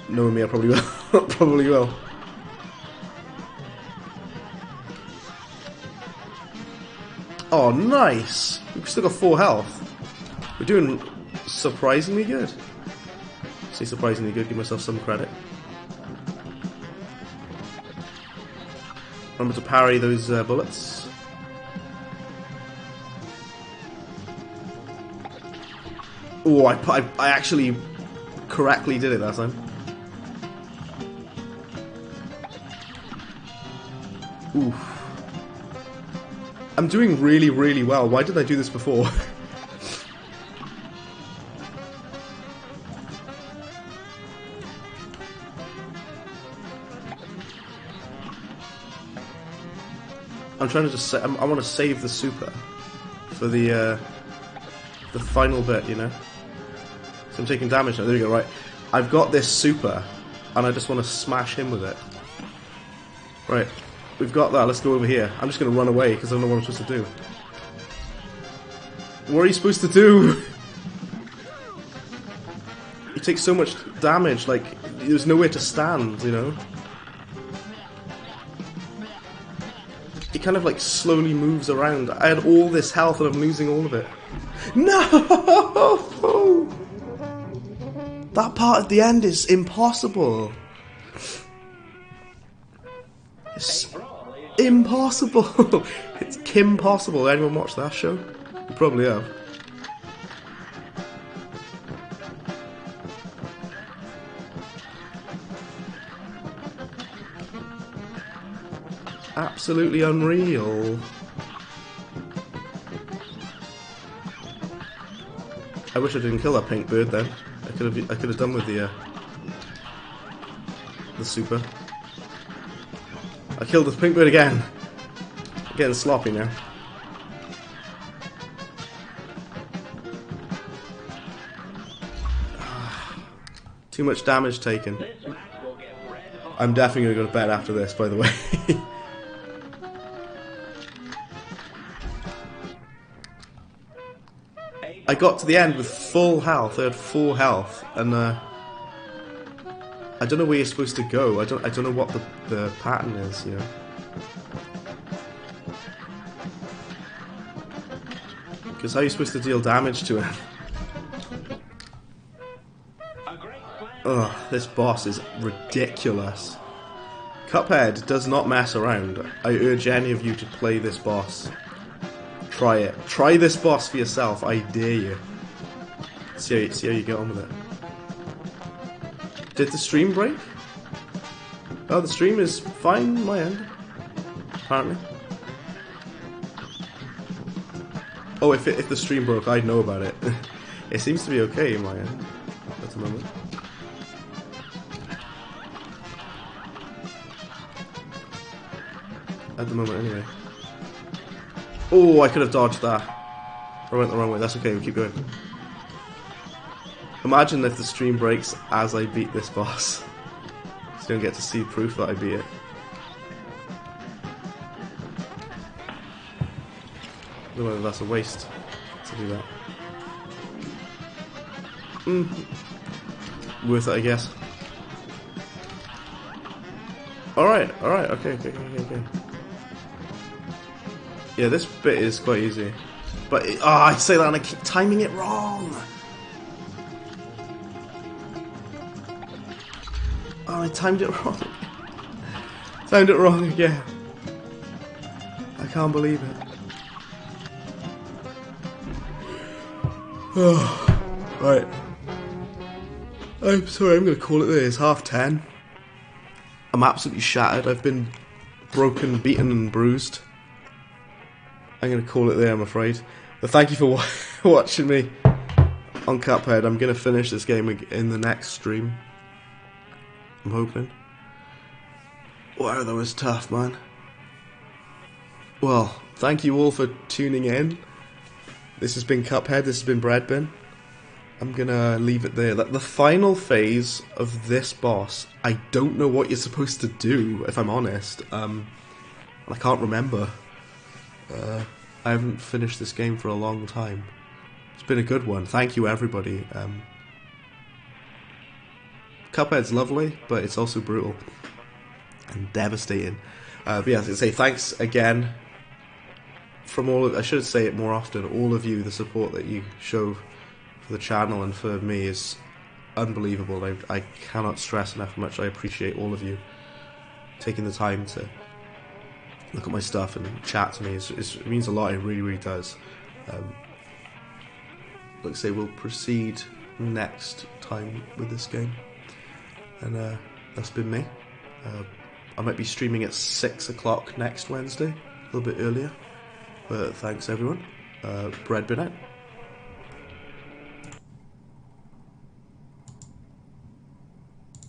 Knowing me, I probably will. Probably will. Oh, nice! We've still got 4 health. We're doing surprisingly good. Say surprisingly good, give myself some credit. Remember to parry those bullets. Oh, I actually correctly did it that time. Oof. I'm doing really, really well. Why didn't I do this before? I'm trying to just say, I want to save the super for the final bit, you know? So I'm taking damage now. There we go, right. I've got this super, and I just want to smash him with it. Right. We've got that. Let's go over here. I'm just going to run away because I don't know what I'm supposed to do. What are you supposed to do? You take so much damage, like, there's nowhere to stand, you know? He kind of, like, slowly moves around. I had all this health and I'm losing all of it. No! That part at the end is impossible. It's impossible. It's Kim Possible. Anyone watch that show? You probably have. Absolutely unreal. I wish I didn't kill that pink bird then. I could have done with the super. I killed the pink bird again. I'm getting sloppy now. Too much damage taken. I'm definitely going to go to bed after this, by the way. I got to the end with full health. I had full health, and I don't know where you're supposed to go. I don't know what the pattern is, you know. Because how are you supposed to deal damage to him? Ugh, this boss is ridiculous. Cuphead does not mess around. I urge any of you to play this boss. Try it. Try this boss for yourself. I dare you. See how you get on with it. Did the stream break? Oh, the stream is fine on my end. Apparently. Oh, if the stream broke, I'd know about it. It seems to be okay on my end at the moment. At the moment, anyway. Oh, I could have dodged that. I went the wrong way. That's okay, we'll keep going. Imagine if the stream breaks as I beat this boss. So you don't get to see proof that I beat it. I don't know whether that's a waste to do that. Worth it, I guess. Alright, okay. Yeah, this bit is quite easy. But, I say that and I keep timing it wrong! Oh, I timed it wrong. Timed it wrong again. I can't believe it. Oh, right. I'm sorry, I'm going to call it there. It's 10:30. I'm absolutely shattered. I've been broken, beaten and bruised. I'm going to call it there, I'm afraid. But thank you for watching me on Cuphead. I'm going to finish this game in the next stream. I'm hoping. Wow, that was tough, man. Well, thank you all for tuning in. This has been Cuphead, this has been Breadbin. I'm gonna leave it there. The final phase of this boss, I don't know what you're supposed to do, if I'm honest. I can't remember. I haven't finished this game for a long time. It's been a good one. Thank you, everybody. Cuphead's lovely, but it's also brutal and devastating. But yeah, I say thanks again from all of, I should say it more often, all of you. The support that you show for the channel and for me is unbelievable. I cannot stress enough how much I appreciate all of you taking the time to look at my stuff and chat to me. It means a lot. It really, really does. Like I say, we'll proceed next time with this game, and that's been me. I might be streaming at 6 o'clock next Wednesday, a little bit earlier. But thanks everyone. Breadbin out.